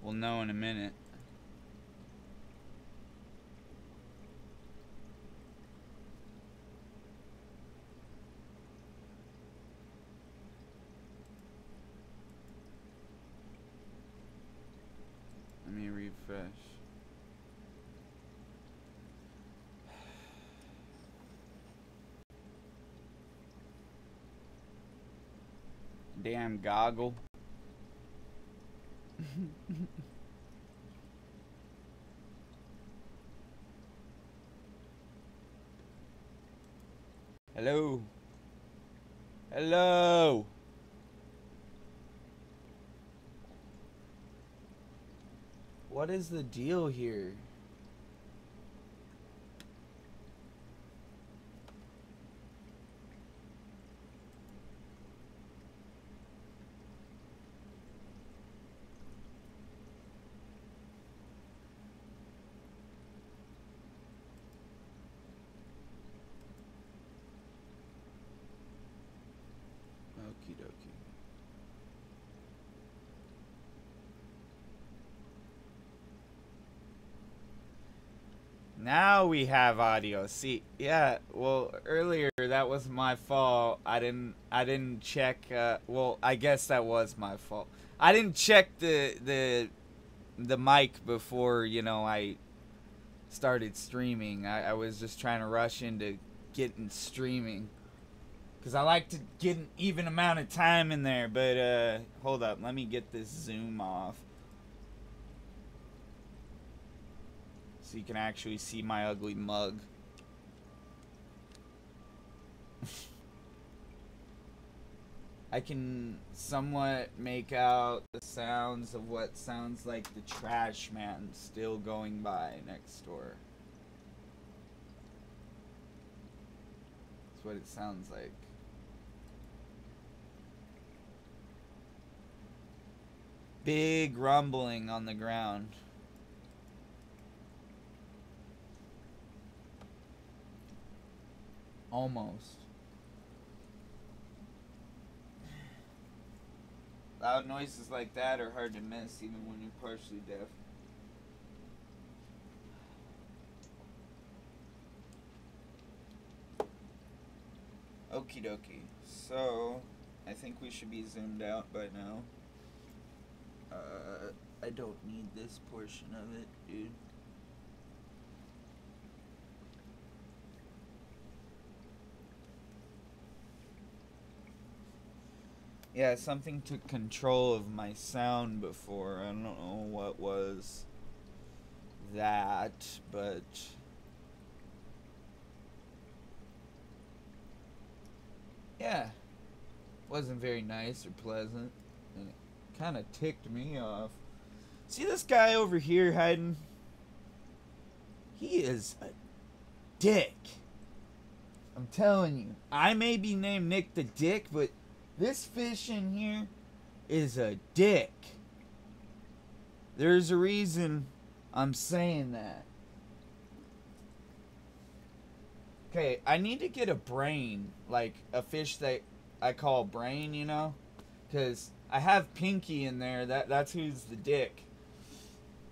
We'll know in a minute. Let me refresh. Damn goggle. Hello. Hello. What is the deal here? Okie dokie. Now we have audio. See, yeah, well, earlier that was my fault. I didn't check, well, I guess that was my fault. I didn't check the mic before, you know, I started streaming. I was just trying to rush into getting streaming. Because I like to get an even amount of time in there, but, hold up, let me get this zoom off. So you can actually see my ugly mug. I can somewhat make out the sounds of what sounds like the trash man still going by next door. That's what it sounds like. Big rumbling on the ground. Almost. Loud noises like that are hard to miss even when you're partially deaf. Okie dokie. So, I think we should be zoomed out by now. I don't need this portion of it, dude. Yeah, something took control of my sound before. I don't know what was that, but yeah, wasn't very nice or pleasant, and it kind of ticked me off. See this guy over here hiding? He is a dick. I'm telling you. I may be named Nick the Dick, but this fish in here is a dick. There's a reason I'm saying that. Okay, I need to get a brain, like a fish that I call brain, you know? Because I have Pinky in there, that's who's the dick.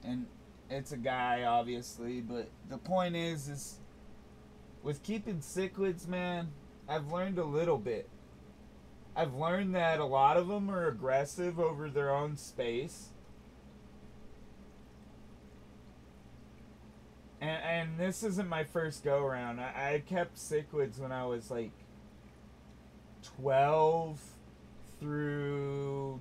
And it's a guy, obviously, but the point is with keeping cichlids, man, I've learned a little bit. I've learned that a lot of them are aggressive over their own space. And this isn't my first go-around. I kept cichlids when I was like 12 through,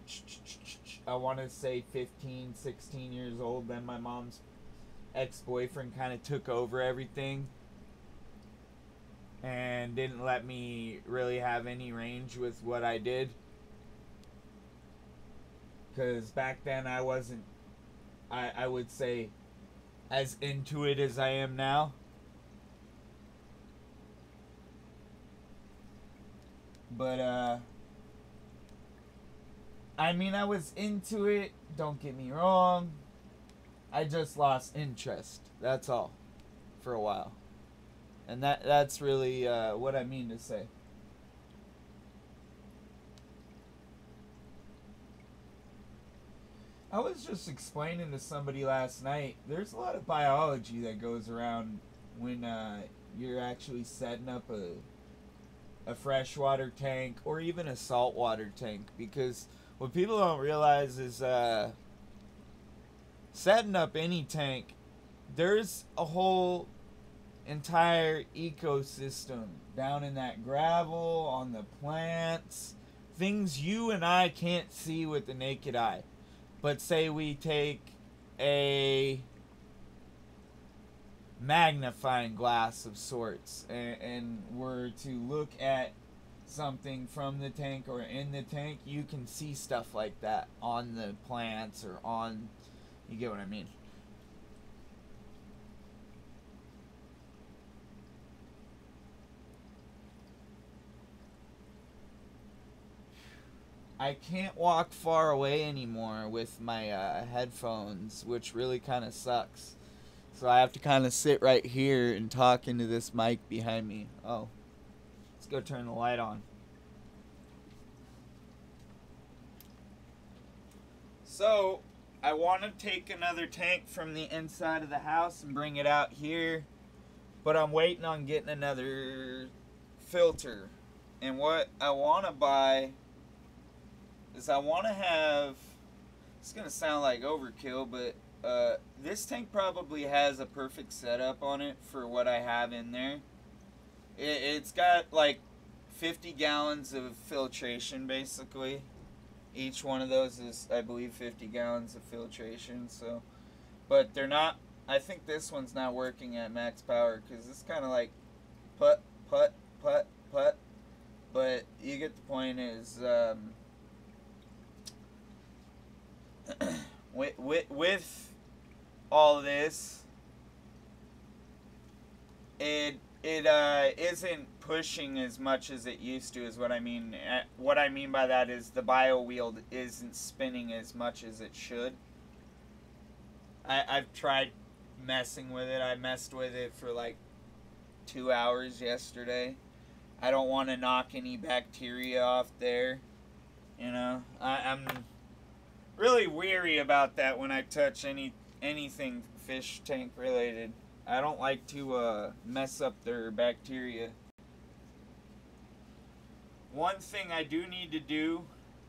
I want to say 15, 16 years old. Then my mom's ex-boyfriend kind of took over everything and didn't let me really have any range with what I did. Because back then I wasn't, I would say, as into it as I am now. But, I mean, I was into it, don't get me wrong. I just lost interest, that's all, for a while. And that's really what I mean to say. I was just explaining to somebody last night, there's a lot of biology that goes around when you're actually setting up a freshwater tank or even a saltwater tank, because what people don't realize is setting up any tank, there's a whole entire ecosystem down in that gravel, on the plants, things you and I can't see with the naked eye. But say we take a magnifying glass of sorts and were to look at something from the tank or in the tank, you can see stuff like that on the plants or on, you get what I mean. I can't walk far away anymore with my headphones, which really kind of sucks. So I have to kind of sit right here and talk into this mic behind me. Oh, let's go turn the light on. So I want to take another tank from the inside of the house and bring it out here, but I'm waiting on getting another filter. And what I want to buy is I want to have, it's going to sound like overkill, but this tank probably has a perfect setup on it for what I have in there. It's got like 50 gallons of filtration basically. Each one of those is, I believe, 50 gallons of filtration. So, but they're not, I think this one's not working at max power because it's kind of like put, put, put, put. But you get the point is, with all this, it isn't pushing as much as it used to, is what I mean. What I mean by that is the bio wheel isn't spinning as much as it should. I've tried messing with it. I messed with it for like 2 hours yesterday. I don't want to knock any bacteria off there. You know, I'm really weary about that when I touch anything fish tank related. I don't like to mess up their bacteria. One thing I do need to do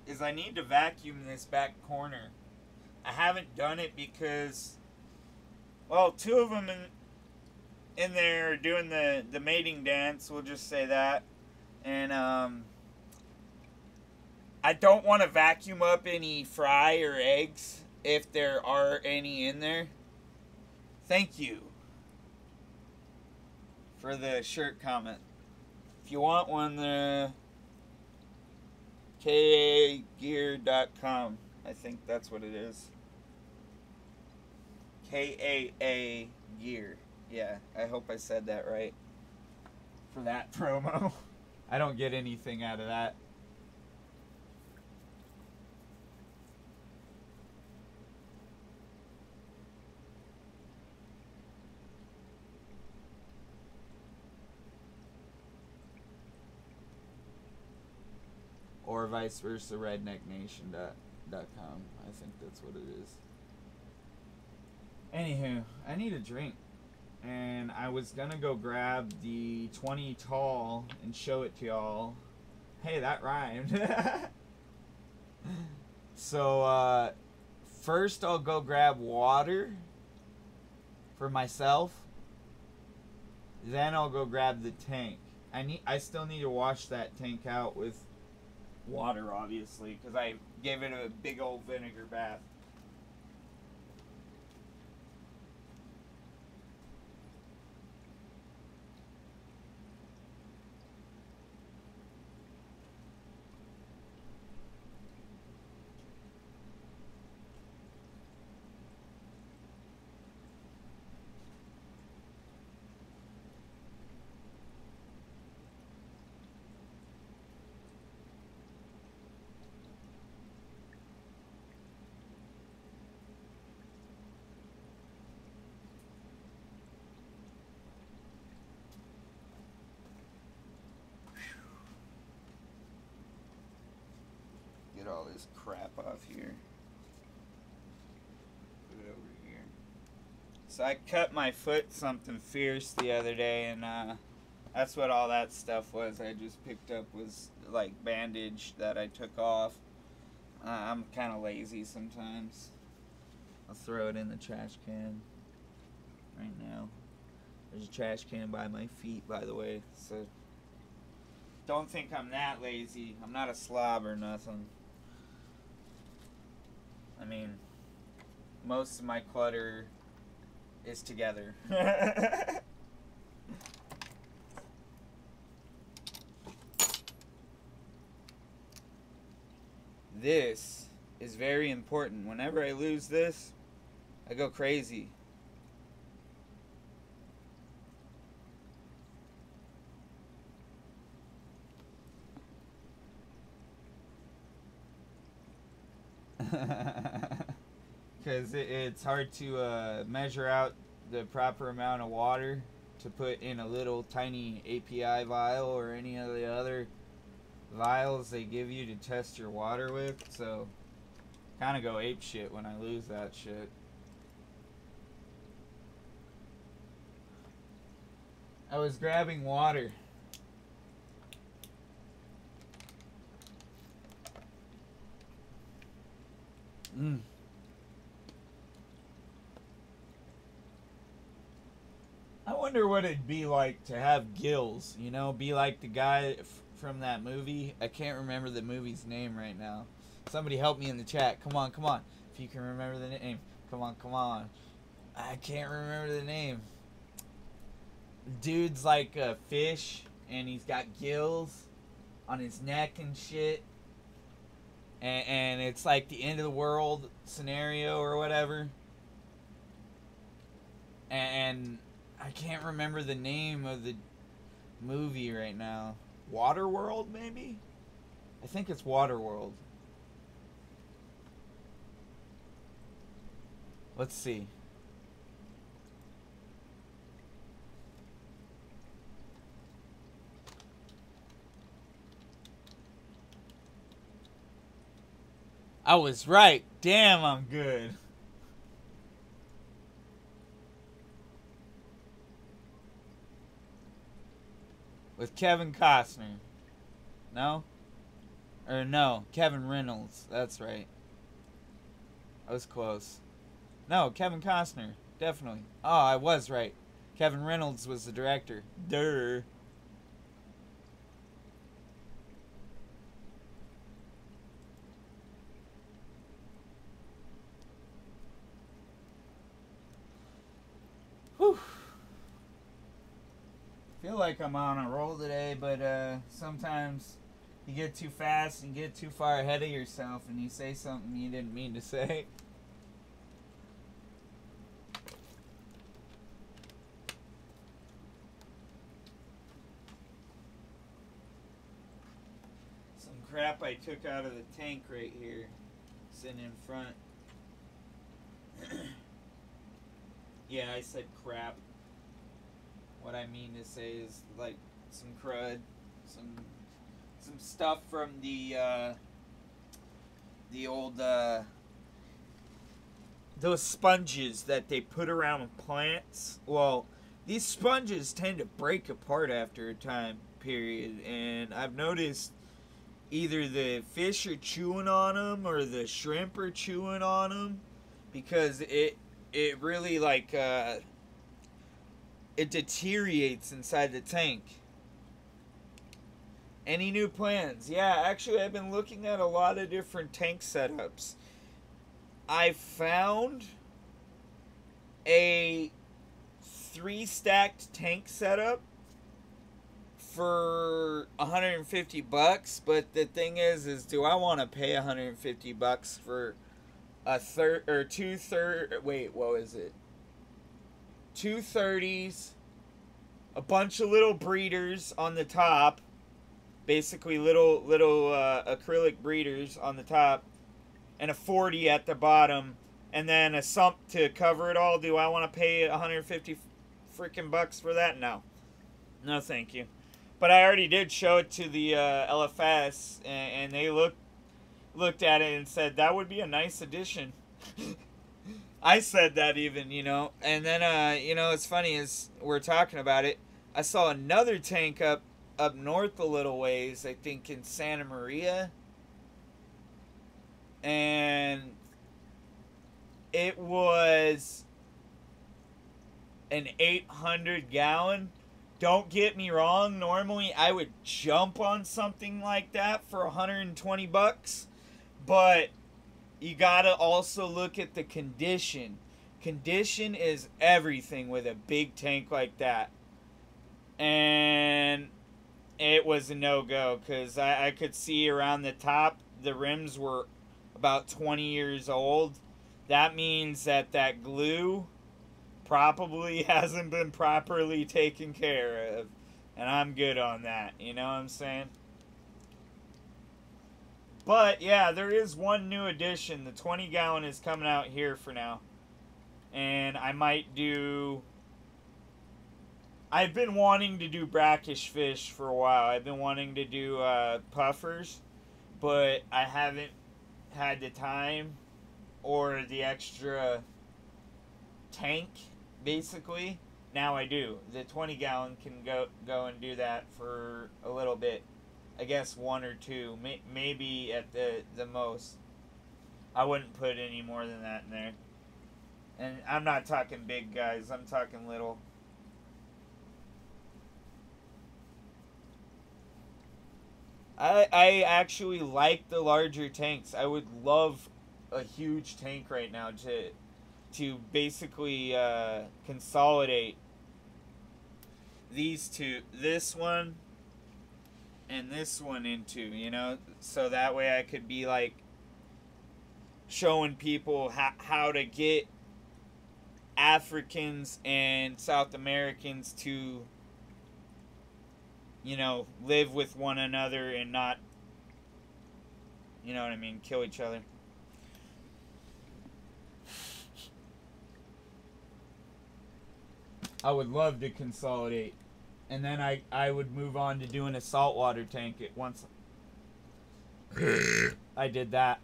is I need to vacuum this back corner. I haven't done it because, well, two of them in there are doing the mating dance, we'll just say that. And I don't want to vacuum up any fry or eggs if there are any in there. Thank you for the shirt comment. If you want one, kaagear.com. I think that's what it is. KAA Gear. Yeah, I hope I said that right. For that promo. I don't get anything out of that. Or vice versa, rednecknation.com. I think that's what it is. Anywho, I need a drink. And I was gonna go grab the 20 tall and show it to y'all. Hey, that rhymed. So, first I'll go grab water for myself. Then I'll go grab the tank. I still need to wash that tank out with water, obviously, because I gave it a big old vinegar bath. Get all this crap off here. So I cut my foot something fierce the other day, and that's what all that stuff was. I just picked up was like bandage that I took off. I'm kind of lazy sometimes. I'll throw it in the trash can right now. There's a trash can by my feet, by the way, so don't think I'm that lazy. I'm not a slob or nothing. I mean, most of my clutter is together. This is very important. Whenever I lose this, I go crazy. Because it's hard to measure out the proper amount of water to put in a little tiny API vial or any of the other vials they give you to test your water with. So kind of go ape shit when I lose that shit. I was grabbing water. I wonder what it'd be like to have gills, you know, be like the guy from that movie. I can't remember the movie's name right now. Somebody help me in the chat. Come on, come on. If you can remember the name. Come on, come on. I can't remember the name. Dude's like a fish, and he's got gills on his neck and shit. And it's like the end of the world scenario or whatever. And I can't remember the name of the movie right now. Waterworld, maybe? I think it's Waterworld. Let's see. I was right. Damn, I'm good. With Kevin Costner. No? Or no, Kevin Reynolds. That's right. I was close. No, Kevin Costner. Definitely. Oh, I was right. Kevin Reynolds was the director. Durr. Whew. Feel like I'm on a roll today, but sometimes you get too fast and get too far ahead of yourself and you say something you didn't mean to say. Some crap I took out of the tank right here, sitting in front. Yeah, I said crap. What I mean to say is like some crud, some stuff from the old those sponges that they put around plants. Well, these sponges tend to break apart after a time period, and I've noticed either the fish are chewing on them or the shrimp are chewing on them, because it really like it deteriorates inside the tank. Any new plans? Yeah, actually I've been looking at a lot of different tank setups. I found a 3-stacked tank setup for $150, but the thing is do I want to pay $150 for a two 30s, a bunch of little breeders on the top, basically little acrylic breeders on the top, and a 40 at the bottom, and then a sump to cover it all. Do I want to pay 150 freaking bucks for that? No thank you. But I already did show it to the LFS, and they looked at it and said that would be a nice addition. I said that even, you know. And then, you know, it's funny as we're talking about it. I saw another tank up north a little ways. I think in Santa Maria, and it was an 800-gallon. Don't get me wrong. Normally, I would jump on something like that for 120 bucks, but you gotta also look at the condition. Condition is everything with a big tank like that. And it was a no-go because I could see around the top the rims were about 20 years old. That means that glue probably hasn't been properly taken care of. And I'm good on that. You know what I'm saying? But yeah, there is one new addition. The 20-gallon is coming out here for now. And I might do... I've been wanting to do brackish fish for a while. I've been wanting to do puffers, but I haven't had the time or the extra tank, basically. Now I do. The 20-gallon can go and do that for a little bit. I guess one or two, maybe at the most. I wouldn't put any more than that in there. And I'm not talking big guys. I'm talking little. I actually like the larger tanks. I would love a huge tank right now to basically consolidate these two, this one and this one into, you know, so that way I could be like showing people how to get Africans and South Americans to, you know, live with one another and not, you know what I mean, kill each other. I would love to consolidate. And then I would move on to doing a saltwater tank at once. I did that.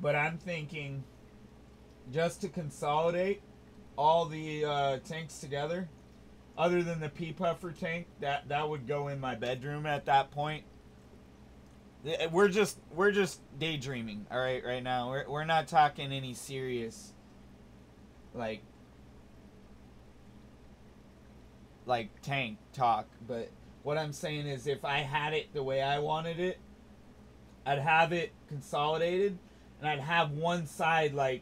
But I'm thinking just to consolidate all the tanks together, other than the pea puffer tank, that would go in my bedroom at that point. We're just daydreaming, all right, right now. We're not talking any serious like tank talk, but what I'm saying is if I had it the way I wanted it, I'd have it consolidated and I'd have one side like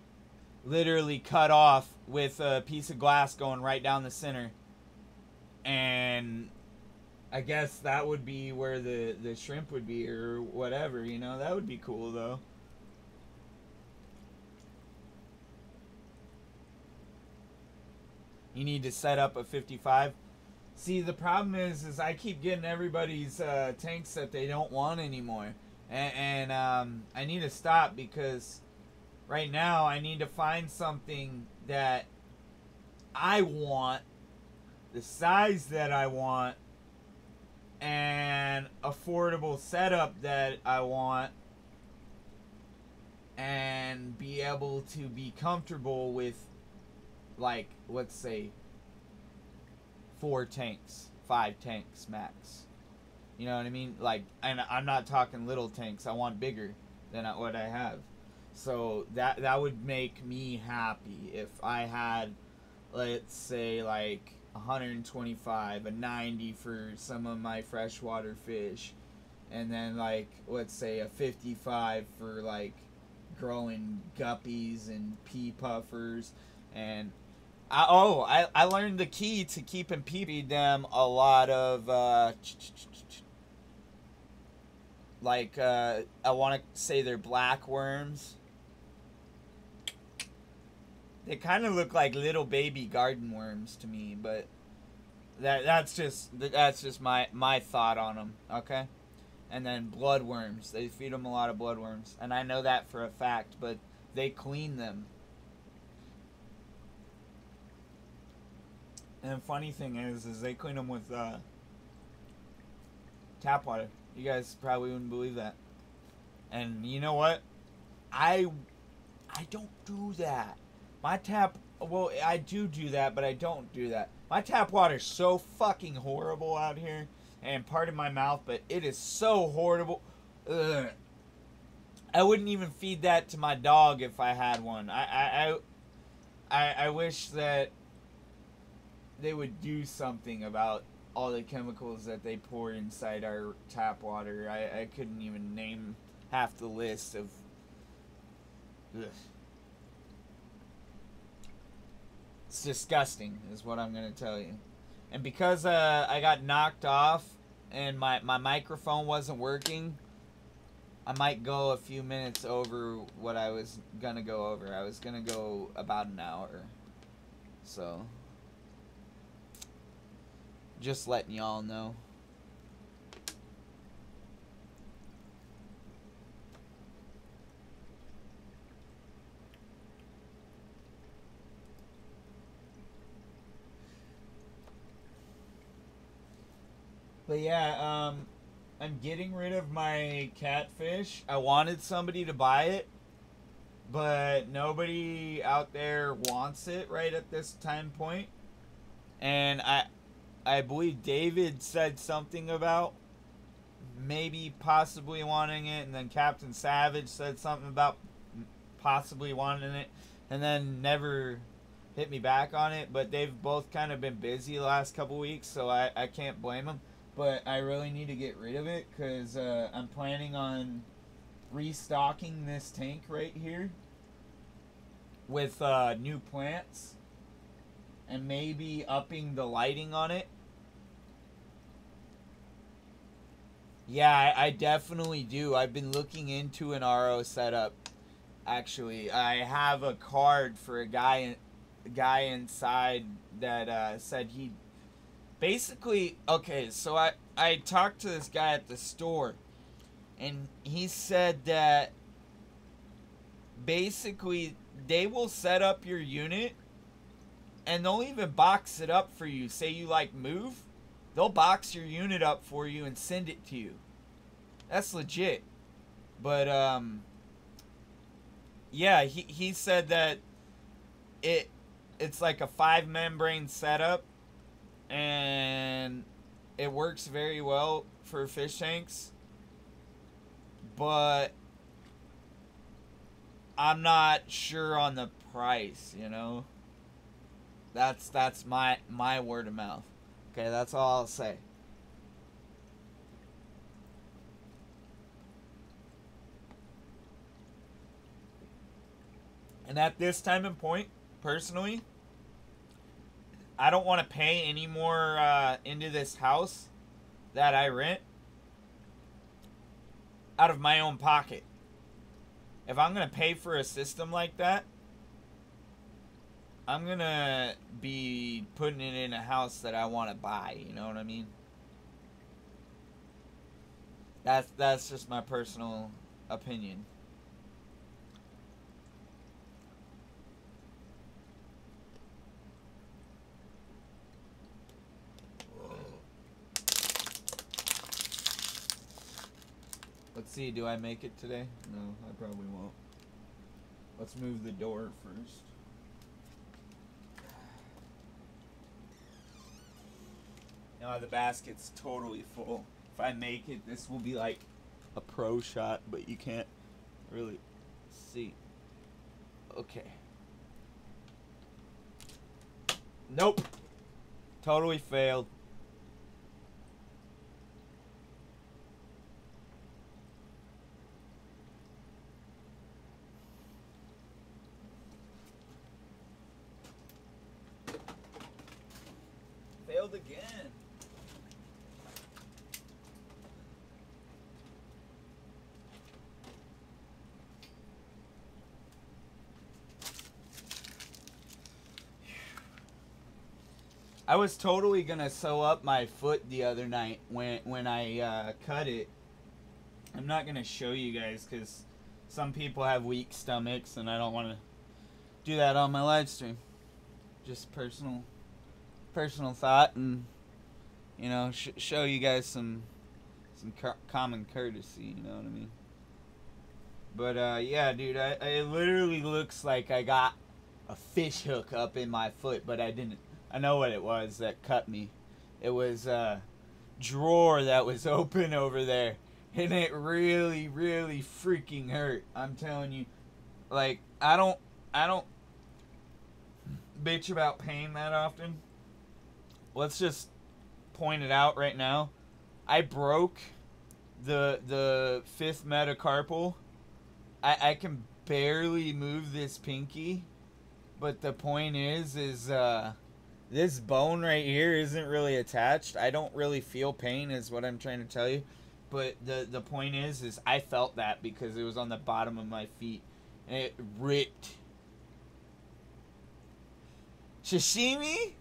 literally cut off with a piece of glass going right down the center. And I guess that would be where the shrimp would be or whatever, you know. That would be cool though. You need to set up a 55. See, the problem is I keep getting everybody's tanks that they don't want anymore. And I need to stop because right now I need to find something that I want, the size that I want, and affordable setup that I want, and be able to be comfortable with, like, let's say 4 tanks, 5 tanks max. You know what I mean? Like, and I'm not talking little tanks. I want bigger than what I have. So that would make me happy if I had, let's say, like 125, a 90 for some of my freshwater fish, and then like let's say a 55 for like growing guppies and pea puffers. And I learned the key to keeping feed them a lot of I want to say they're black worms. They kind of look like little baby garden worms to me, but that's just my thought on them. Okay, and then bloodworms. They feed them a lot of bloodworms, and I know that for a fact. But they clean them. And the funny thing is they clean them with tap water. You guys probably wouldn't believe that. And you know what? I don't do that. My tap, well, I do that, but I don't do that. My tap water's so fucking horrible out here. And pardon my mouth, but it is so horrible. Ugh. I wouldn't even feed that to my dog if I had one. I wish that they would do something about all the chemicals that they pour inside our tap water. I couldn't even name half the list of... Ugh. It's disgusting, is what I'm going to tell you. And because I got knocked off and my microphone wasn't working, I might go a few minutes over what I was going to go over. I was going to go about an hour. So, just letting y'all know. But yeah, I'm getting rid of my catfish. I wanted somebody to buy it, but nobody out there wants it right at this time point. And I believe David said something about maybe possibly wanting it, and then Captain Savage said something about possibly wanting it, and then never hit me back on it. But they've both kind of been busy the last couple weeks, so I can't blame them. But I really need to get rid of it because I'm planning on restocking this tank right here with new plants and maybe upping the lighting on it. Yeah, I definitely do. I've been looking into an RO setup. Actually, I have a card for a guy inside that said he basically, okay, so I talked to this guy at the store, and he said that basically they will set up your unit, and they'll even box it up for you. Say you like move, they'll box your unit up for you and send it to you. That's legit. But yeah, he said that it's like a 5-membrane setup, and it works very well for fish tanks, but I'm not sure on the price, you know. That's my word of mouth. Okay, that's all I'll say. And at this time and point, personally, I don't want to pay any more into this house that I rent out of my own pocket. If I'm going to pay for a system like that, I'm going to be putting it in a house that I want to buy, you know what I mean? That's just my personal opinion. Let's see, do I make it today? No, I probably won't. Let's move the door first. Now the basket's totally full. If I make it, this will be like a pro shot, but you can't really see. Okay. Nope. Totally failed. Failed again. I was totally gonna sew up my foot the other night when I cut it. I'm not gonna show you guys because some people have weak stomachs, and I don't want to do that on my live stream. Just personal thought, and you know, show you guys some common courtesy. You know what I mean? But yeah, dude, it literally looks like I got a fish hook up in my foot, but I didn't. I know what it was that cut me. It was a drawer that was open over there, and it really, really freaking hurt. I'm telling you, like I don't bitch about pain that often. Let's just point it out right now. I broke the fifth metacarpal. I can barely move this pinky, but the point is this bone right here isn't really attached. I don't really feel pain is what I'm trying to tell you. But the point is I felt that because it was on the bottom of my feet and it ripped. Sashimi?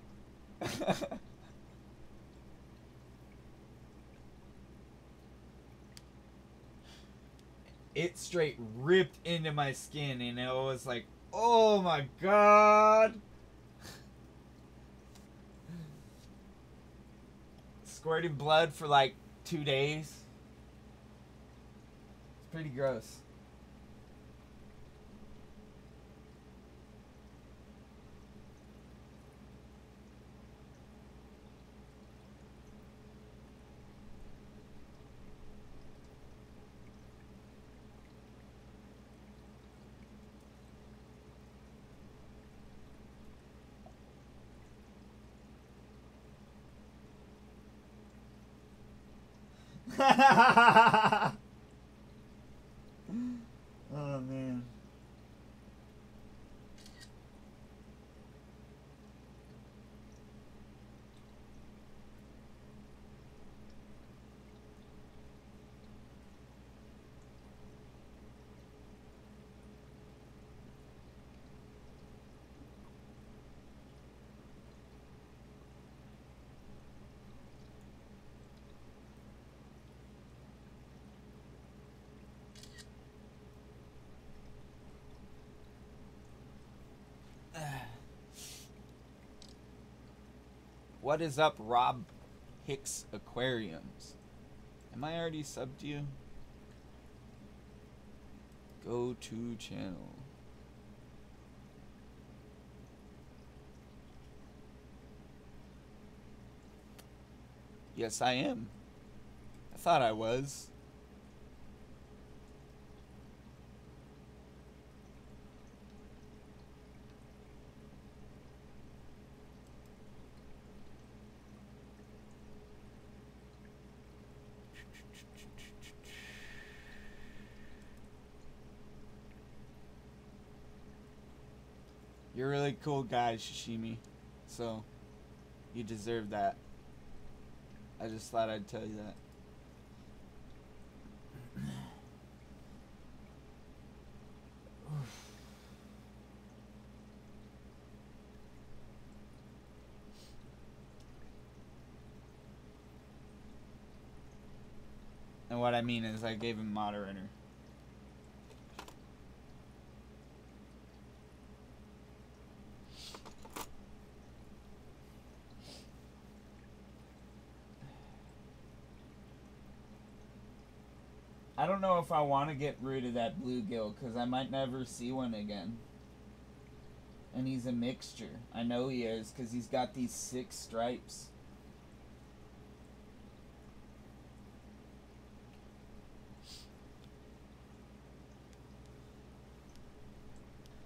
It straight ripped into my skin and it was like, oh my god. Squirting blood for like 2 days. It's pretty gross. Oh man. What is up, Rob Hicks Aquariums? Am I already subbed to you? Go to channel. Yes, I am. I thought I was. You're a really cool guy, Shishimi. So, you deserve that. I just thought I'd tell you that. And what I mean is I gave him moderator. I don't know if I want to get rid of that bluegill because I might never see one again. And he's a mixture. I know he is because he's got these 6 stripes.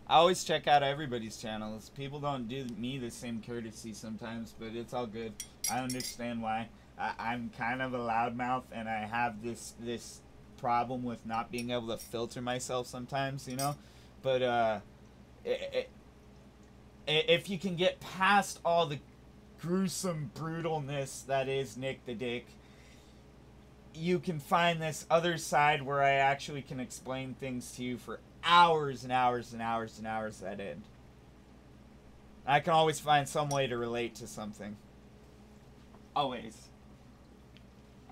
I always check out everybody's channels. People don't do me the same courtesy sometimes, but it's all good. I understand why. I'm kind of a loudmouth, and I have this problem with not being able to filter myself sometimes, you know. But if you can get past all the gruesome brutalness that is Nick the Dick, you can find this other side where I actually can explain things to you for hours and hours and hours and hours at end. I can always find some way to relate to something. Always.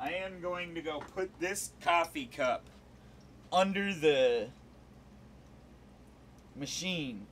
I am going to go put this coffee cup under the machine.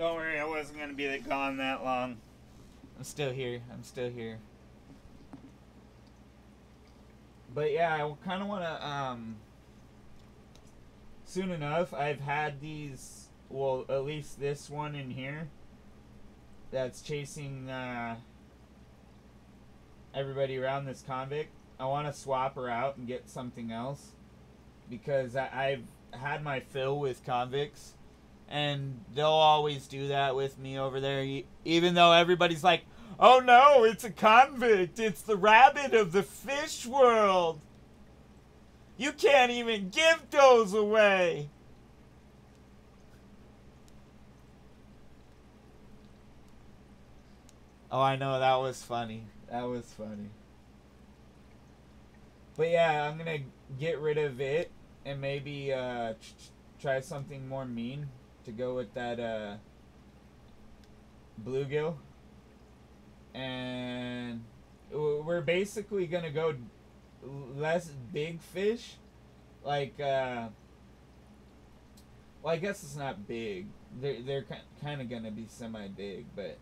Don't worry, I wasn't gonna be gone that long. I'm still here. I'm still here. But yeah, I kind of want to, soon enough, I've had these, well, at least this one in here, that's chasing, everybody around, this convict. I want to swap her out and get something else, because I've had my fill with convicts, and they'll always do that with me over there, even though everybody's like, oh no, it's a convict, it's the rabbit of the fish world. You can't even give those away. Oh, I know, that was funny. That was funny. But yeah, I'm gonna get rid of it and maybe try something more mean to go with that bluegill. And we're basically gonna go less big fish, like well, I guess it's not big, they're kind of gonna be semi-big, but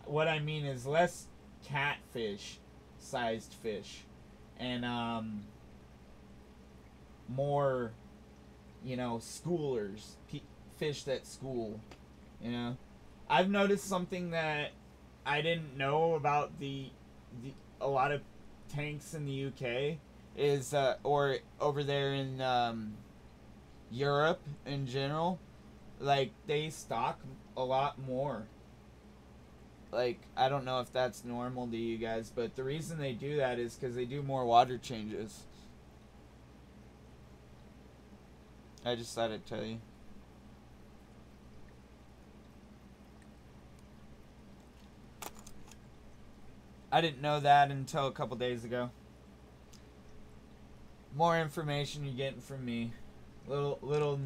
what I mean is less catfish sized fish, and more, you know, schoolers, fish that school, you know. I've noticed something that I didn't know about the a lot of tanks in the UK is or over there in Europe in general, like they stock a lot more. Like, I don't know if that's normal to you guys, but the reason they do that is because they do more water changes. I just thought I'd tell you. I didn't know that until a couple days ago. More information you're getting from me. Little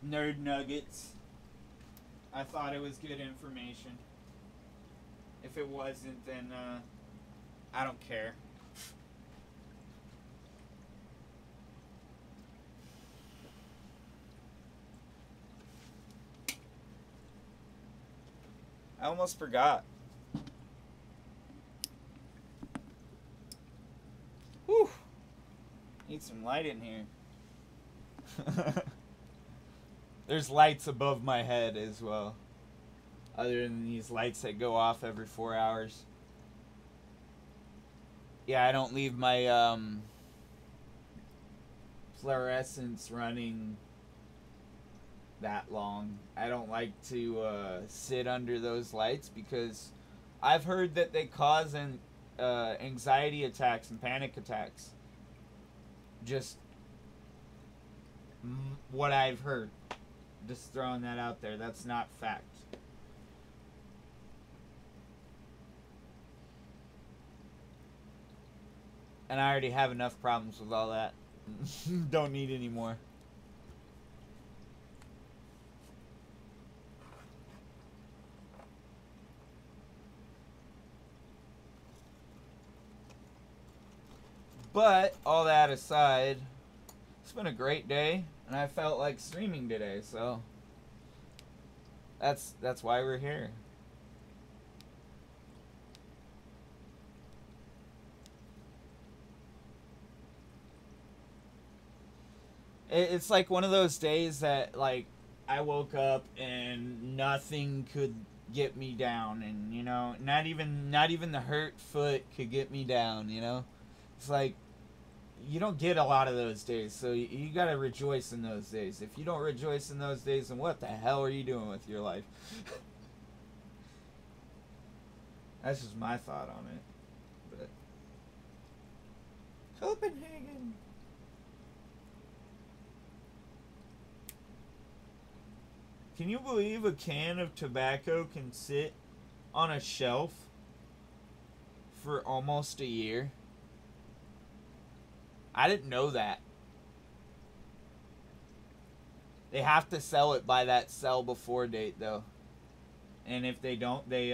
nerd nuggets. I thought it was good information. If it wasn't, then I don't care. I almost forgot. Whew. Need some light in here. There's lights above my head as well, other than these lights that go off every 4 hours. Yeah, I don't leave my fluorescents running that long. I don't like to sit under those lights because I've heard that they cause anxiety attacks and panic attacks. Just what I've heard. Just throwing that out there. That's not fact. And I already have enough problems with all that. Don't need any more. But all that aside, it's been a great day, and I felt like streaming today, so that's why we're here. It's like one of those days that, like, I woke up and nothing could get me down, and, you know, not even the hurt foot could get me down, you know. It's like, you don't get a lot of those days, so you gotta rejoice in those days. If you don't rejoice in those days, then what the hell are you doing with your life? That's just my thought on it. But Copenhagen. Can you believe a can of tobacco can sit on a shelf for almost a year? I didn't know that. They have to sell it by that sell before date, though. And if they don't, they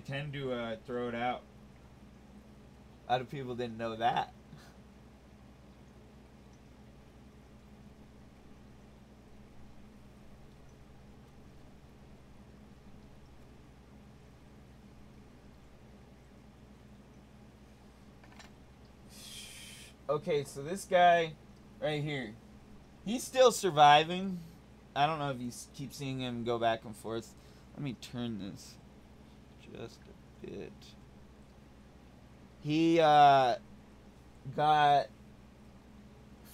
tend to throw it out. A lot of people didn't know that. okay, so this guy right here, he's still surviving. I don't know if you keep seeing him go back and forth. Let me turn this just a bit. He got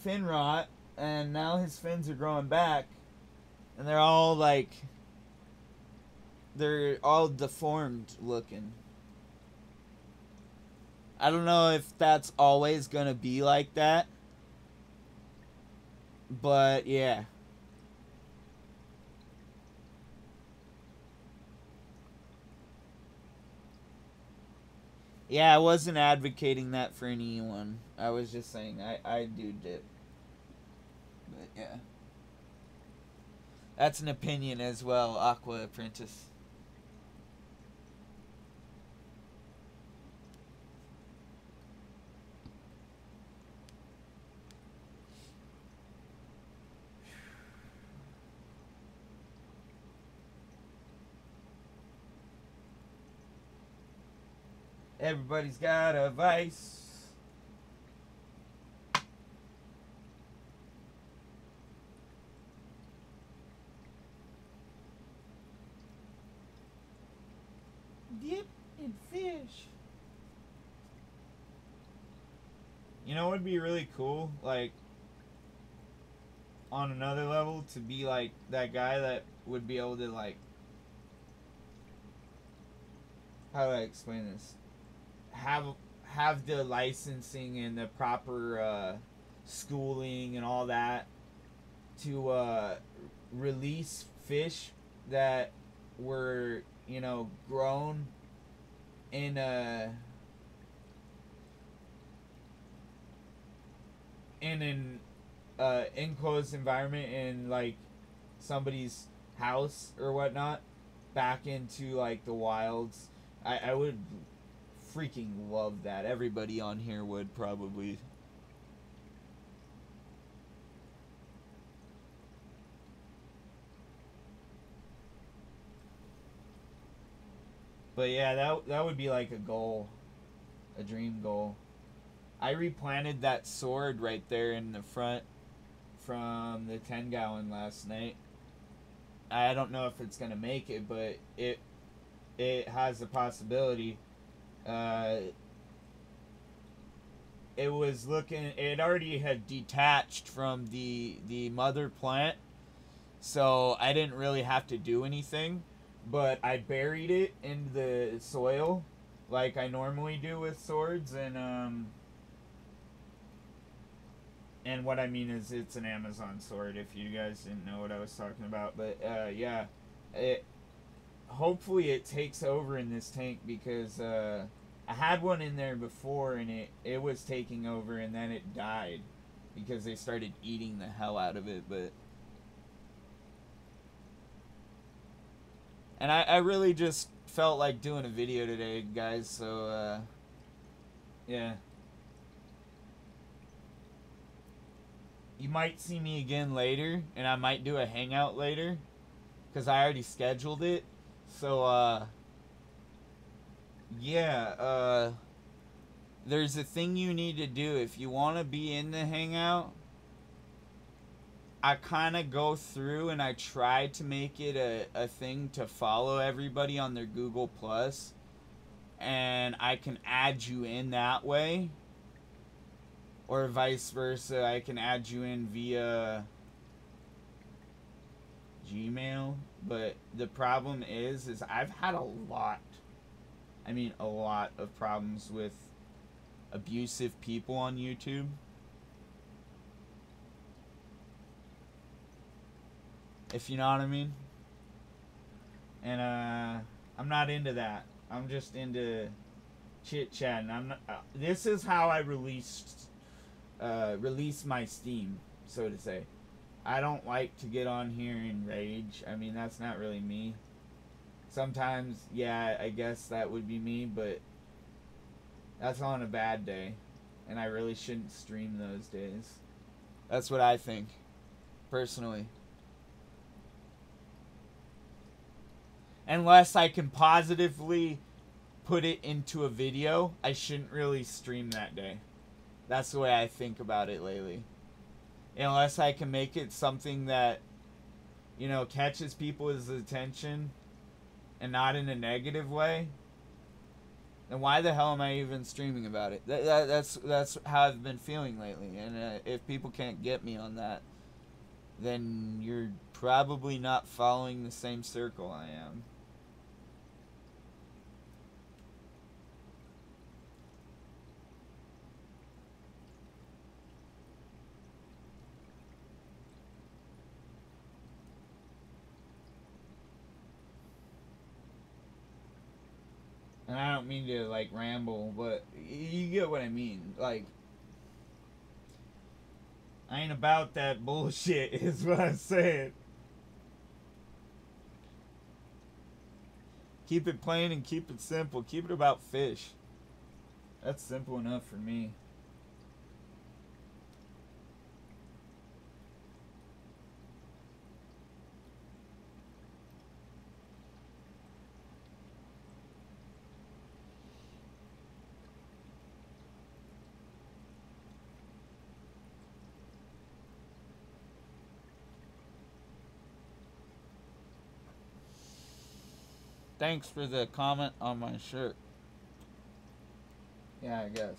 fin rot, and now his fins are growing back, and they're all like, they're all deformed looking. I don't know if that's always gonna be like that, but yeah. Yeah, I wasn't advocating that for anyone. I was just saying I do dip. But yeah. That's an opinion as well, Aqua Apprentice. Everybody's got a vice. Dip and fish. You know what would be really cool? Like, on another level, to be like that guy that would be able to, like, how do I explain this? Have the licensing and the proper schooling and all that to release fish that were, you know, grown in a in an enclosed environment in like somebody's house or whatnot back into like the wilds. I would freaking love that. Everybody on here would probably. But yeah, that would be like a goal, a dream goal. I replanted that sword right there in the front from the 10-gallon last night. I don't know if it's gonna make it, but it has the possibility. It was looking. It already had detached from the mother plant, so I didn't really have to do anything. But I buried it in the soil, like I normally do with swords, and what I mean is it's an Amazon sword. If you guys didn't know what I was talking about, but yeah, it. Hopefully it takes over in this tank because I had one in there before and it was taking over and then it died because they started eating the hell out of it. But and I really just felt like doing a video today, guys, so yeah. You might see me again later, and I might do a hangout later because I already scheduled it. So, yeah, there's a thing you need to do if you want to be in the hangout. I kind of go through and I try to make it a thing to follow everybody on their Google Plus, and I can add you in that way, or vice versa. I can add you in via Gmail. But the problem is I've had a lot of problems with abusive people on YouTube. If you know what I mean. And I'm not into that. I'm just into chit chatting. I'm not. This is how I release my steam, so to say. I don't like to get on here and rage. I mean, that's not really me. Sometimes, yeah, I guess that would be me, but that's on a bad day. And I really shouldn't stream those days. That's what I think, personally. Unless I can positively put it into a video, I shouldn't really stream that day. That's the way I think about it lately. Unless I can make it something that, catches people's attention and not in a negative way, then why the hell am I even streaming about it? That's how I've been feeling lately. And if people can't get me on that, then you're probably not following the same circle I am. And I don't mean to like ramble, but you get what I mean. Like, I ain't about that bullshit, is what I'm saying. Keep it plain and keep it simple. Keep it about fish. That's simple enough for me. Thanks for the comment on my shirt. Yeah, I guess.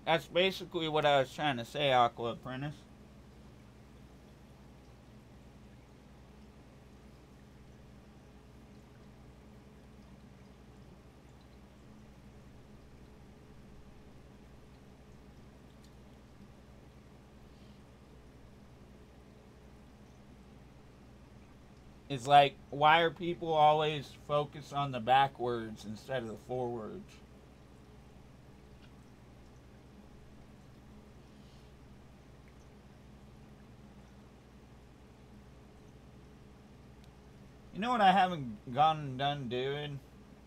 That's basically what I was trying to say, Aqua Apprentice. It's like, why are people always focused on the backwards instead of the forwards? You know what I haven't gone done doing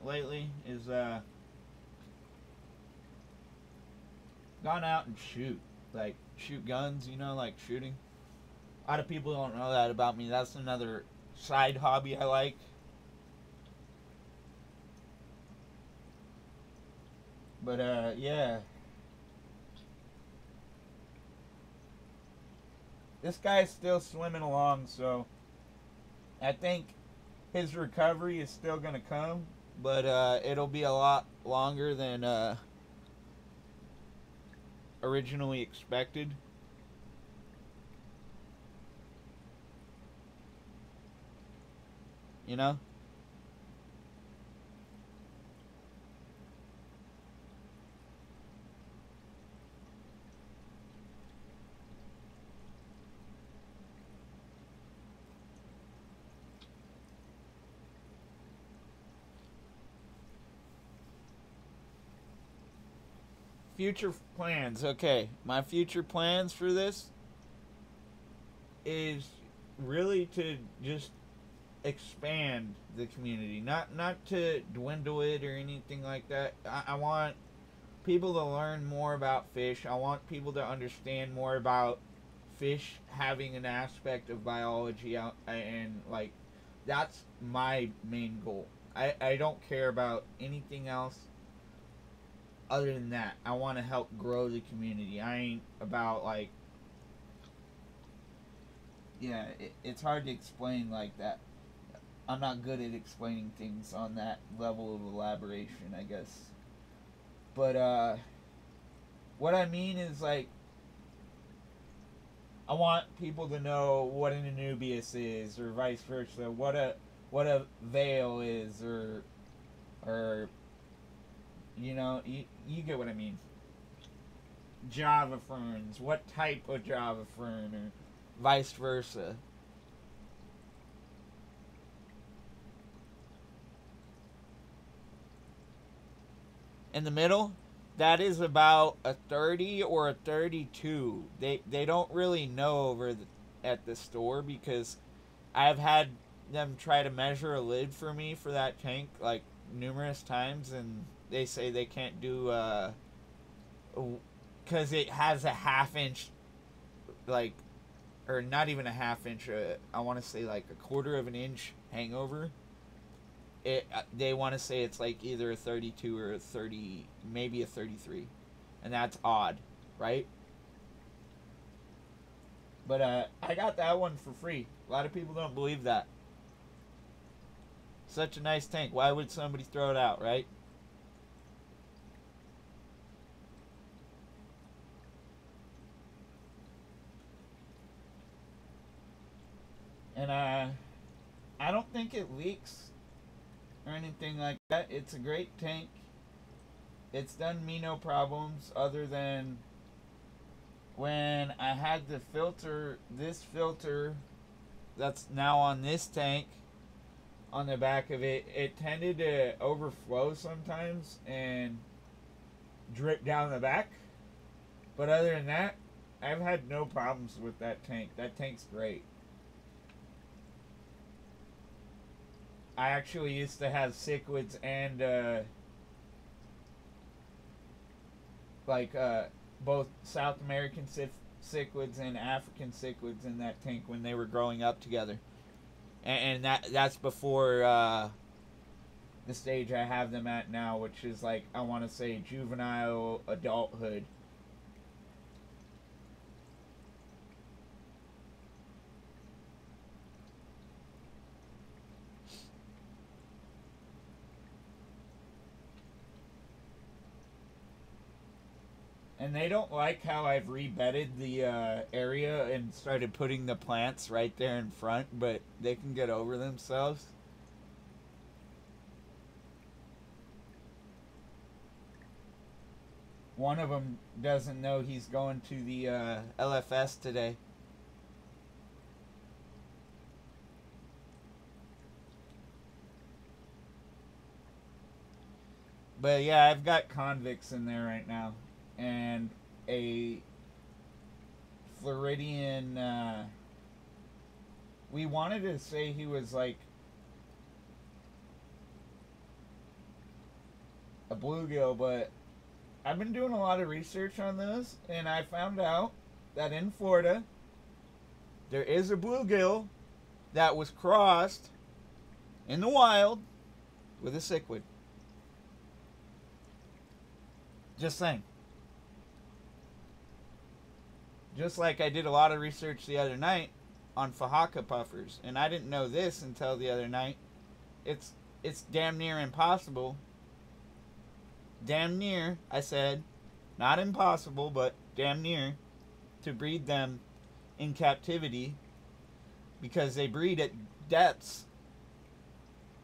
lately is gone out and shoot. Like shoot guns, like shooting. A lot of people don't know that about me. That's another side hobby I like. But yeah. This guy's still swimming along, so I think his recovery is still gonna come, but it'll be a lot longer than originally expected. You know? Future plans. Okay, my future plans for this is really to just expand the community, not to dwindle it or anything like that. I want people to learn more about fish. I want people to understand more about fish having an aspect of biology out, and like that's my main goal. I don't care about anything else other than that. I want to help grow the community. I ain't about like, yeah, it's hard to explain like that. I'm not good at explaining things on that level of elaboration, I guess. But what I mean is like, I want people to know what an Anubius is, or vice versa. What a veil is, or you get what I mean. Java ferns. What type of Java fern, or vice versa. In the middle, that is about a 30 or a 32. They don't really know at the store, because I've had them try to measure a lid for me for that tank like numerous times, and they say they can't do because it has a half inch, like, or not even a half inch. I want to say like a quarter of an inch hangover. They want to say it's like either a 32 or a 30, maybe a 33, and that's odd, right? But I got that one for free. A lot of people don't believe that. Such a nice tank. Why would somebody throw it out, right? And I don't think it leaks or anything like that. It's a great tank. It's done me no problems, other than when I had the filter, this filter that's now on this tank, on the back of it, it tended to overflow sometimes and drip down the back. But other than that, I've had no problems with that tank. That tank's great. I actually used to have cichlids and like both South American cichlids and African cichlids in that tank when they were growing up together, and that's before the stage I have them at now, which is like, I want to say, juvenile adulthood. And they don't like how I've rebedded the area and started putting the plants right there in front, but they can get over themselves. One of them doesn't know he's going to the LFS today. But yeah, I've got convicts in there right now, and a Floridian. We wanted to say he was like a bluegill, but I've been doing a lot of research on this, and I found out that in Florida there is a bluegill that was crossed in the wild with a cichlid. Just saying. Just like I did a lot of research the other night on Fahaka puffers, and I didn't know this until the other night. It's damn near impossible. Damn near, I said, not impossible, but damn near, to breed them in captivity, because they breed at depths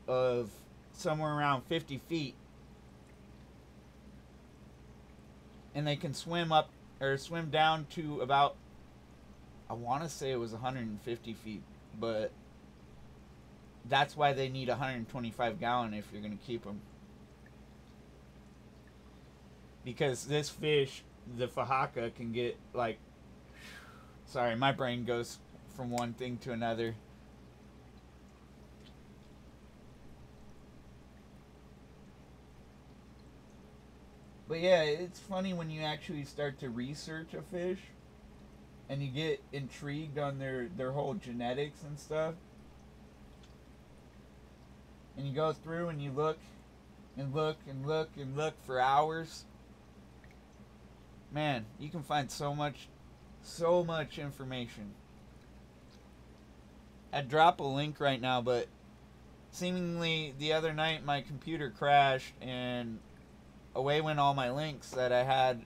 of somewhere around 50 feet, and they can swim up or swim down to about, I want to say it was 150 feet, but that's why they need 125 gallon if you're going to keep them. Because this fish, the Fahaka, can get like, sorry, my brain goes from one thing to another. But yeah, it's funny when you actually start to research a fish and you get intrigued on their whole genetics and stuff. And you go through and you look and look and look and look for hours. Man, you can find so much information. I'd drop a link right now, but seemingly the other night my computer crashed and away went all my links that I had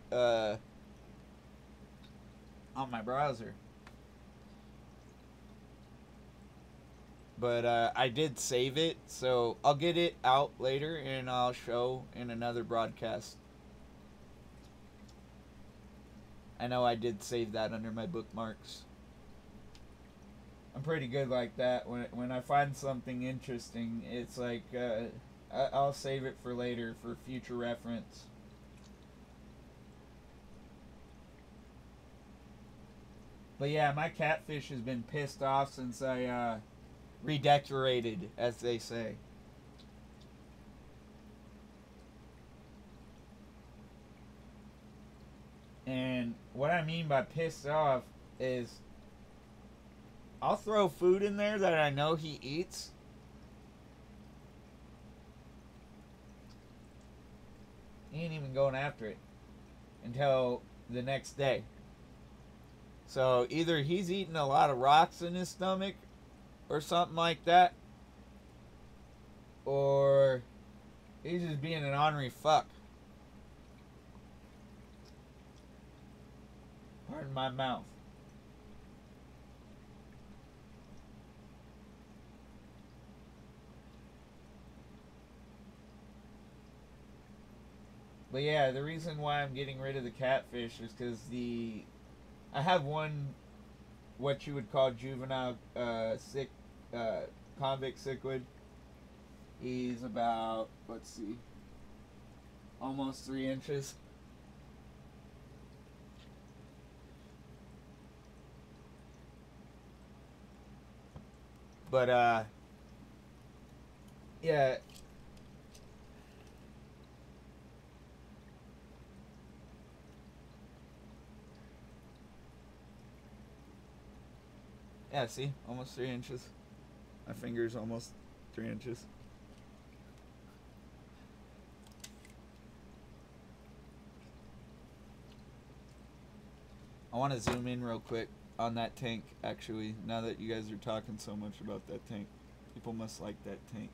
on my browser. But I did save it, so I'll get it out later and I'll show in another broadcast. I know I did save that under my bookmarks. I'm pretty good like that. When I find something interesting, it's like I'll save it for later for future reference. But yeah, my catfish has been pissed off since I redecorated, as they say. And what I mean by pissed off is I'll throw food in there that I know he eats. He ain't even going after it until the next day. So either he's eating a lot of rocks in his stomach or something like that, or he's just being an ornery fuck. Pardon my mouth. But yeah, the reason why I'm getting rid of the catfish is because I have one, what you would call juvenile convict cichlid. He's about, let's see, almost 3 inches. But yeah. Yeah, see? Almost 3 inches. My finger's almost 3 inches. I want to zoom in real quick on that tank, actually, now that you guys are talking so much about that tank. People must like that tank.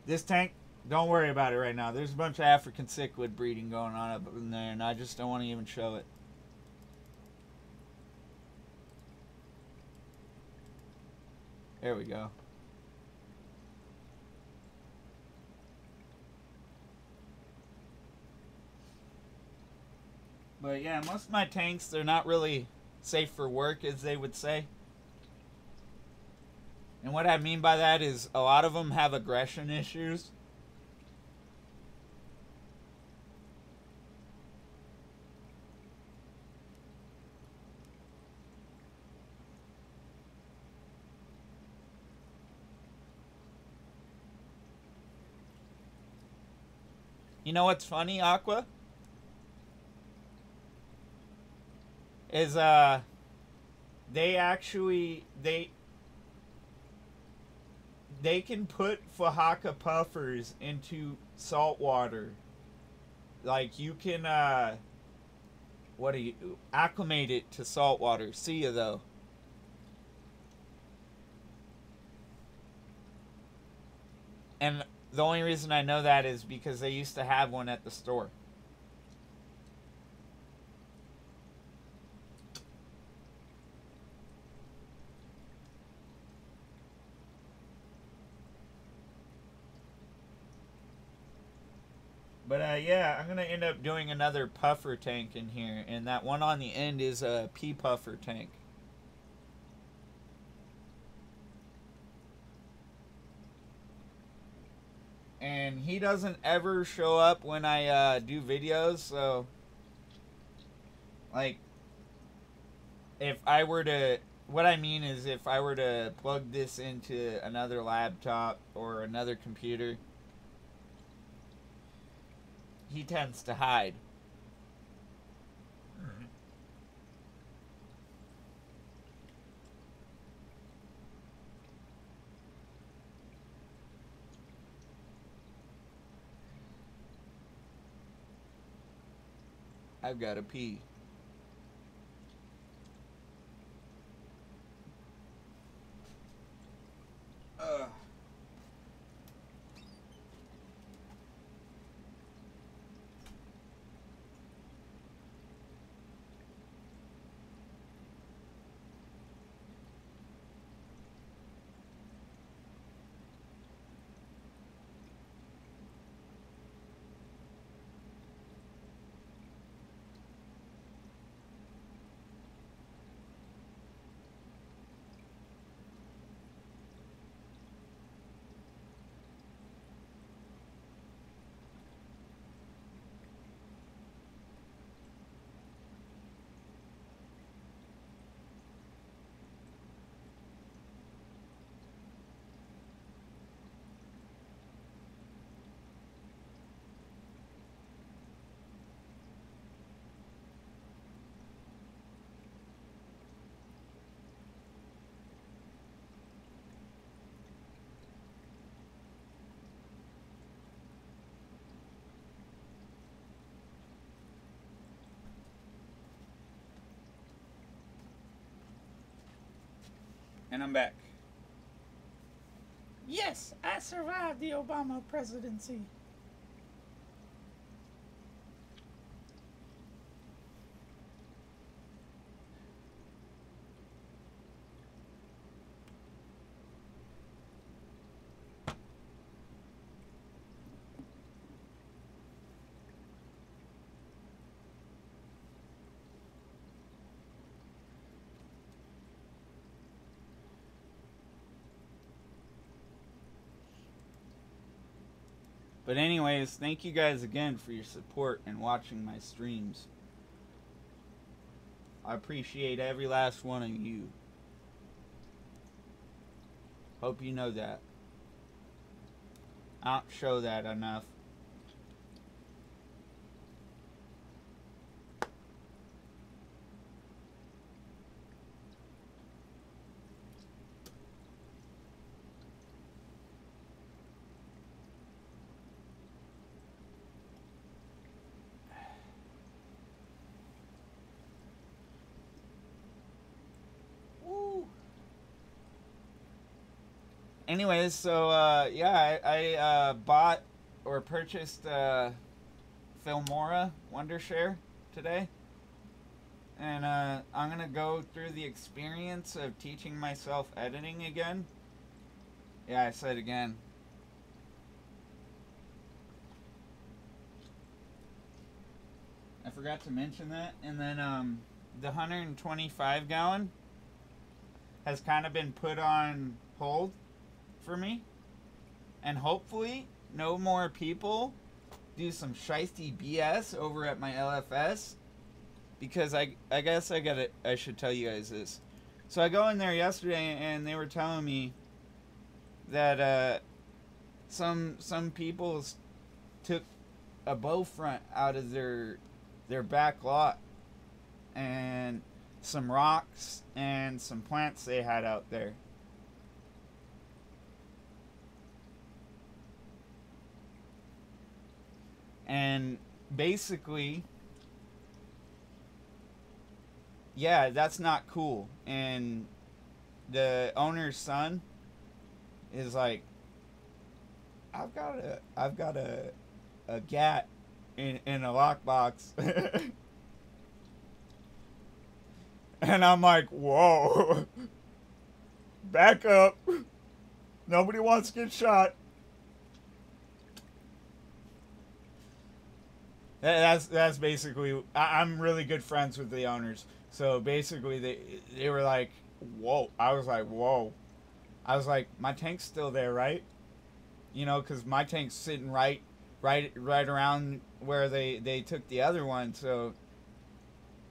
This tank, don't worry about it right now. There's a bunch of African cichlid breeding going on up in there, and I just don't want to even show it. There we go. But yeah, most of my tanks, they're not really safe for work, as they would say. And what I mean by that is a lot of them have aggression issues. You know what's funny, Aqua? Is they actually they can put Fahaka puffers into salt water. Like you can what do you acclimate it to salt water. See ya though. And the only reason I know that is because they used to have one at the store. But yeah, I'm gonna end up doing another puffer tank in here, and that one on the end is a pea puffer tank. And he doesn't ever show up when I do videos, so like if I were to, what I mean is if I were to plug this into another laptop or another computer, he tends to hide. I've got to pee. Ugh. And I'm back. Yes, I survived the Obama presidency. But anyways, thank you guys again for your support and watching my streams. I appreciate every last one of you. Hope you know that. I don't show that enough. Anyways, so yeah, I bought or purchased Filmora Wondershare today, and I'm gonna go through the experience of teaching myself editing again. Yeah, I said again. I forgot to mention that. And then the 125 gallon has kind of been put on hold for me, and hopefully no more people do some shiesty BS over at my LFS, because I guess I should tell you guys this. So I go in there yesterday and they were telling me that some people took a bow front out of their back lot, and some rocks and some plants they had out there. And basically, yeah, that's not cool. And the owner's son is like, I've got a gat in a lockbox. And I'm like, whoa, back up. Nobody wants to get shot. That's basically, I'm really good friends with the owners. So basically they were like, whoa. I was like, whoa. I was like, my tank's still there, right? You know, because my tank's sitting right around where they took the other one. So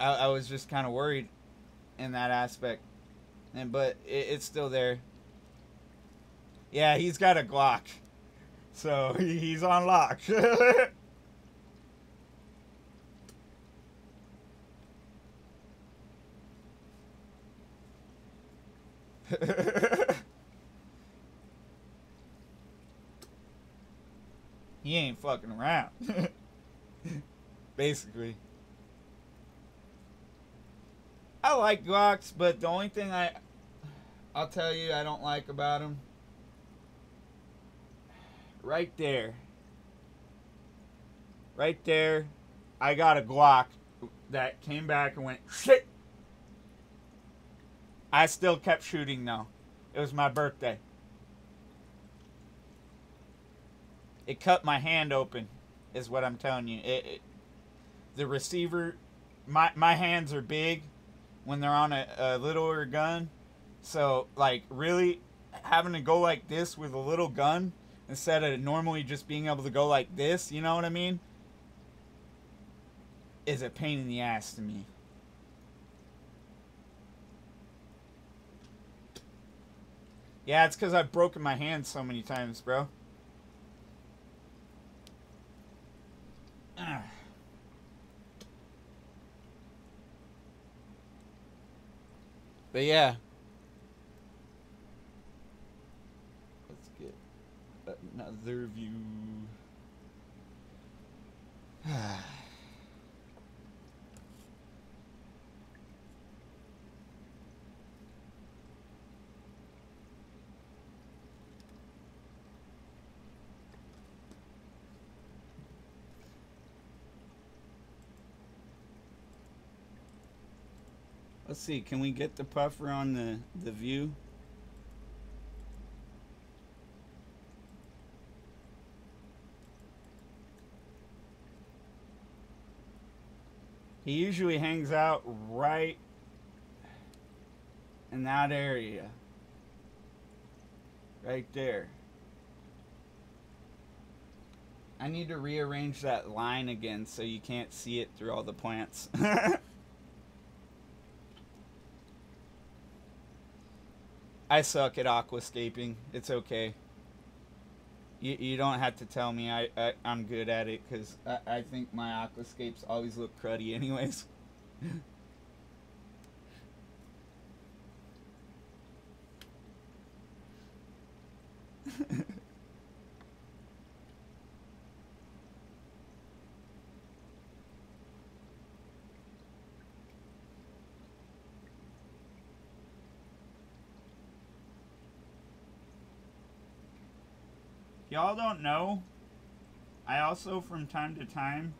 I was just kind of worried in that aspect. But it's still there. Yeah, he's got a Glock. So he's on lock. He ain't fucking around. Basically. I like Glocks, but the only thing I'll tell you I don't like about them, right there, I got a Glock that came back and went, shit. I still kept shooting though. It was my birthday. It cut my hand open, is what I'm telling you. The receiver, my hands are big when they're on a littler gun. So, like, really having to go like this with a little gun instead of normally just being able to go like this, you know what I mean? Is a pain in the ass to me. Yeah, it's because I've broken my hand so many times, bro. But yeah. Let's get another view. Let's see, can we get the puffer on the view? He usually hangs out right in that area. Right there. I need to rearrange that line again so you can't see it through all the plants. I suck at aquascaping. It's okay. You don't have to tell me I'm good at it, because I think my aquascapes always look cruddy anyways. Y'all don't know, I also from time to time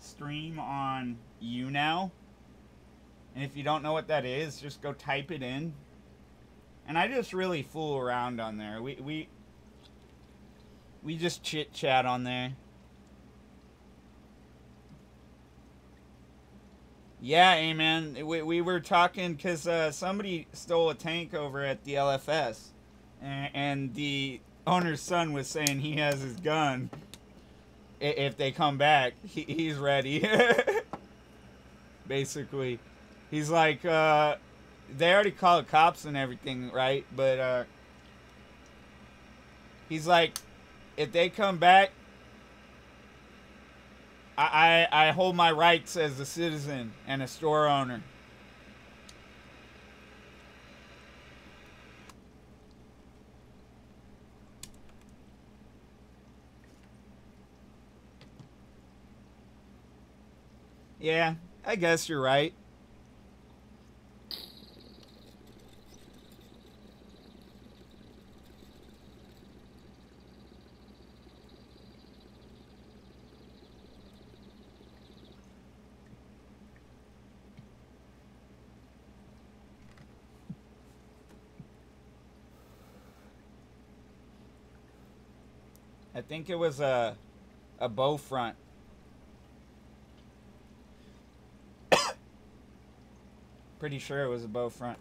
stream on YouNow, and if you don't know what that is, just go type it in, and I just really fool around on there. We just chit chat on there. Yeah, amen. We were talking because somebody stole a tank over at the LFS, and the owner's son was saying he has his gun. If they come back, he's ready. Basically, he's like, they already called cops and everything, right? But he's like, if they come back, I hold my rights as a citizen and a store owner. Yeah, I guess you're right. I think it was a bow front. Pretty sure it was a bow front.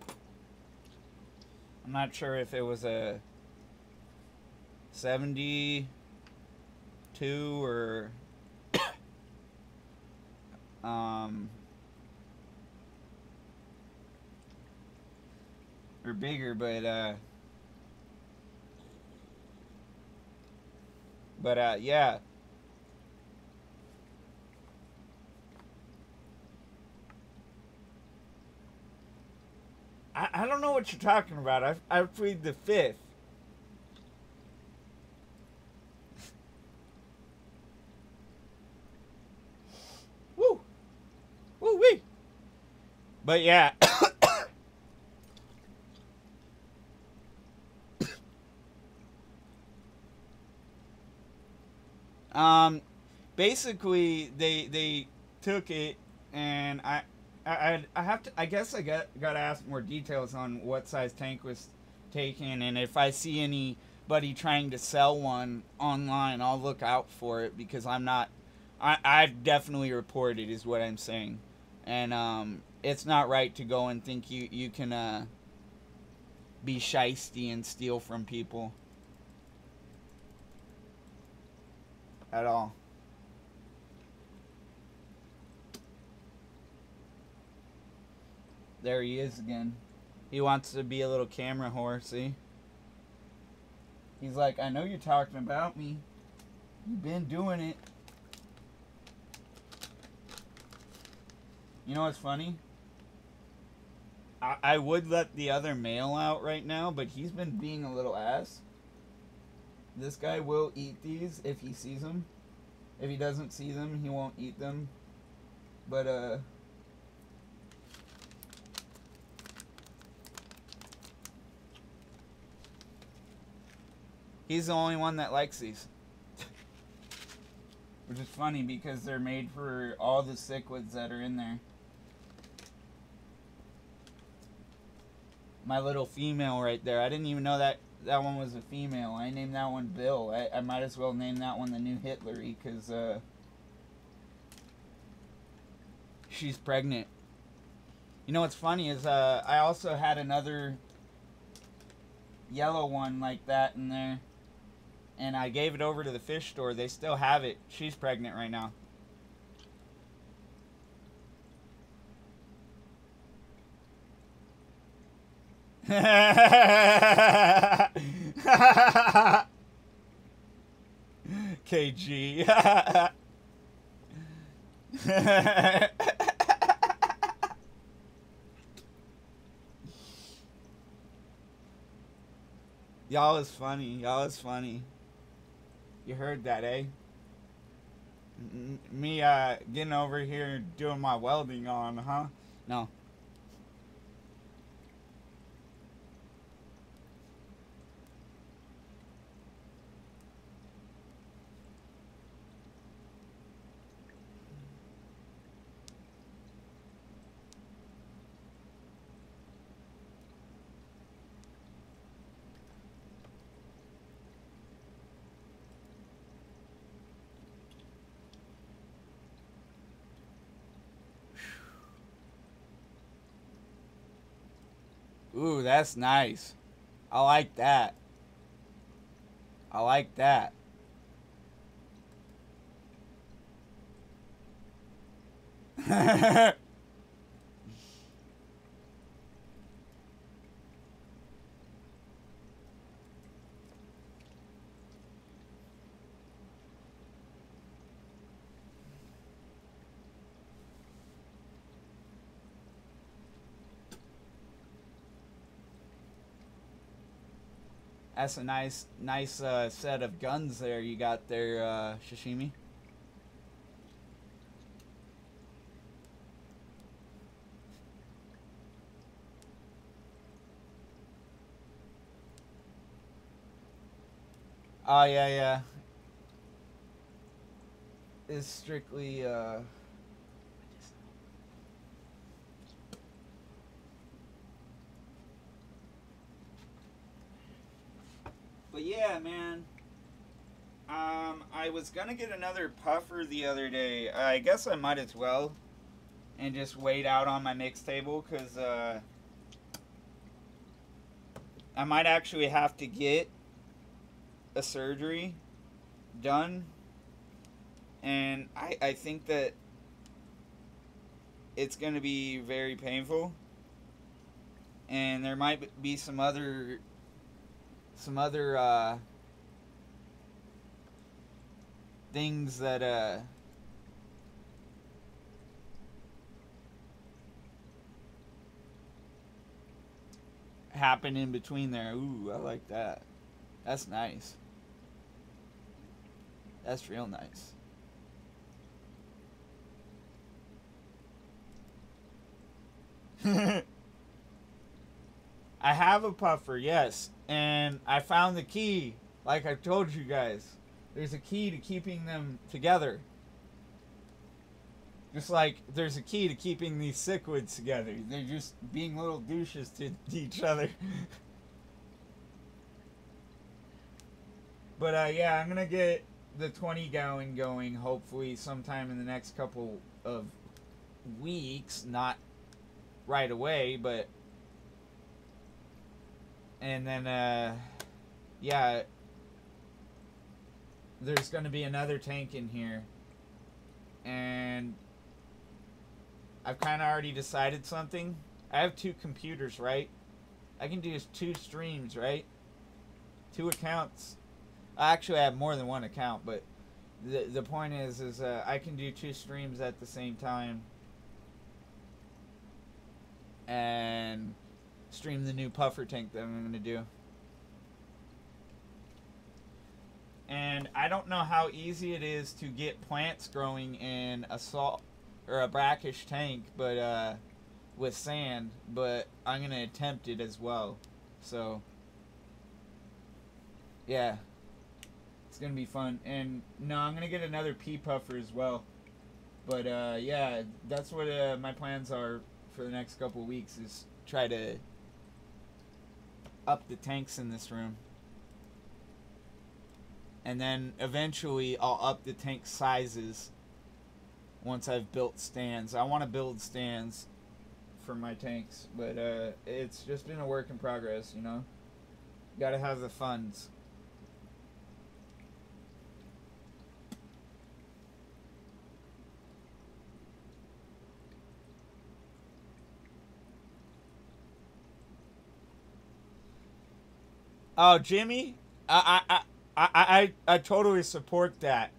I'm not sure if it was a 72 or or bigger, but yeah. I don't know what you're talking about. I plead the fifth. Woo! Woo wee! But yeah. Basically they took it, and I have to, I guess I gotta ask more details on what size tank was taken, and if I see anybody trying to sell one online, I'll look out for it, because I've definitely reported is what I'm saying. And it's not right to go and think you can be shiesty and steal from people at all. There he is again. He wants to be a little camera whore, see? He's like, I know you're talking about me. You've been doing it. You know what's funny? I would let the other male out right now, but he's been being a little ass. This guy will eat these if he sees them. If he doesn't see them, he won't eat them. But, he's the only one that likes these. Which is funny, because they're made for all the cichlids that are in there. My little female right there. I didn't even know that that one was a female. I named that one Bill. I might as well name that one the new Hitlery, because she's pregnant. You know what's funny is I also had another yellow one like that in there, and I gave it over to the fish store. They still have it. She's pregnant right now. KG. Y'all is funny. Y'all is funny. You heard that, eh? Me getting over here doing my welding on, huh? No. Ooh, that's nice. I like that. I like that. That's a nice set of guns there you got there, Shishimi. Oh, yeah, yeah. It's strictly, But yeah, man. I was gonna get another puffer the other day. I guess I might as well. And just wait out on my mix table, because, I might actually have to get a surgery done. And I think that it's gonna be very painful. And there might be some other things that happen in between there. Ooh, I like that. That's nice. That's real nice. I have a puffer, yes, and I found the key. Like I told you guys, there's a key to keeping them together. Just like there's a key to keeping these cichlids together. They're just being little douches to each other. But yeah, I'm gonna get the 20 gallon going hopefully sometime in the next couple of weeks. Not right away, but... And then, yeah, there's going to be another tank in here. And I've kind of already decided something. I have 2 computers, right? I can do 2 streams, right? 2 accounts. Actually, I have more than 1 account, but the point is I can do 2 streams at the same time. And stream the new puffer tank that I'm going to do. And I don't know how easy it is to get plants growing in a salt or a brackish tank, but with sand, but I'm going to attempt it as well. So yeah, it's going to be fun. And no, I'm going to get another pea puffer as well. But yeah, that's what my plans are for the next couple of weeks, is try to up the tanks in this room. And then eventually I'll up the tank sizes once I've built stands. I want to build stands for my tanks, but it's just been a work in progress, you know? Gotta have the funds. Oh, Jimmy? I totally support that.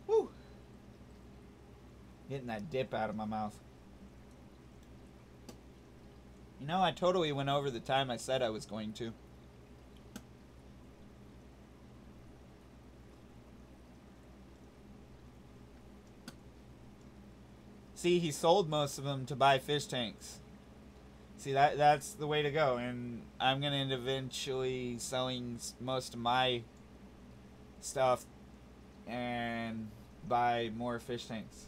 Woo. Getting that dip out of my mouth. You know, I totally went over the time I said I was going to. See, he sold most of them to buy fish tanks. See, that's the way to go. And I'm going to end up eventually selling most of my stuff and buy more fish tanks.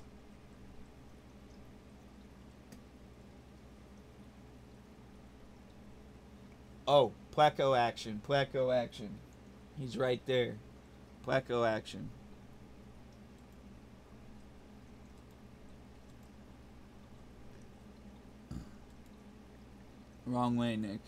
Oh, Pleco action. Pleco action. He's right there. Pleco action. Wrong way, Nick.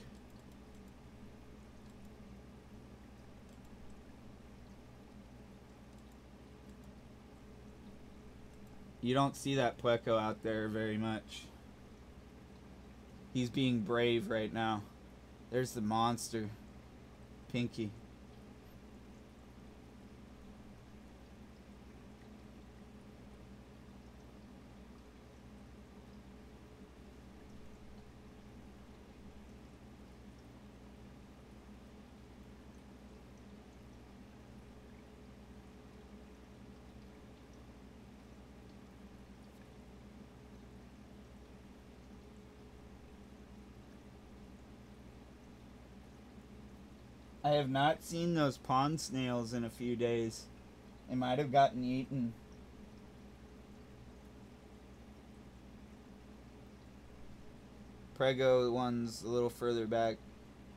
You don't see that Pleco out there very much. He's being brave right now. There's the monster. Pinky. I have not seen those pond snails in a few days. They might have gotten eaten. Prego one's a little further back,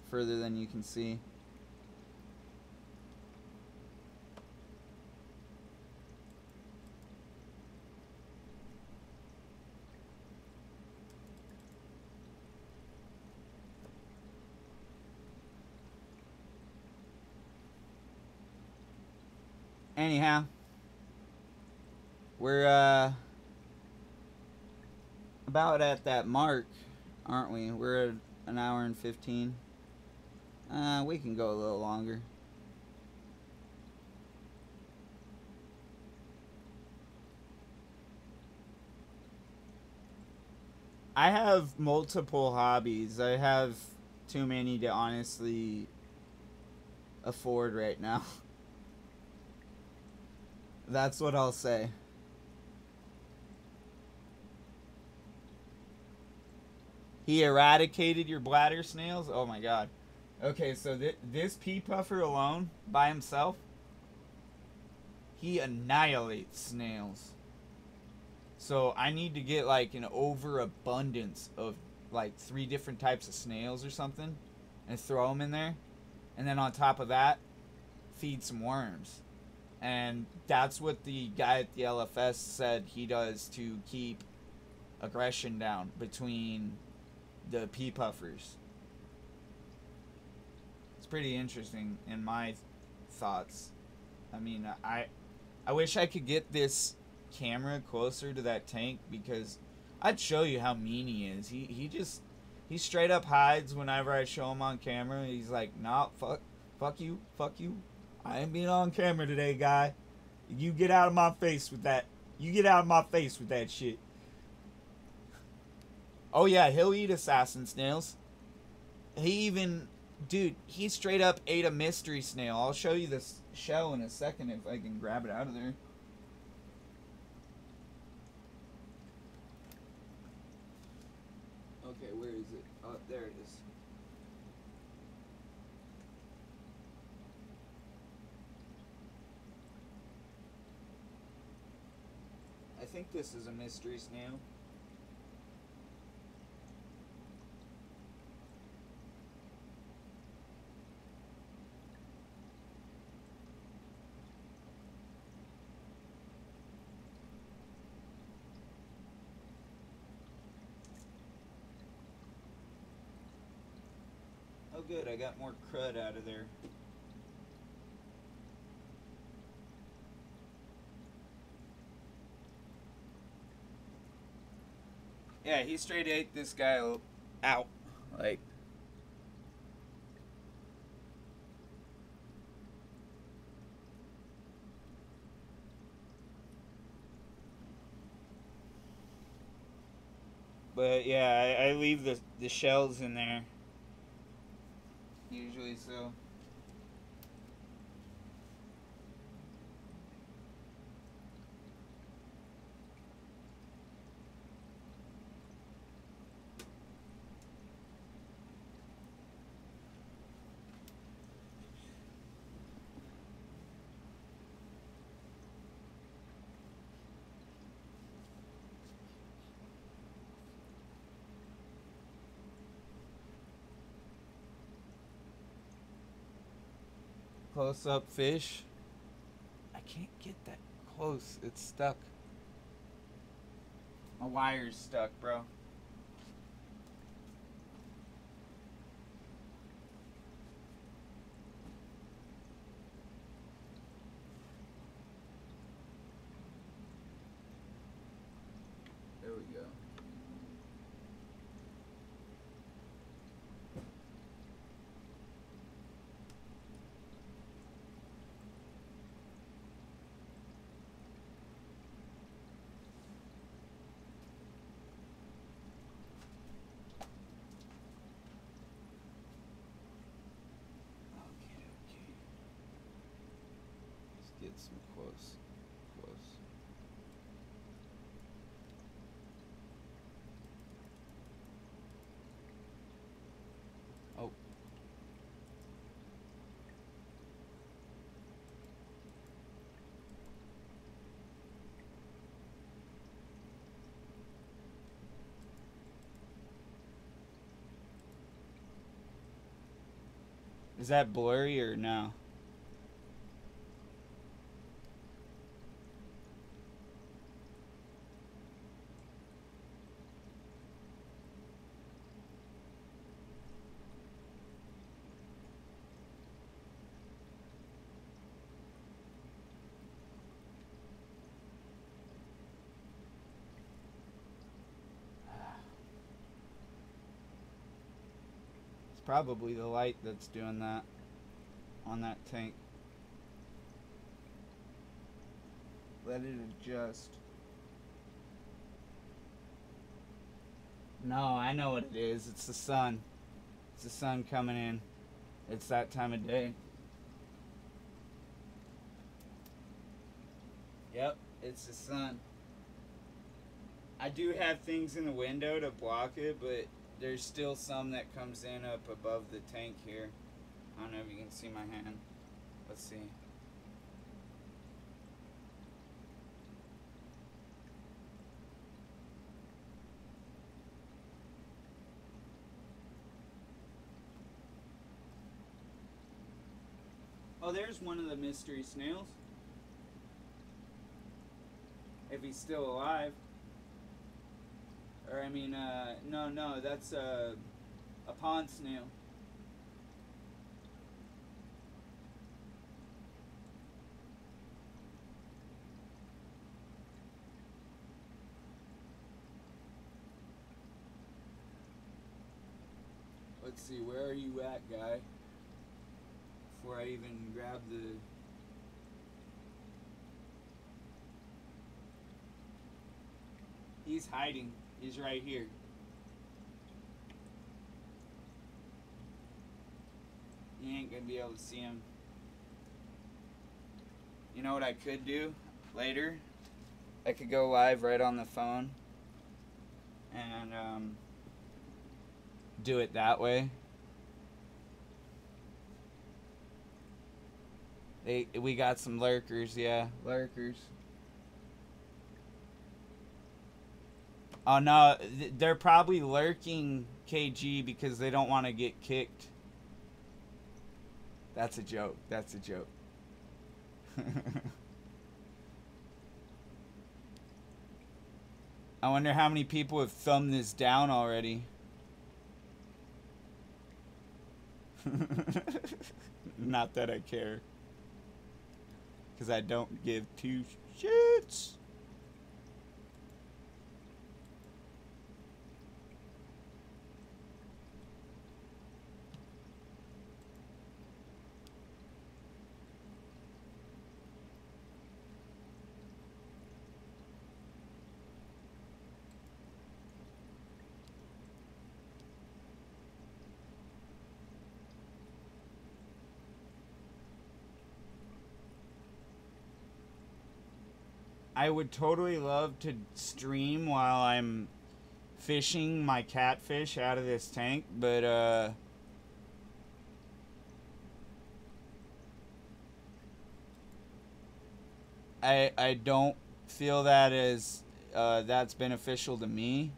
further than you can see. Anyhow, we're about at that mark, aren't we? We're at an hour and 15. We can go a little longer. I have multiple hobbies. I have too many to honestly afford right now. That's what I'll say. He eradicated your bladder snails? Oh my god. Okay, so this pea puffer alone, by himself, he annihilates snails. So I need to get like an overabundance of like 3 different types of snails or something and throw them in there. And then on top of that, feed some worms. And that's what the guy at the LFS said he does to keep aggression down between the pea puffers. It's pretty interesting in my thoughts. I mean, I wish I could get this camera closer to that tank because I'd show you how mean he is. He straight up hides whenever I show him on camera. He's like, nah, fuck you. I ain't being on camera today, guy. You get out of my face with that. You get out of my face with that shit. Oh yeah, he'll eat assassin snails. He even Dude, he straight up ate a mystery snail. I'll show you this shell in a second if I can grab it out of there. Okay, where is it? Oh, there it is. I think this is a mystery snail. Oh good, I got more crud out of there. Yeah, he straight ate this guy out. Like, but yeah, I leave the shells in there. Usually so. Close up fish. I can't get that close. It's stuck. My wire's stuck, bro. There we go. Okay. Let's get some close. Oh. Is that blurry or no? It's probably the light that's doing that on that tank. Let it adjust. No, I know what it is. It's the sun. It's the sun coming in. It's that time of day. Yep, it's the sun. I do have things in the window to block it, but there's still some that comes in up above the tank here. I don't know if you can see my hand. Let's see. Oh, there's one of the mystery snails. If he's still alive. Or, I mean, no, that's a pond snail. Let's see, where are you at, guy? Before I even grab the... He's hiding. He's right here. You ain't gonna be able to see them. You know what I could do later? I could go live right on the phone and do it that way. We got some lurkers, yeah, lurkers. Oh no, they're probably lurking, KG, because they don't want to get kicked. That's a joke. That's a joke. I wonder how many people have thumbed this down already. Not that I care. Because I don't give two shits. I would totally love to stream while I'm fishing my catfish out of this tank, but I don't feel that as that's beneficial to me.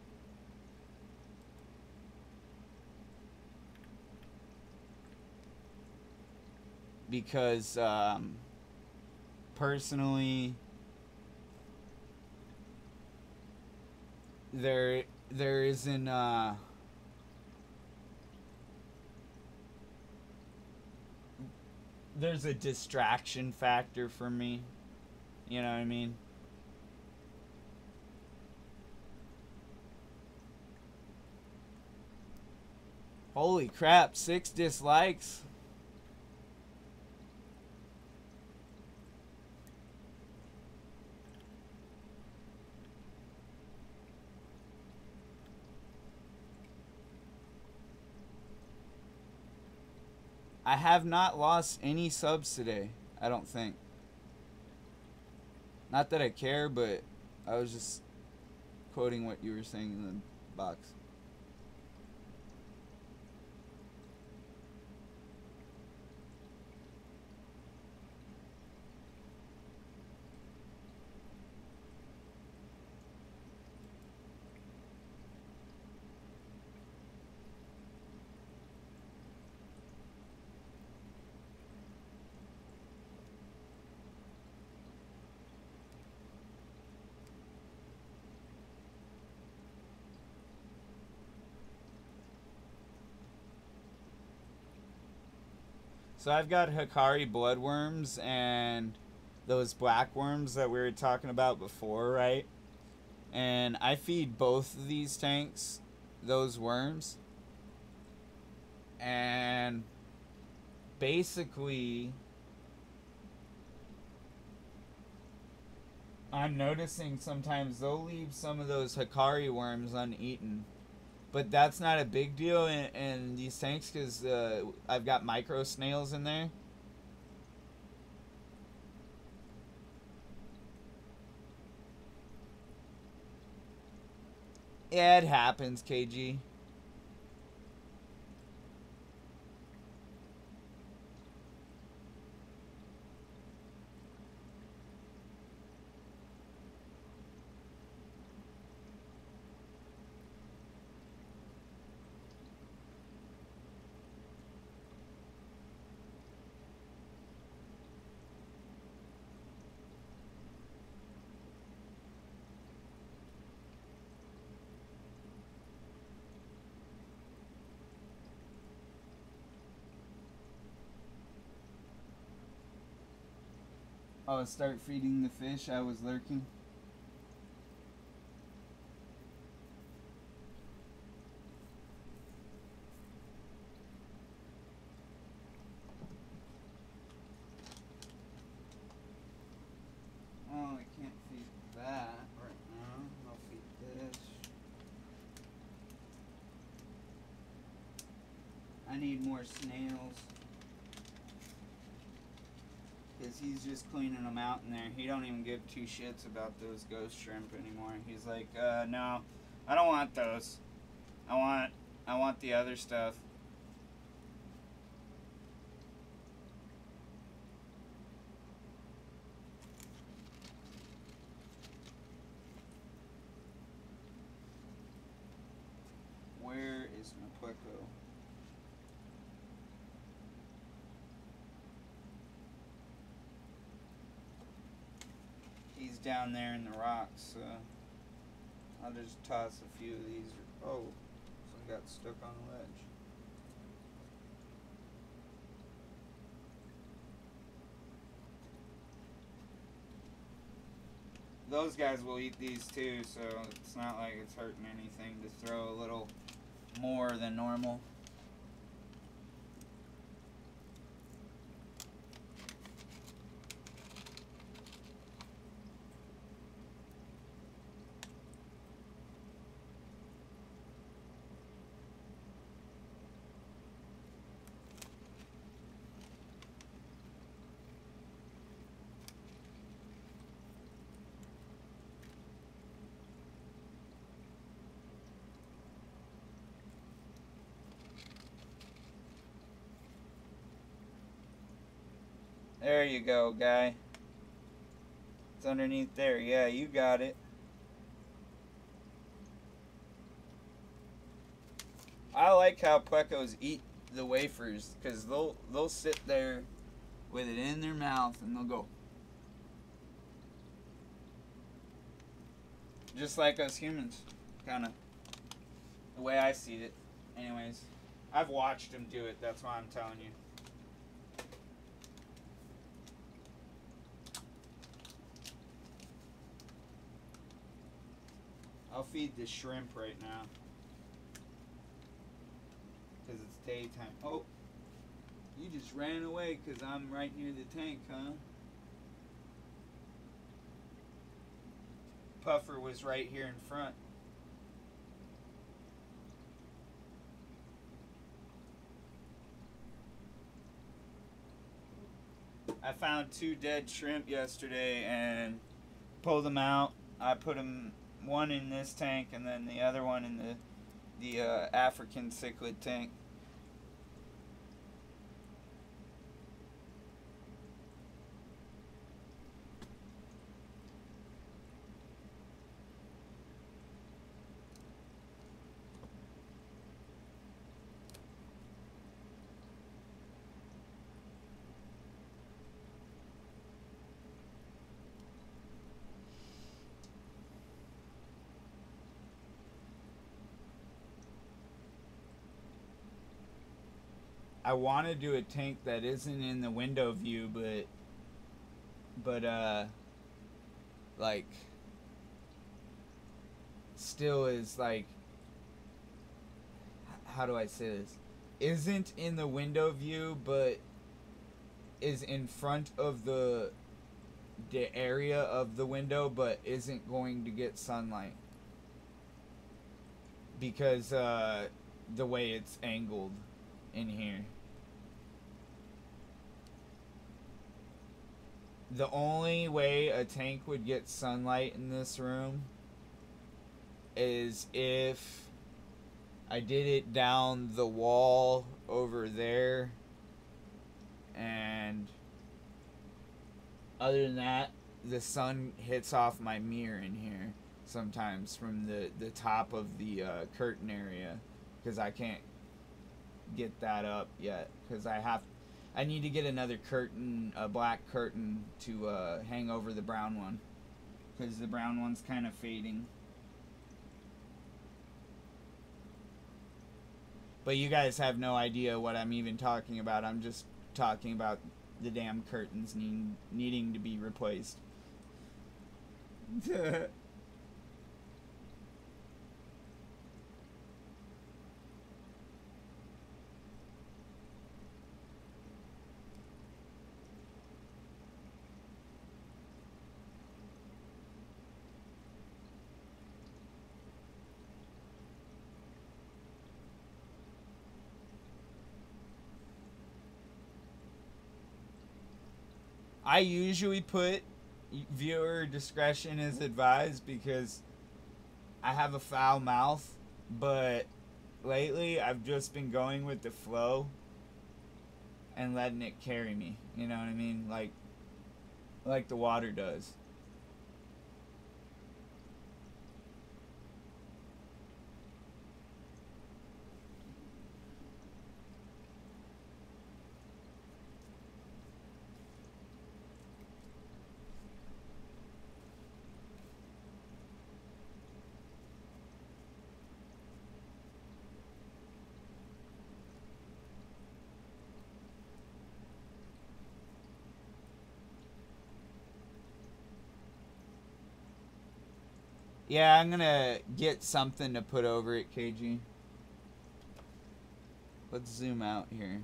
Because personally, there isn't there's a distraction factor for me. You know what I mean? Holy crap, 6 dislikes. I have not lost any subs today, I don't think. Not that I care, but I was just quoting what you were saying in the box. So I've got Hikari bloodworms and those black worms that we were talking about before, right? And I feed both of these tanks those worms. And basically, I'm noticing sometimes they'll leave some of those Hikari worms uneaten. But that's not a big deal in these tanks because I've got micro snails in there. Yeah, it happens, KG. Oh, start feeding the fish. I was lurking. Oh, I can't feed that right now. I'll feed this. I need more snails. Because he's just cleaning them out in there. He don't even give two shits about those ghost shrimp anymore. He's like, no, I don't want those. I want the other stuff. Where is my Pueco? He's down there in the rocks, so I'll just toss a few of these. Oh, some got stuck on a ledge. Those guys will eat these too, so it's not like it's hurting anything to throw a little more than normal. There you go, guy. It's underneath there. Yeah, you got it. I like how Puecos eat the wafers, because they'll sit there with it in their mouth and they'll go. Just like us humans, kind of. The way I see it. Anyways, I've watched them do it, that's why I'm telling you. I'll feed the shrimp right now. Because it's daytime. Oh, you just ran away because I'm right near the tank, huh? Puffer was right here in front. I found 2 dead shrimp yesterday and pulled them out. I put them, one in this tank and then the other one in the African cichlid tank. I want to do a tank that isn't in the window view, but like, still is like, how do I say this? Isn't in the window view, but is in front of the area of the window, but isn't going to get sunlight because the way it's angled in here. The only way a tank would get sunlight in this room is if I did it down the wall over there, and other than that, the sun hits off my mirror in here sometimes from the top of the curtain area, because I can't get that up yet, because I need to get another curtain, a black curtain, to hang over the brown one, because the brown one's kind of fading. But you guys have no idea what I'm even talking about. I'm just talking about the damn curtains needing to be replaced. I usually put viewer discretion is advised because I have a foul mouth, but lately I've just been going with the flow and letting it carry me. You know what I mean? Like the water does. Yeah, I'm gonna get something to put over it, KG. Let's zoom out here.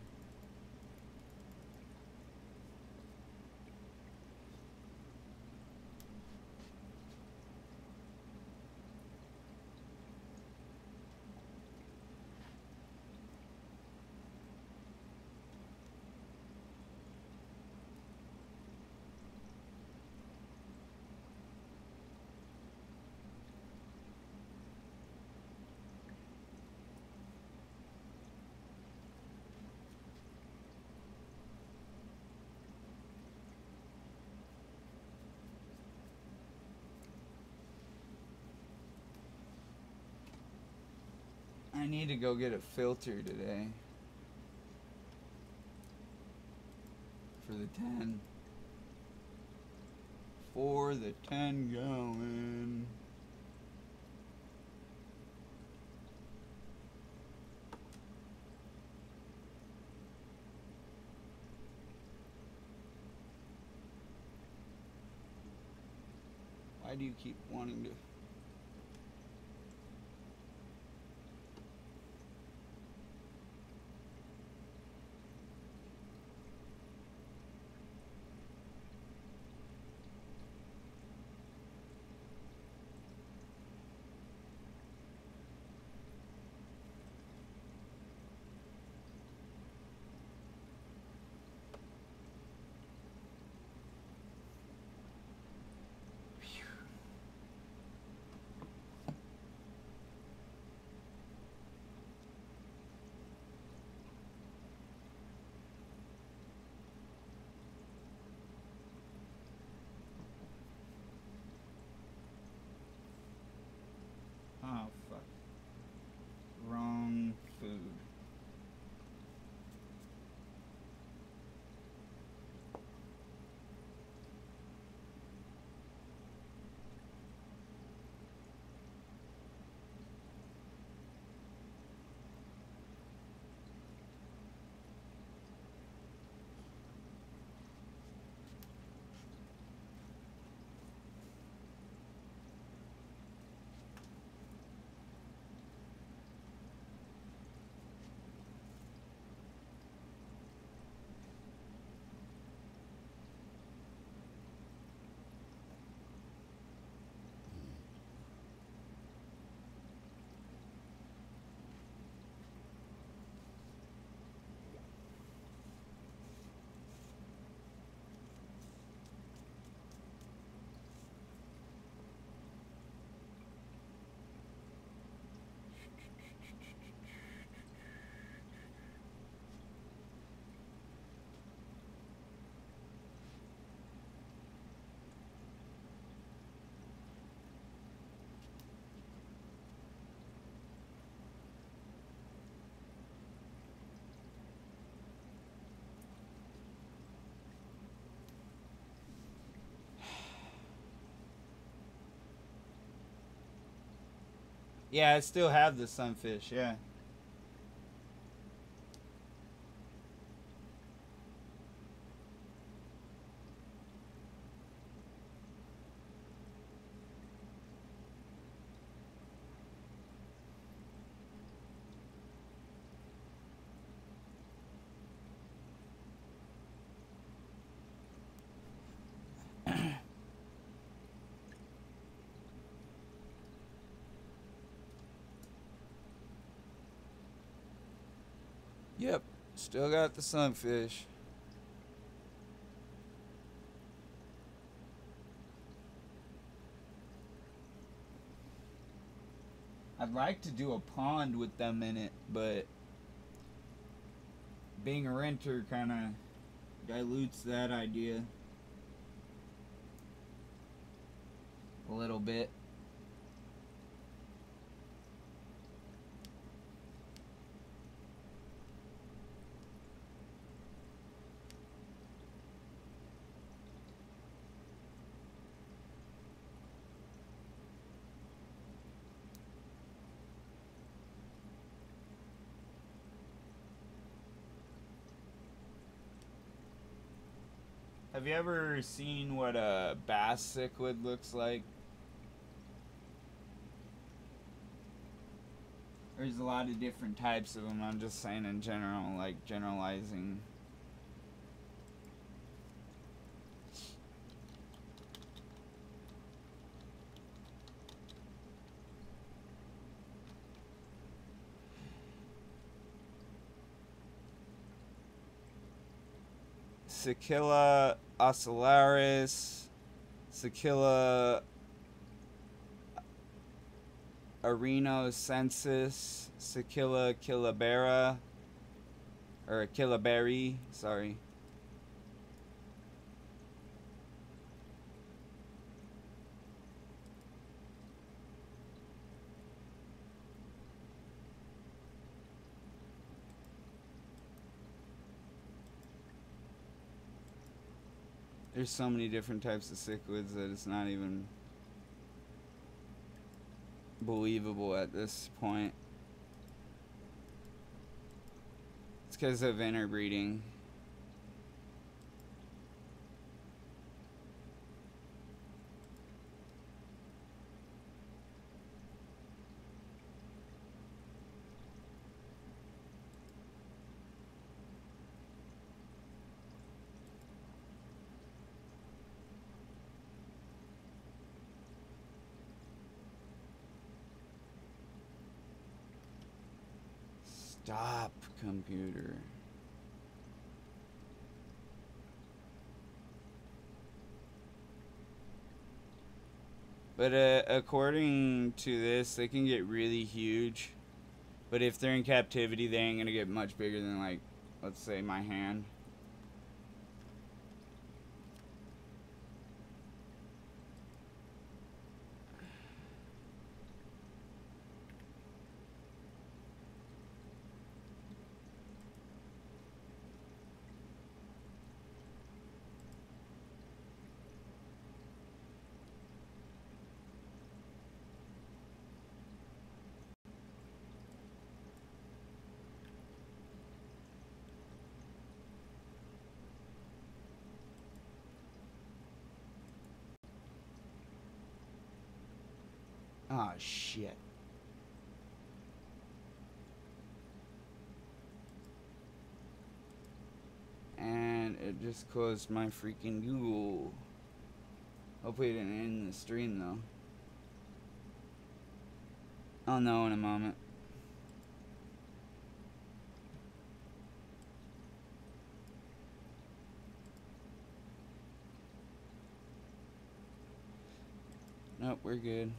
I need to go get a filter today for the 10. For the 10 gallon. Why do you keep wanting to... Oh, fuck. Wrong food. Yeah, I still have the sunfish, yeah. Yep, still got the sunfish. I'd like to do a pond with them in it, but being a renter kind of dilutes that idea a little bit. Have you ever seen what a bass cichlid looks like? There's a lot of different types of them. I'm just saying in general, like generalizing. Scylla ocellaris, Scylla arenocensis, Scylla kilibera, or kiliberi, sorry. There's so many different types of cichlids that it's not even believable at this point. It's because of interbreeding. Stop, computer. But according to this, they can get really huge. But if they're in captivity, they ain't gonna get much bigger than, like, let's say my hand. Ah, shit. And it just closed my freaking Google. Hopefully it didn't end the stream, though. I'll know in a moment. Nope, we're good.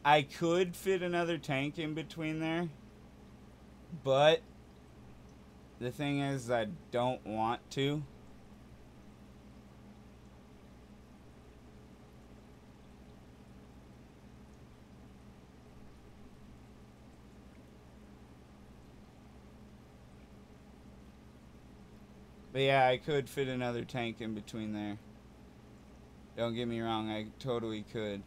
I could fit another tank in between there, but the thing is I don't want to. But yeah, I could fit another tank in between there. Don't get me wrong, I totally could.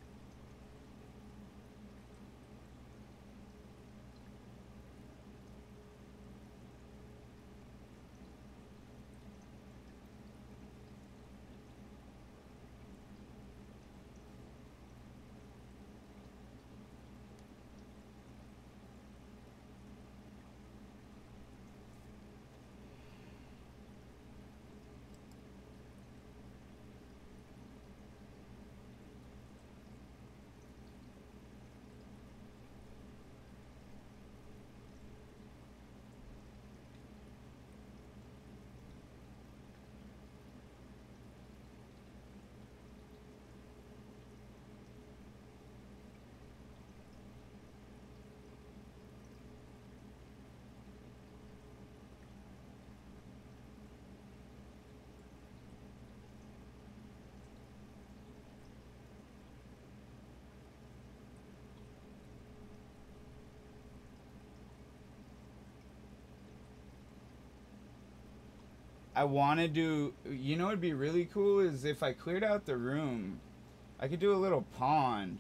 I want to do, you know, what'd be really cool is if I cleared out the room, I could do a little pond.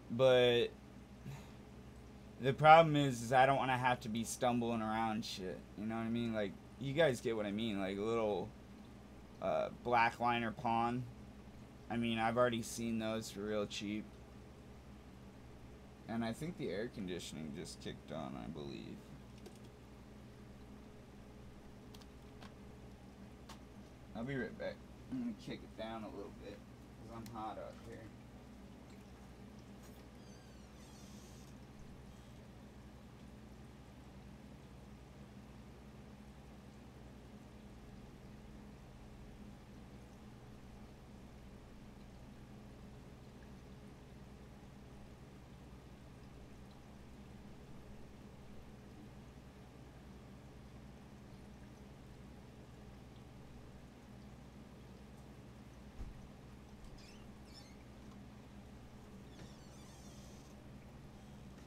But the problem is I don't want to have to be stumbling around shit. You know what I mean? Like, you guys get what I mean. Like a little black liner pond. I mean, I've already seen those for real cheap. And I think the air conditioning just kicked on, I believe. I'll be right back. I'm gonna kick it down a little bit because I'm hot out here.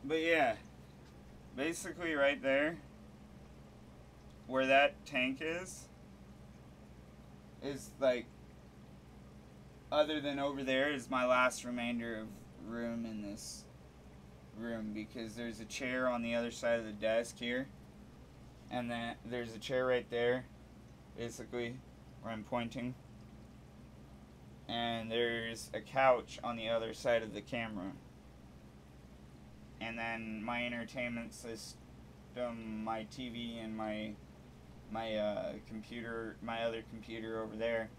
But yeah, basically right there, where that tank is like, other than over there, is my last remainder of room in this room, because there's a chair on the other side of the desk here, and then there's a chair right there, basically, where I'm pointing, and there's a couch on the other side of the camera. And then my entertainment system, my TV, and my computer, my other computer over there,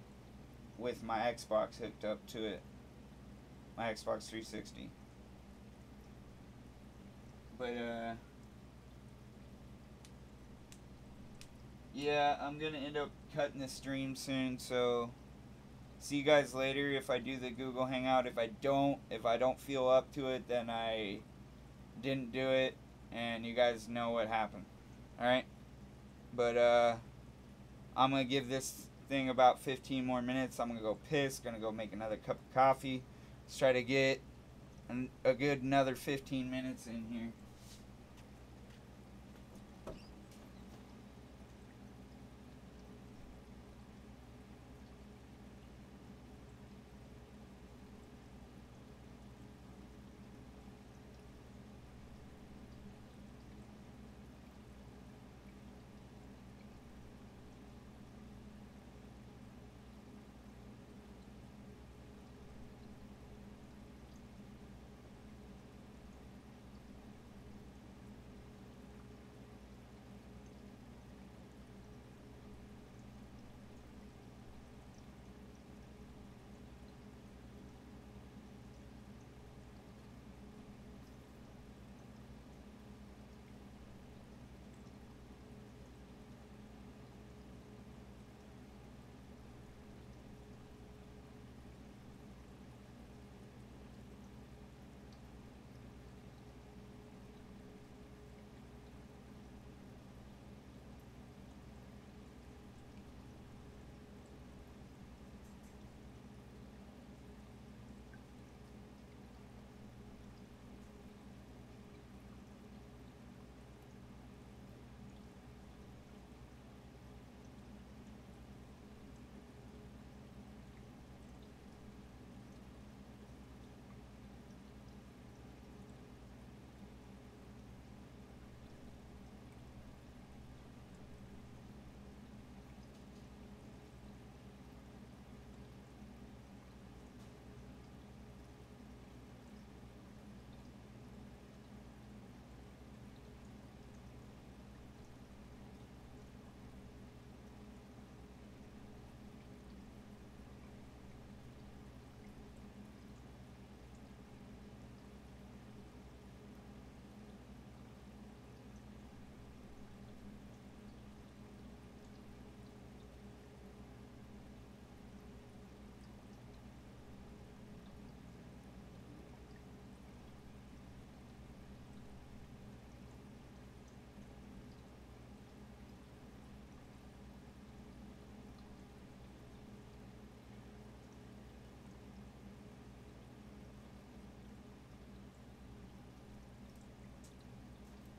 with my Xbox hooked up to it, my Xbox 360. But yeah, I'm gonna end up cutting the stream soon, so see you guys later. If I do the Google Hangout, if I don't feel up to it, then I didn't do it, and you guys know what happened. Alright? But I'm gonna give this thing about 15 more minutes. I'm gonna go piss, gonna go make another cup of coffee. Let's try to get a good another 15 minutes in here.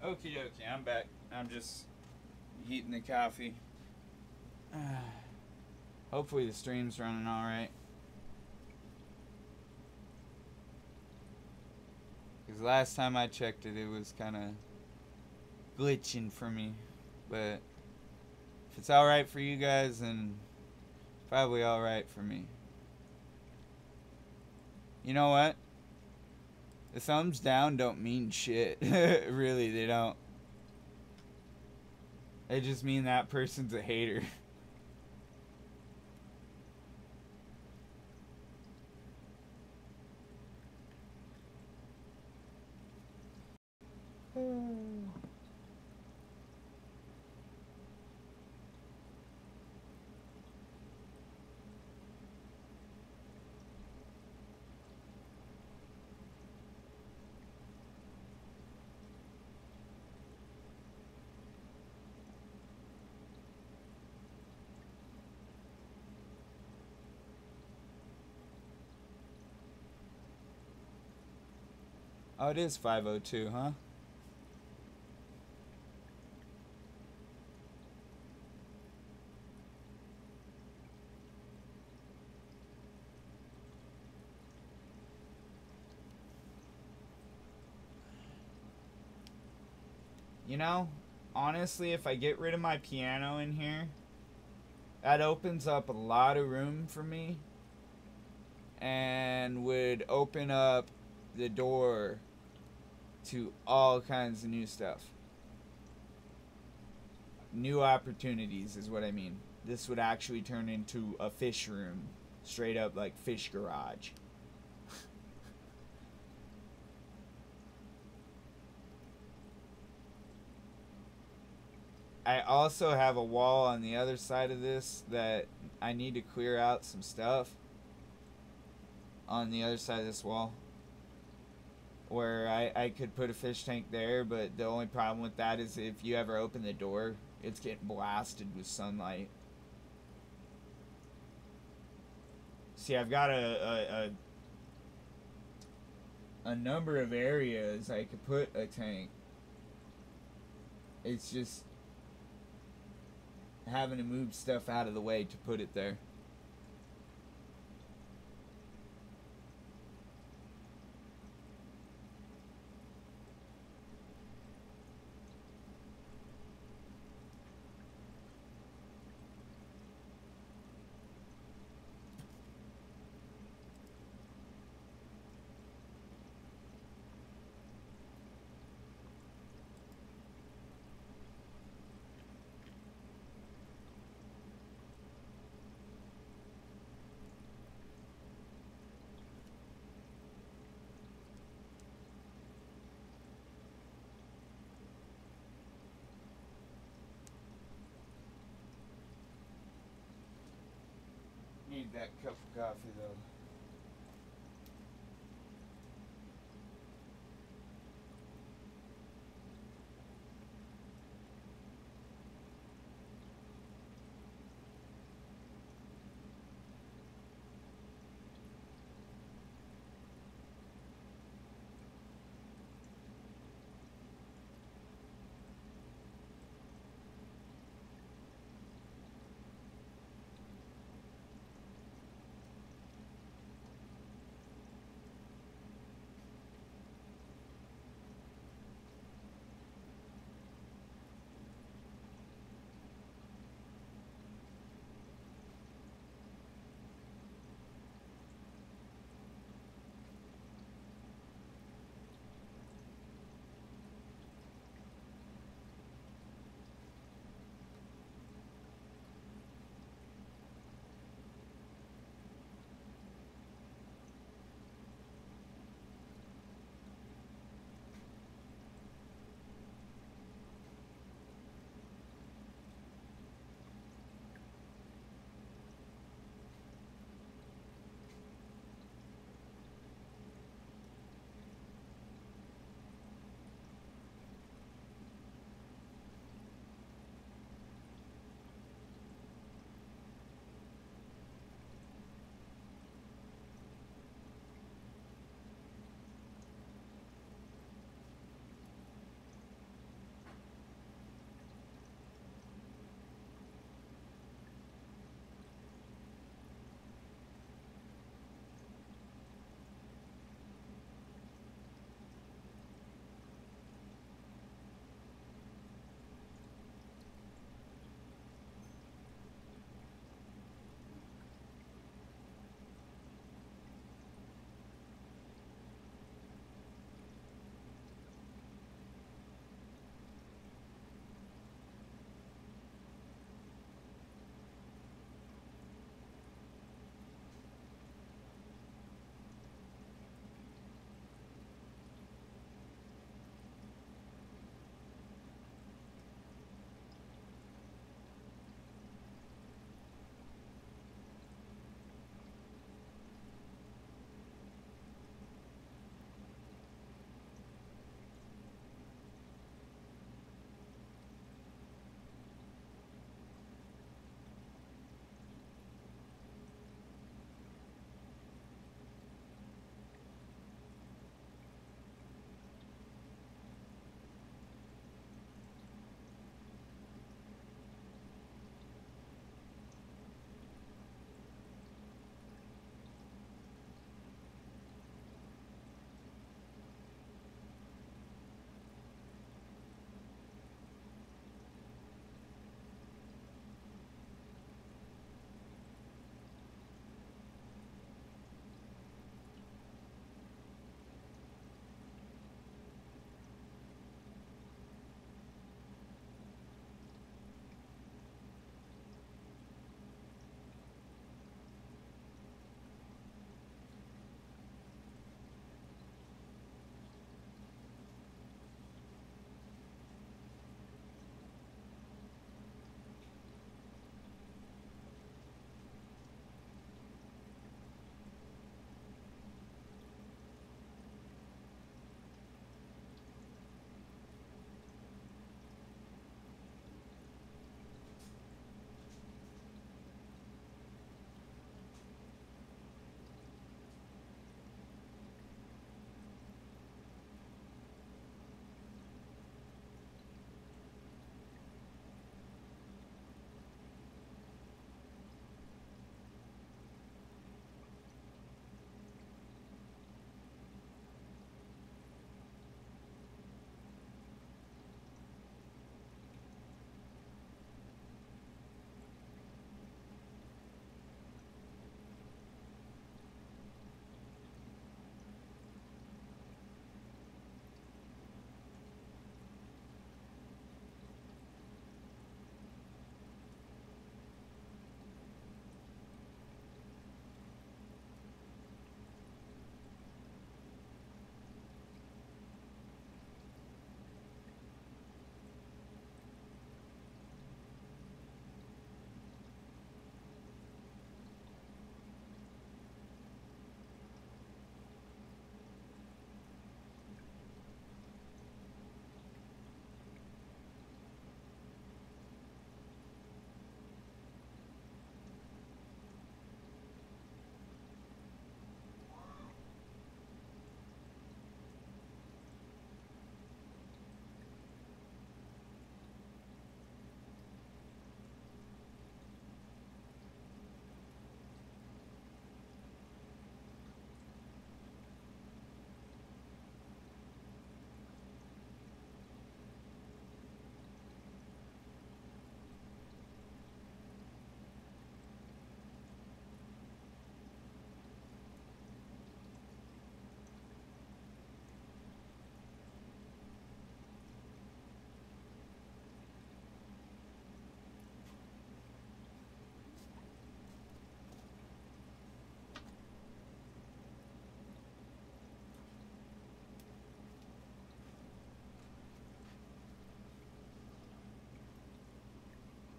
Okie dokie, I'm back. I'm just heating the coffee. Hopefully the stream's running alright. Because last time I checked it, it was kind of glitching for me. But if it's alright for you guys, then probably alright for me. You know what? The thumbs down don't mean shit. Really, they don't. They just mean that person's a hater. Oh, it is 5:02, huh? You know, honestly, if I get rid of my piano in here, that opens up a lot of room for me and would open up the door to all kinds of new stuff. New opportunities is what I mean. This would actually turn into a fish room. Straight up like fish garage. I also have a wall on the other side of this that I need to clear out some stuff on the other side of this wall. Where I could put a fish tank there, but the only problem with that is if you ever open the door, it's getting blasted with sunlight. See, I've got a number of areas I could put a tank. It's just having to move stuff out of the way to put it there. Need that cup of coffee though.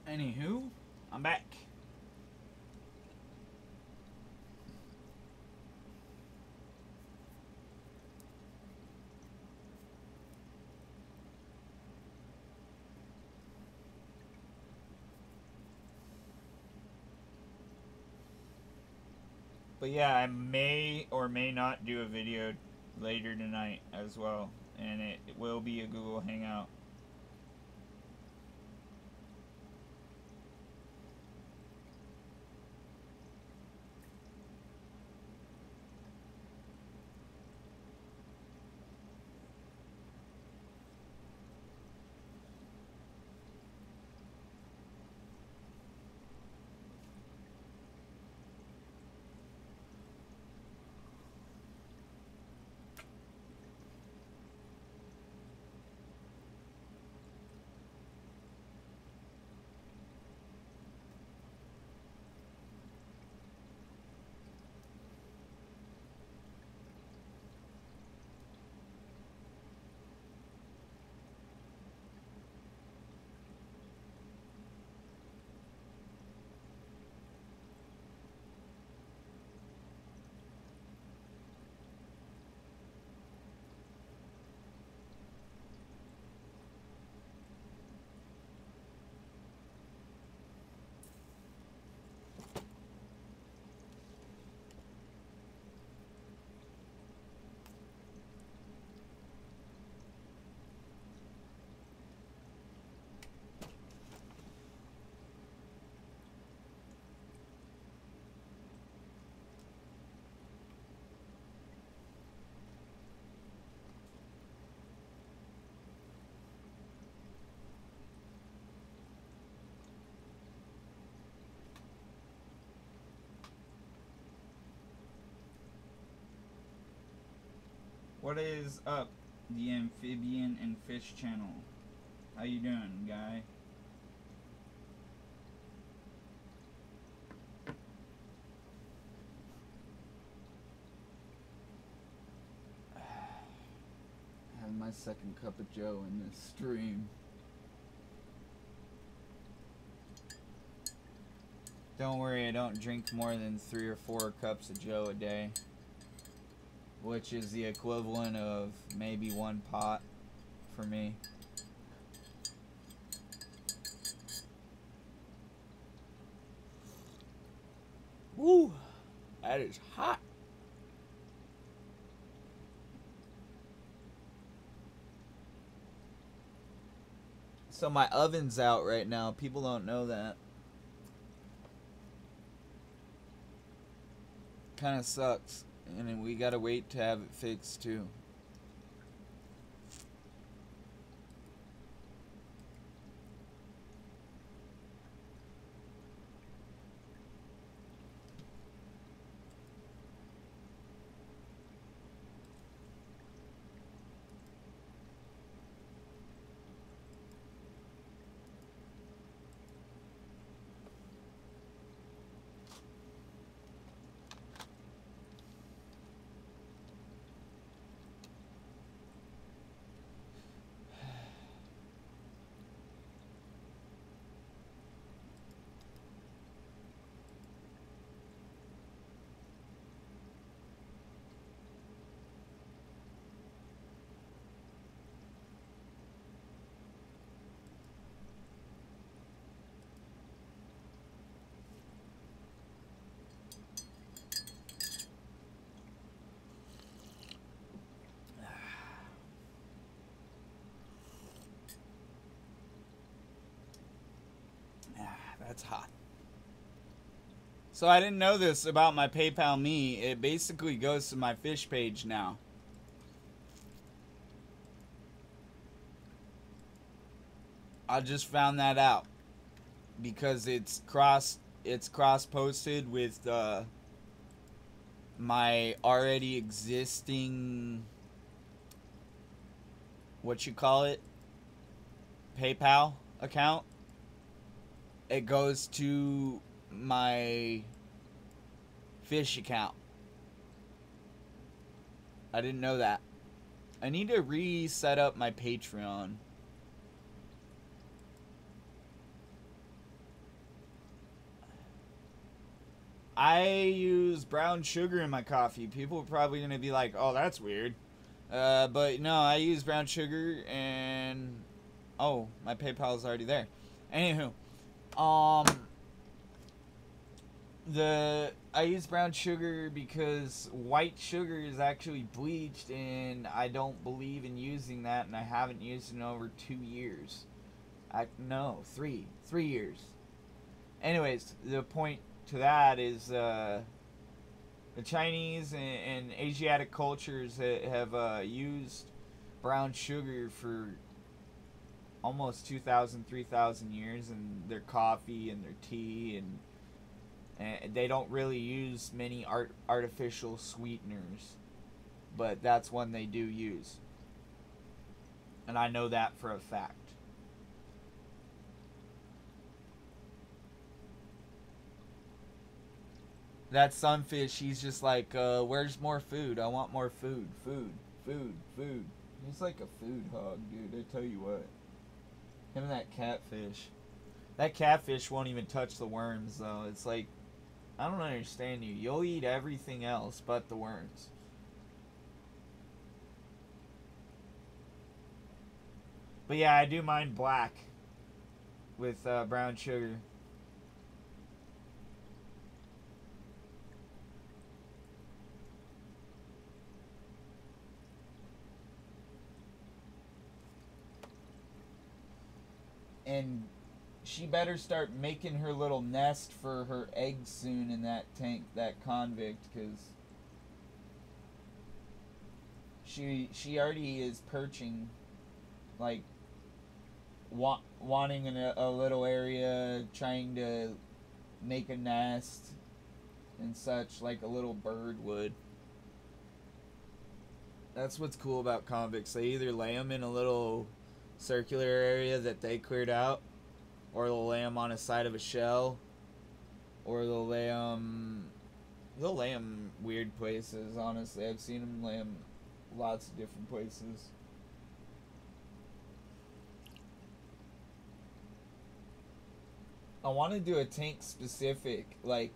Anywho, I'm back. But yeah, I may or may not do a video later tonight as well. And it will be a Google Hangout. What is up, the Amphibian and Fish channel? How you doing, guy? Have my second cup of Joe in this stream. Don't worry, I don't drink more than 3 or 4 cups of Joe a day, which is the equivalent of maybe 1 pot for me. Woo! That is hot. So my oven's out right now. People don't know that. Kind of sucks. And then we gotta wait to have it fixed too. That's hot. So I didn't know this about my PayPal Me. It basically goes to my fish page now. I just found that out because it's cross posted with my already existing, what you call it, PayPal account. It goes to my fish account. I didn't know that. I need to reset up my Patreon. I use brown sugar in my coffee. People are probably gonna be like, "Oh, that's weird," but no, I use brown sugar, and oh, my PayPal is already there. Anywho, um, I use brown sugar because white sugar is actually bleached, and I don't believe in using that, and I haven't used it in over 2 years. No, 3 years. Anyways, the point to that is the Chinese and Asiatic cultures have used brown sugar for almost 2,000, 3,000 years in their coffee and their tea, and they don't really use many artificial sweeteners, but that's one they do use. And I know that for a fact. That sunfish, he's just like, where's more food? I want more food. Food. Food. Food. He's like a food hog, dude. I tell you what. Him and that catfish. That catfish won't even touch the worms, though. It's like, I don't understand you. You'll eat everything else but the worms. But yeah, I do mine black with brown sugar. And she better start making her little nest for her eggs soon in that tank, that convict, because she already is perching, like wanting a little area, trying to make a nest and such, like a little bird would. That's what's cool about convicts. They either lay them in a little circular area that they cleared out, or they'll lay them on a side of a shell, or they'll lay them weird places. Honestly, I've seen them lay them lots of different places. I want to do a tank specific, like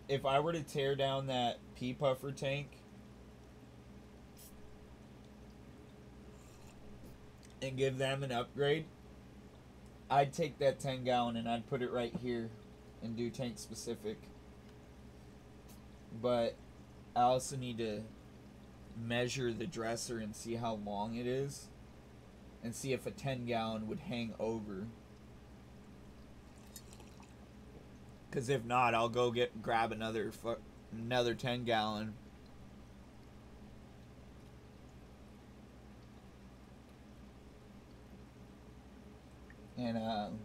if I were to tear down that pea puffer tank and give them an upgrade, I'd take that 10 gallon and I'd put it right here and do tank specific. But I also need to measure the dresser and see how long it is and see if a 10 gallon would hang over. Because if not, I'll go grab another 10 gallon. And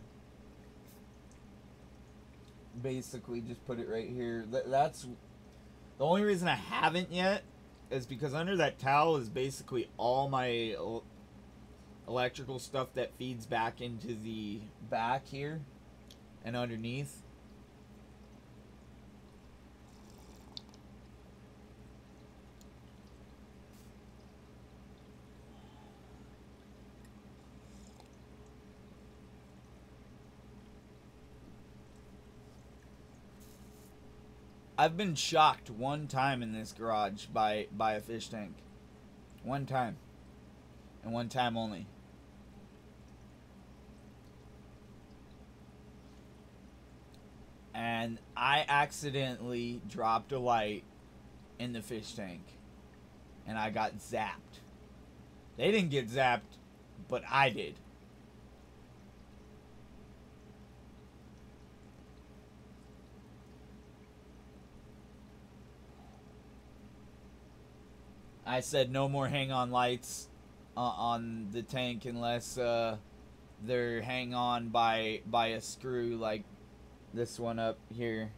basically just put it right here. That's the only reason I haven't yet is because under that towel is basically all my electrical stuff that feeds back into the back here and underneath. I've been shocked one time in this garage by a fish tank. One time. And one time only. And I accidentally dropped a light in the fish tank. And I got zapped. They didn't get zapped, but I did. I said no more hang-on lights on the tank unless they're hang on by a screw like this one up here,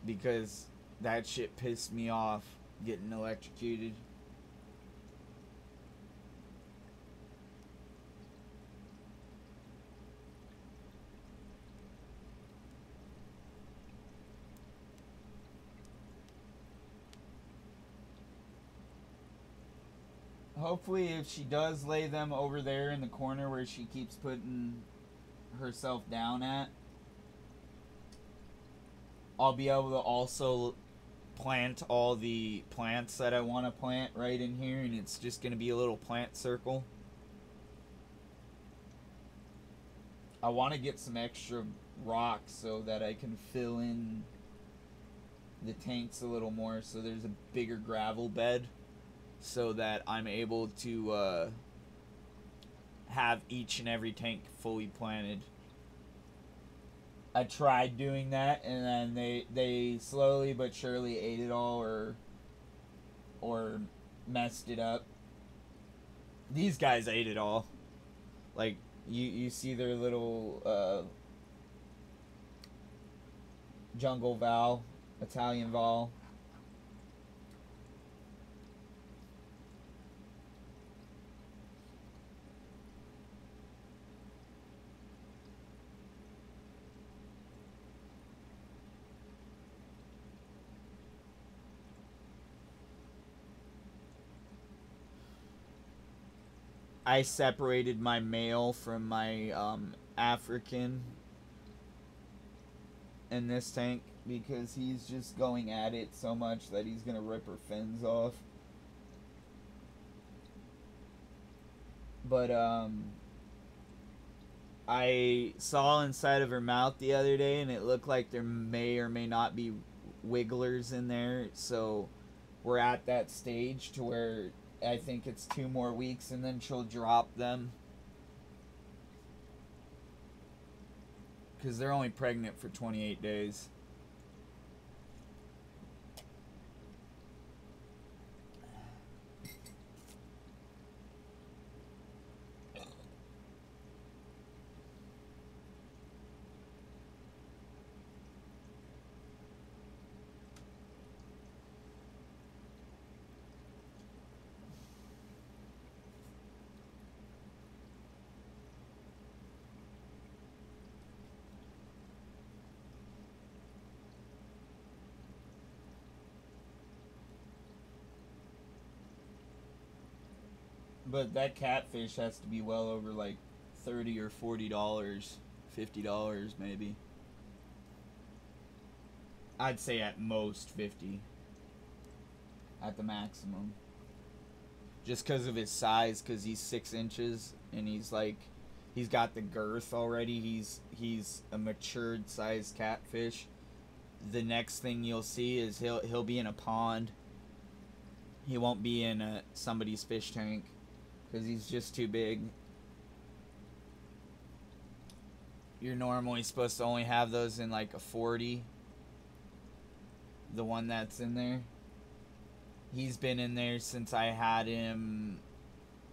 because that shit pissed me off getting electrocuted. Hopefully if she does lay them over there in the corner where she keeps putting herself down at, I'll be able to also plant all the plants that I want to plant right in here, and it's just going to be a little plant circle. I want to get some extra rocks so that I can fill in the tanks a little more, so there's a bigger gravel bed, so that I'm able to have each and every tank fully planted. I tried doing that, and then they slowly but surely ate it all, or messed it up. These guys ate it all. Like, you see their little jungle Val, Italian Val. I separated my male from my African in this tank because he's just going at it so much that he's gonna rip her fins off. But I saw inside of her mouth the other day, and it looked like there may or may not be wigglers in there, so we're at that stage to where I think it's 2 more weeks and then she'll drop them. Because they're only pregnant for 28 days. But that catfish has to be well over like $30 or $40, $50 maybe. I'd say at most 50 at the maximum. Just because of his size, because he's 6 inches and he's got the girth already. He's a matured sized catfish. The next thing you'll see is he'll be in a pond. He won't be in somebody's fish tank because he's just too big. You're normally supposed to only have those in like a 40. The one that's in there. He's been in there since I had him,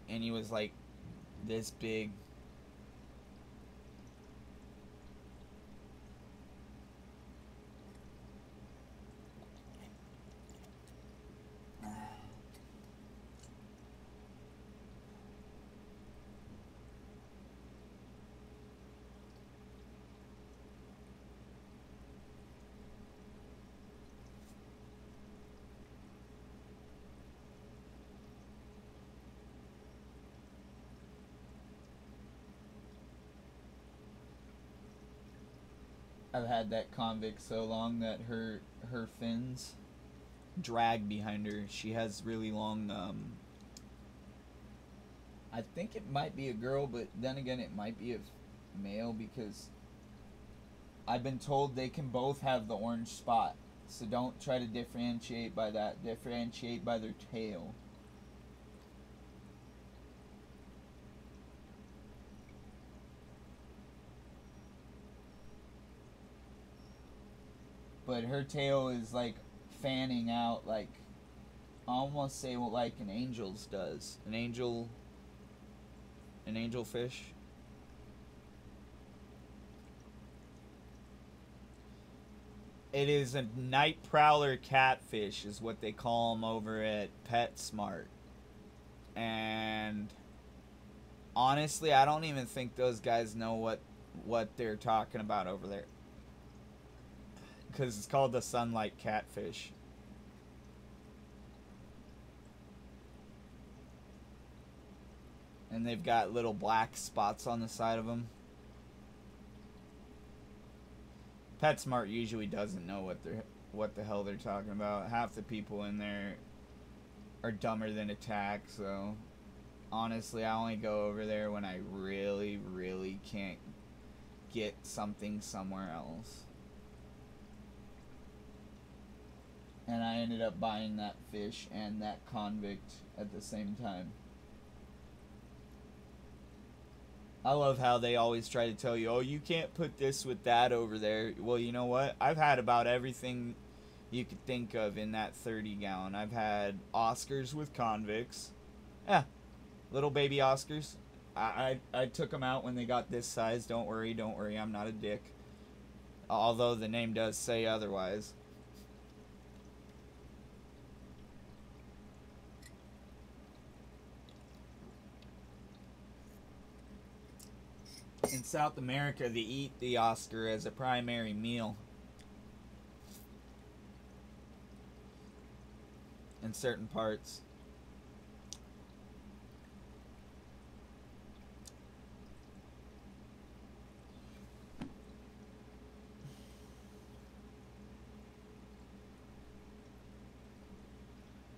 and he was like this big. I've had that convict so long that her fins drag behind her. She has really long, I think it might be a girl, but then again it might be a male, because I've been told they can both have the orange spot. So don't try to differentiate by that. Differentiate by their tail. But her tail is like fanning out, like I almost say like an angel's does. An angel fish. It is a night prowler catfish is what they call them over at PetSmart. And honestly, I don't even think those guys know what they're talking about over there. Because it's called the sunlight catfish. And they've got little black spots on the side of them. PetSmart usually doesn't know what the hell they're talking about. Half the people in there are dumber than a tack, so honestly, I only go over there when I really, really can't get something somewhere else. And I ended up buying that fish and that convict at the same time. I love how they always try to tell you, oh, you can't put this with that over there. Well, you know what? I've had about everything you could think of in that 30 gallon. I've had Oscars with convicts. Yeah, little baby Oscars. I took them out when they got this size. Don't worry, I'm not a dick. Although the name does say otherwise. In South America, they eat the Oscar as a primary meal. In certain parts.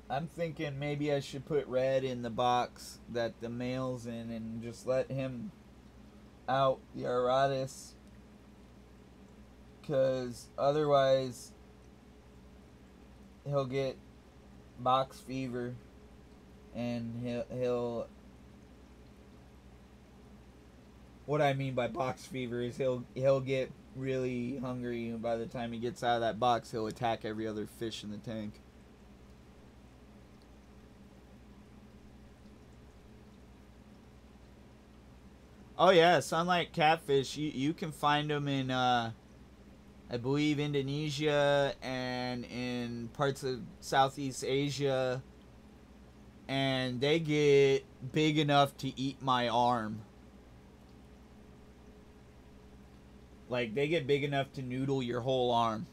I'm thinking maybe I should put Red in the box that the male's in and just let him out the Aratus, because otherwise he'll get box fever and he'll what I mean by box fever is he'll get really hungry, and by the time he gets out of that box he'll attack every other fish in the tank. Oh yeah, sunlight catfish. You can find them in I believe Indonesia and in parts of Southeast Asia, and they get big enough to eat my arm. Like they get big enough to noodle your whole arm.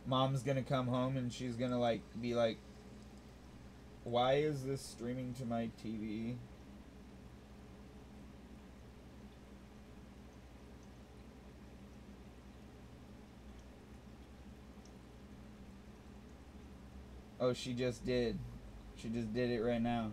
Mom's gonna come home and she's gonna be like, why is this streaming to my TV? Oh, she just did. She just did it right now.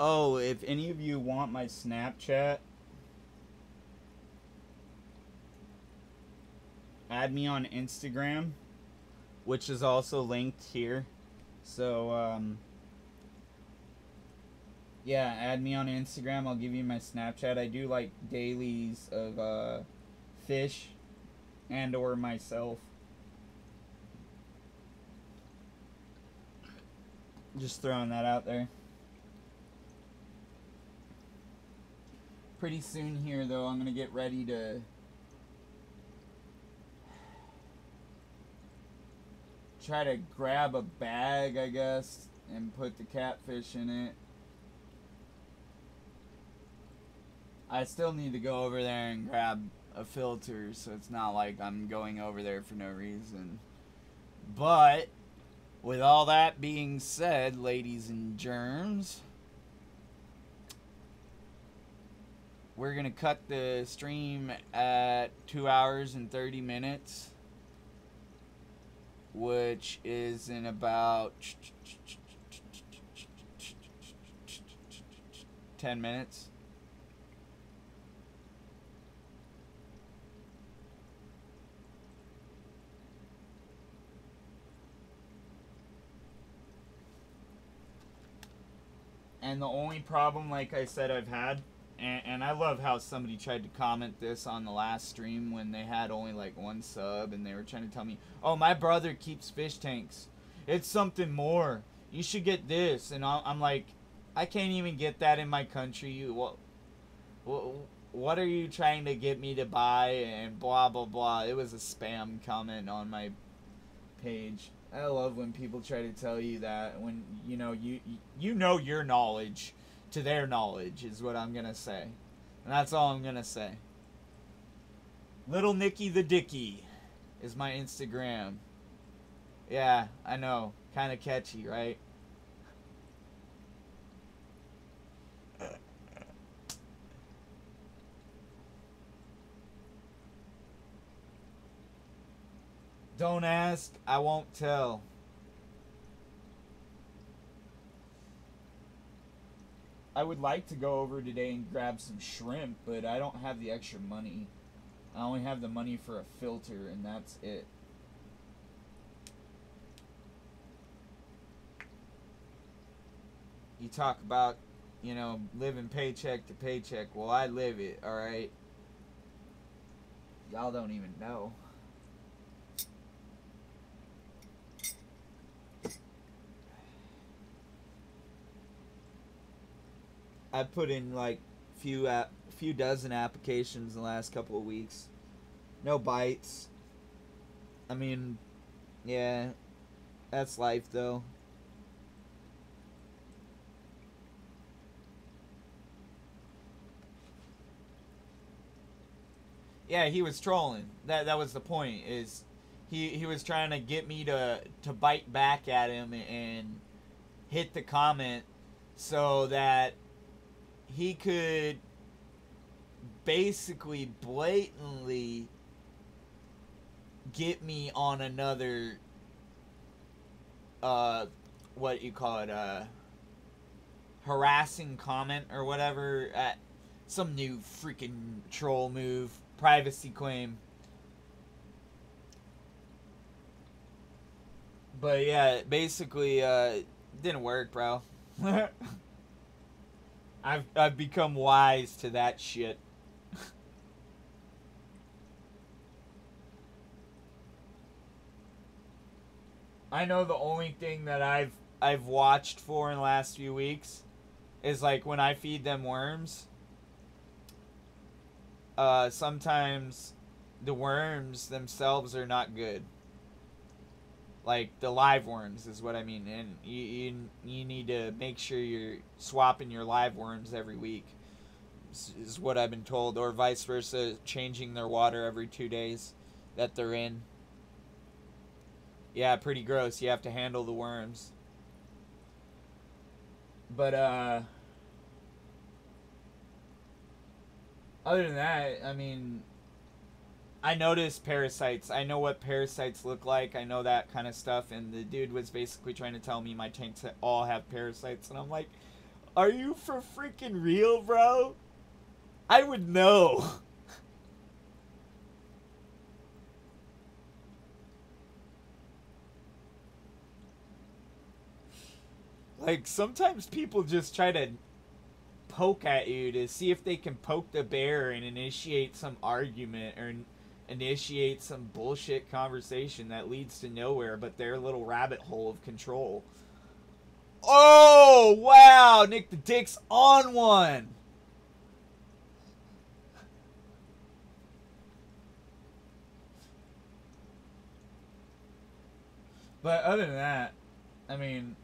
Oh, if any of you want my Snapchat, add me on Instagram, which is also linked here. So, yeah, add me on Instagram. I'll give you my Snapchat. I do like dailies of fish and or myself. Just throwing that out there. Pretty soon here, though, I'm going to get ready to try to grab a bag, I guess, and put the catfish in it. I still need to go over there and grab a filter, so it's not like I'm going over there for no reason. But with all that being said, ladies and germs, we're going to cut the stream at 2 hours and 30 minutes, which is in about 10 minutes. And the only problem, like I said, I've had, and I love how somebody tried to comment this on the last stream when they had only like 1 sub, and they were trying to tell me, oh, my brother keeps fish tanks. It's something more. You should get this. And I'm like, I can't even get that in my country. What are you trying to get me to buy? And blah, blah, blah. It was a spam comment on my page. I love when people try to tell you that when you know your knowledge to their knowledge is what I'm gonna say, and that's all I'm gonna say. Little Nicky the Dicky is my Instagram. Yeah, I know, kind of catchy, right? Don't ask, I won't tell. I would like to go over today and grab some shrimp, but I don't have the extra money. I only have the money for a filter, and that's it. You talk about, living paycheck to paycheck. Well, I live it, alright? Y'all don't even know. I put in like few dozen applications in the last couple of weeks. No bites. I mean, yeah, that's life though. Yeah, he was trolling. That was the point. Is he was trying to get me to bite back at him and hit the comment so that he could basically blatantly get me on another what you call it, harassing comment or whatever, at some new freaking troll move, privacy claim. But yeah, basically didn't work, bro. I've become wise to that shit. I know the only thing that I've watched for in the last few weeks is like when I feed them worms. Sometimes the worms themselves are not good. Like the live worms is what I mean, and you need to make sure you're swapping your live worms every week. Is what I've been told, or vice versa, changing their water every 2 days that they're in. Yeah, pretty gross. You have to handle the worms. But other than that, I mean, I noticed parasites. I know what parasites look like. I know that kind of stuff. And the dude was basically trying to tell me my tanks all have parasites. And I'm like, are you for freaking real, bro? I would know. Like, sometimes people just try to poke at you to see if they can poke the bear and initiate some argument or initiate some bullshit conversation that leads to nowhere but their little rabbit hole of control. Oh, wow, Nick the Dick's on one. But other than that, I mean,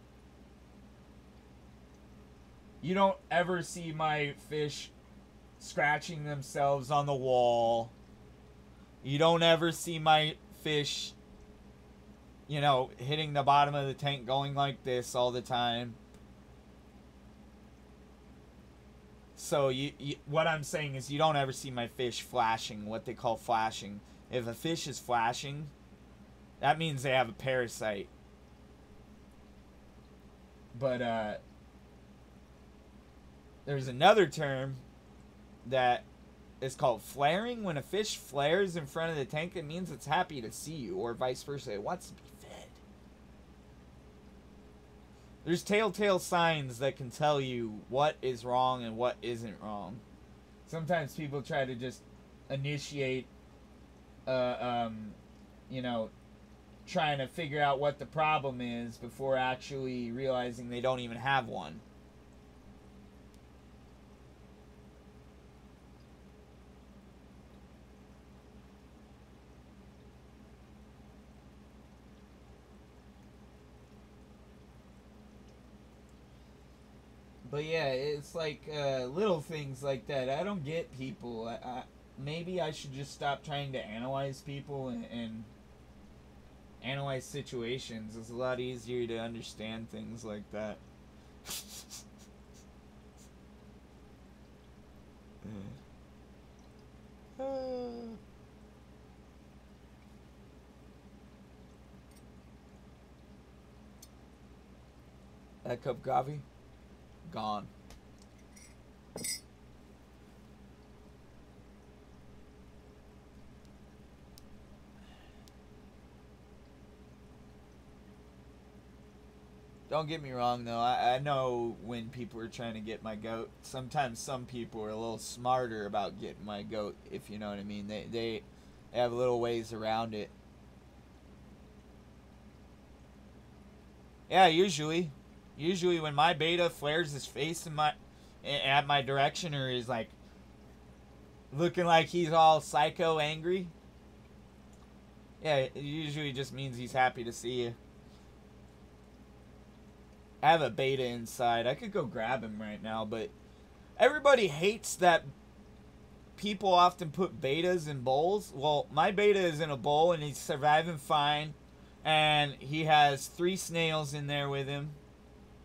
you don't ever see my fish scratching themselves on the wall. You don't ever see my fish you know, hitting the bottom of the tank, going like this all the time. So what I'm saying is you don't ever see my fish flashing, what they call flashing. If a fish is flashing, that means they have a parasite. But there's another term that is called flaring. When a fish flares in front of the tank, it means it's happy to see you, or vice versa, it wants to be fed. There's telltale signs that can tell you what is wrong and what isn't wrong. Sometimes people try to just initiate, you know, trying to figure out what the problem is before actually realizing they don't even have one. But yeah, it's like little things like that. I don't get people. Maybe I should just stop trying to analyze people and analyze situations. It's a lot easier to understand things like that. That cup of coffee? Gone. Don't get me wrong though, I know when people are trying to get my goat. Sometimes some people are a little smarter about getting my goat, if you know what I mean. They have little ways around it. Yeah, usually when my beta flares his face at my direction, or is like looking like he's all psycho angry, yeah, it usually just means he's happy to see you. I have a beta inside. I could go grab him right now, but everybody hates that people often put betas in bowls. Well, my beta is in a bowl and he's surviving fine, and he has 3 snails in there with him,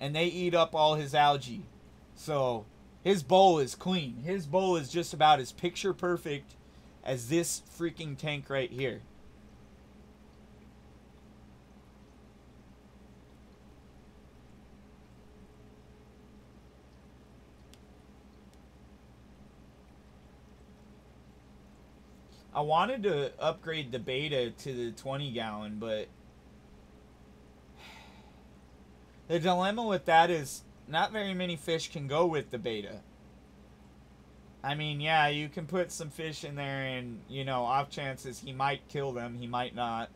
and they eat up all his algae. So his bowl is clean. His bowl is just about as picture perfect as this freaking tank right here. I wanted to upgrade the beta to the 20 gallon, but the dilemma with that is not very many fish can go with the beta. I mean, yeah, you can put some fish in there and, you know, off chances he might kill them, he might not.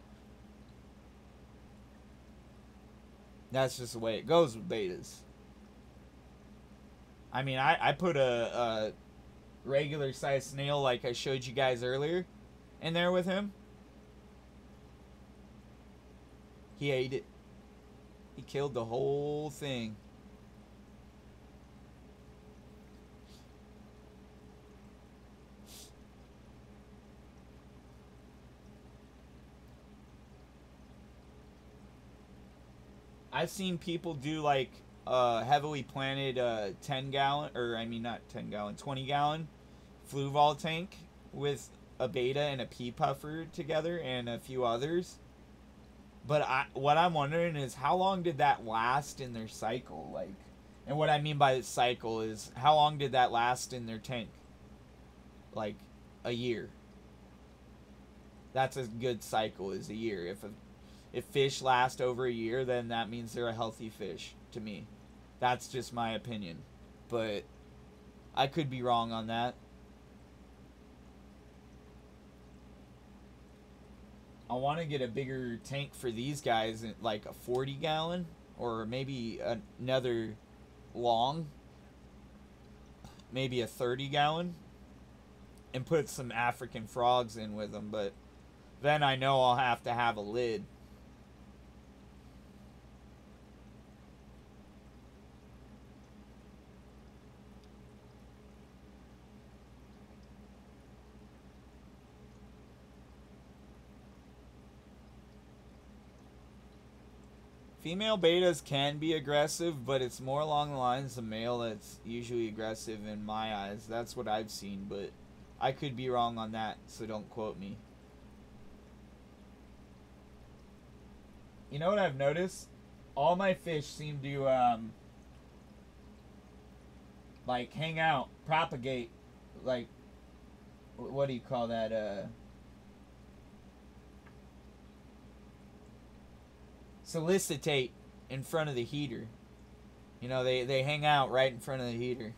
That's just the way it goes with betas. I mean, I put a regular sized snail like I showed you guys earlier in there with him. He ate it. He killed the whole thing. I've seen people do like heavily planted 10 gallon, or I mean not 10 gallon, 20 gallon Fluval tank with a beta and a pea puffer together and a few others. But what I'm wondering is how long did that last in their cycle? Like, and what I mean by cycle is how long did that last in their tank? Like a year. That's a good cycle, is a year. If fish last over a year, then that means they're a healthy fish to me. That's just my opinion. But I could be wrong on that. I want to get a bigger tank for these guys, like a 40 gallon, or maybe another long, maybe a 30 gallon, and put some African frogs in with them. But then I know I'll have to have a lid. Female betas can be aggressive, but it's more along the lines of male that's usually aggressive in my eyes. That's what I've seen, but I could be wrong on that, so don't quote me. You know what I've noticed? All my fish seem to, like, hang out, propagate, like, what do you call that, solicitate in front of the heater. You know, they hang out right in front of the heater.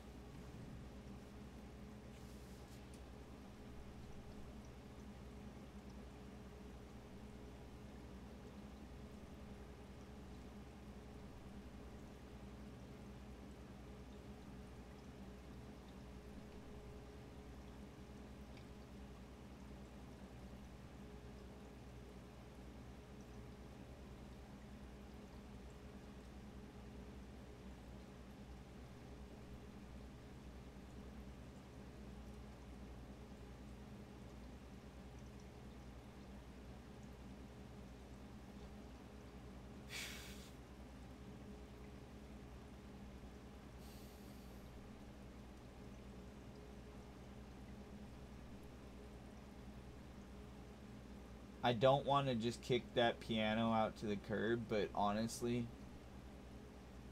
I don't want to just kick that piano out to the curb, but honestly,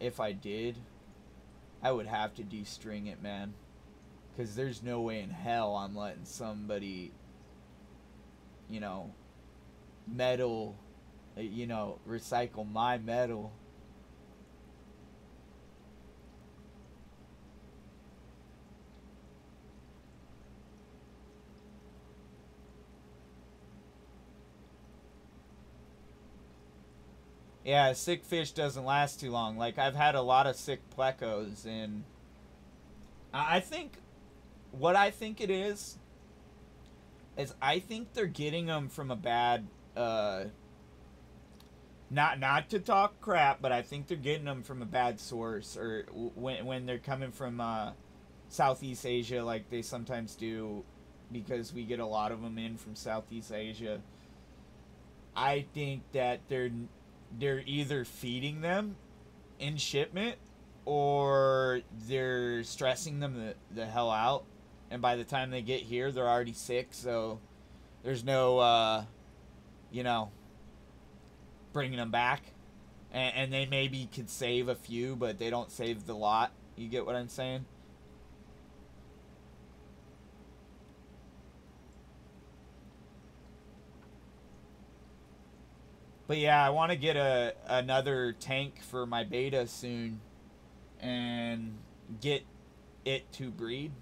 if I did, I would have to de-string it, man. Because there's no way in hell I'm letting somebody, you know, metal, you know, recycle my metal. Yeah, sick fish doesn't last too long. Like, I've had a lot of sick plecos, and I think, what I think it is I think they're getting them from a bad, not to talk crap, but I think they're getting them from a bad source, or when they're coming from, Southeast Asia, like they sometimes do, because we get a lot of them in from Southeast Asia. I think that they're either feeding them in shipment, or they're stressing them the hell out, and by the time they get here they're already sick, so there's no you know, bringing them back, and they maybe could save a few, but they don't save the lot. You get what I'm saying? But yeah, I want to get another tank for my beta soon, and get it to breed,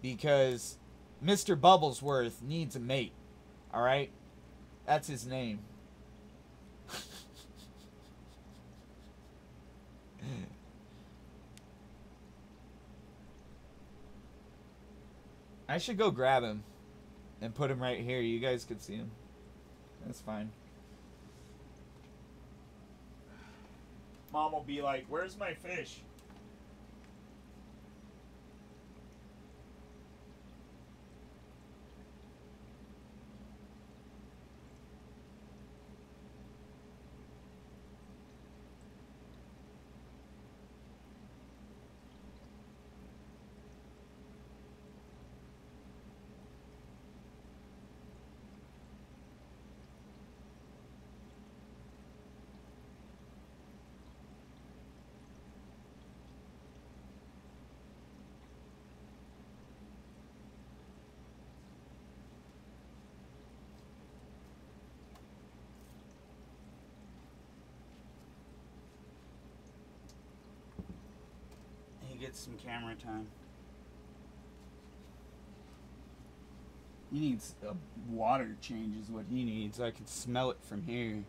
because Mr. Bubblesworth needs a mate. All right, that's his name. I should go grab him and put him right here. You guys could see him. That's fine. Mom will be like, "Where's my fish?" He gets some camera time. He needs a water change is what he needs. I can smell it from here.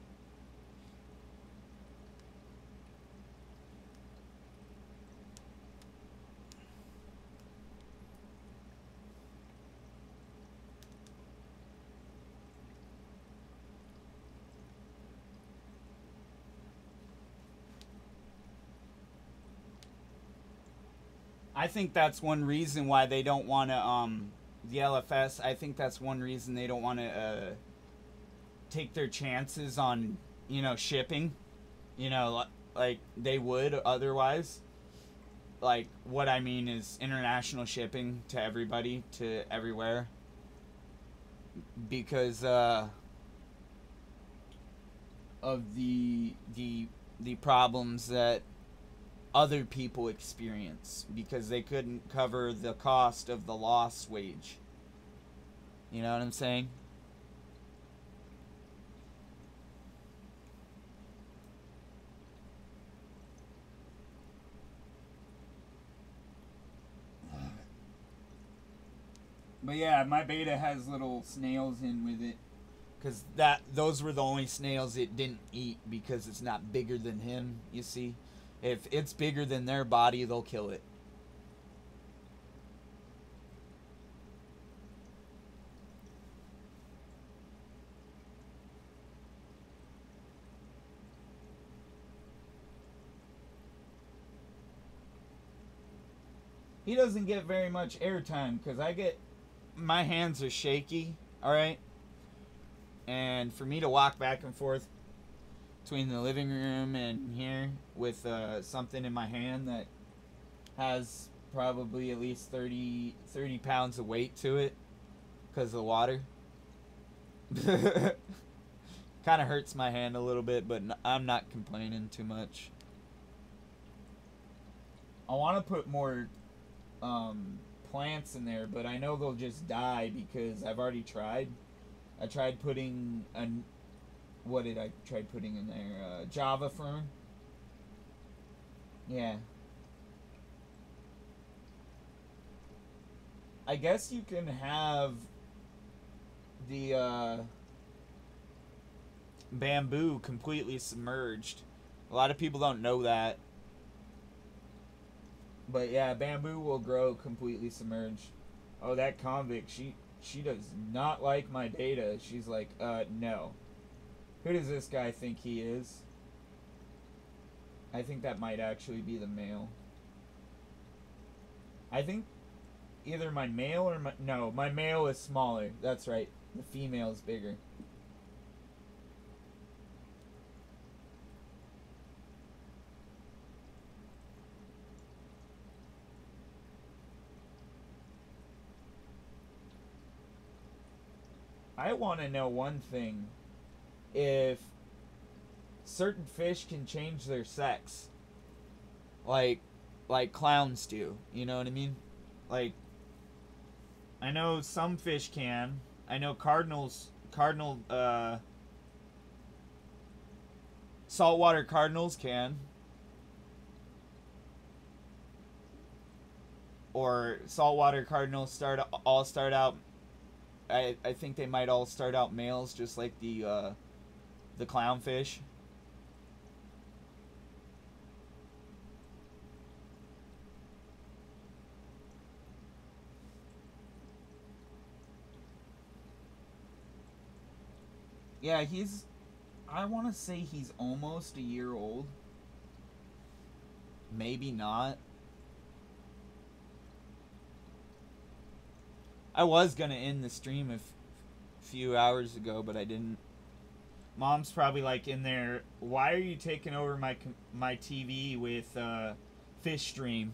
I think that's one reason why they don't want to, the LFS, I think that's one reason they don't want to, take their chances on, you know, shipping, you know, like they would otherwise. Like, what I mean is international shipping to everybody, to everywhere. Because of the problems that other people experience, because they couldn't cover the cost of the lost wage. You know what I'm saying? But yeah, my beta has little snails in with it. Because those were the only snails it didn't eat, because it's not bigger than him, you see. If it's bigger than their body, they'll kill it. He doesn't get very much airtime, because my hands are shaky, alright? And for me to walk back and forth between the living room and here with something in my hand that has probably at least 30 pounds of weight to it because of the water. Kind of hurts my hand a little bit, but I'm not complaining too much. I want to put more plants in there, but I know they'll just die because I've already tried. I tried putting what did I try putting in there? Java fern. Yeah. I guess you can have the bamboo completely submerged. A lot of people don't know that. But yeah, bamboo will grow completely submerged. Oh, that convict, she does not like my beta. She's like, no. Who does this guy think he is? I think that might actually be the male. I think either my male or no, my male is smaller. That's right. The female is bigger. I want to know one thing. If certain fish can change their sex. Like clowns do. You know what I mean? Like, I know some fish can. I know saltwater cardinals can. Or saltwater cardinals all start out. I think they might all start out males, just like the clownfish. Yeah, I want to say he's almost a year old. Maybe not. I was going to end the stream a few hours ago, but I didn't. Mom's probably like in there, why are you taking over my TV with Fish Stream?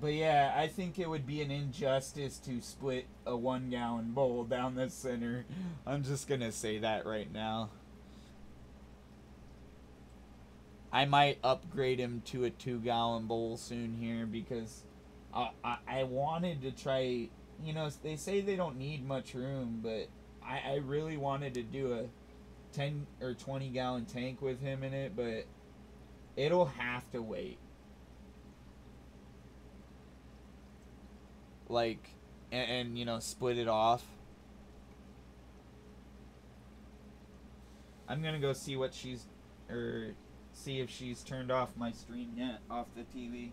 But yeah, I think it would be an injustice to split a 1-gallon bowl down the center. I'm just gonna say that right now. I might upgrade him to a 2-gallon bowl soon here because I wanted to try, you know, they say they don't need much room, but I really wanted to do a 10 or 20-gallon tank with him in it, but it'll have to wait. Like, and you know, split it off. I'm gonna go see what see if she's turned off my stream yet, off the TV.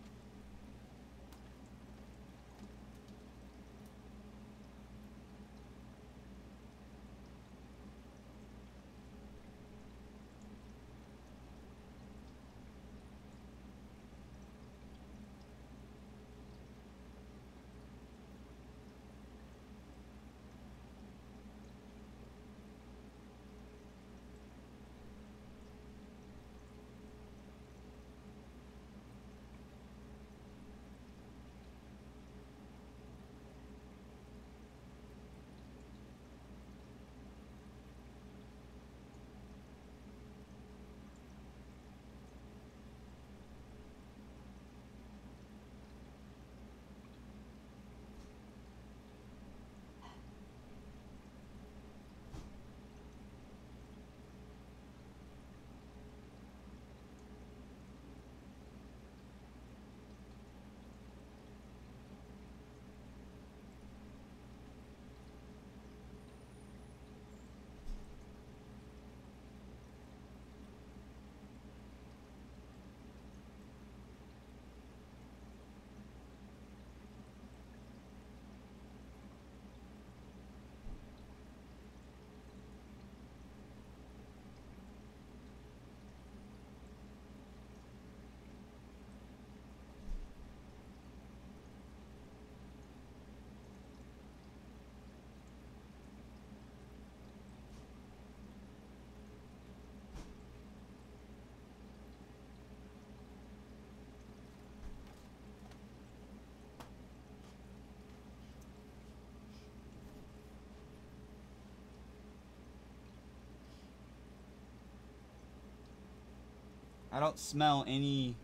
I don't smell any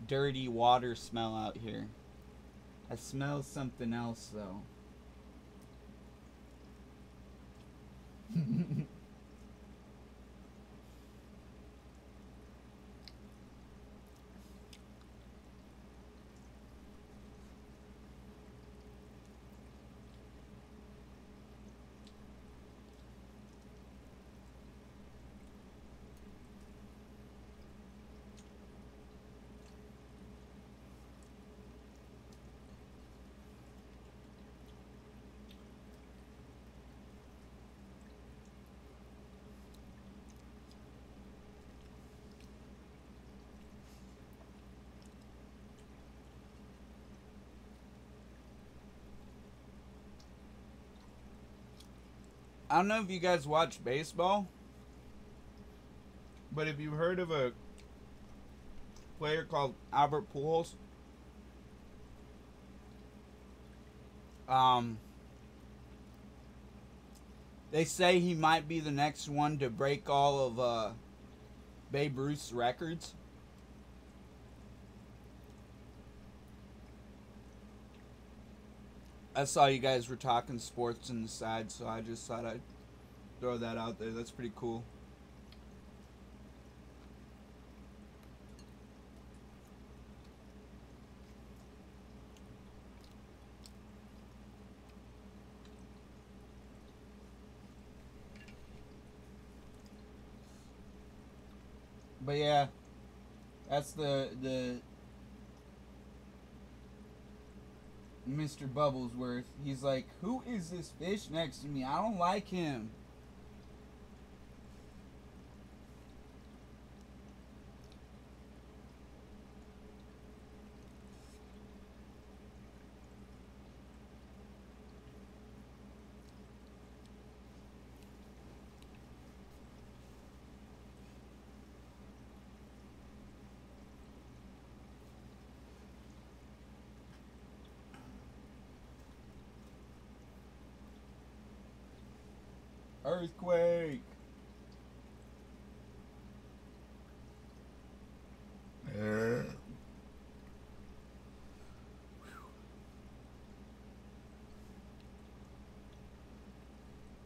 dirty water smell out here. I smell something else though. I don't know if you guys watch baseball, but have you heard of a player called Albert Pujols? They say he might be the next one to break all of Babe Ruth's records. I saw you guys were talking sports on the side, so I just thought I'd throw that out there. That's pretty cool. But yeah, that's the Mr. Bubblesworth. He's like, who is this fish next to me? I don't like him. Earthquake.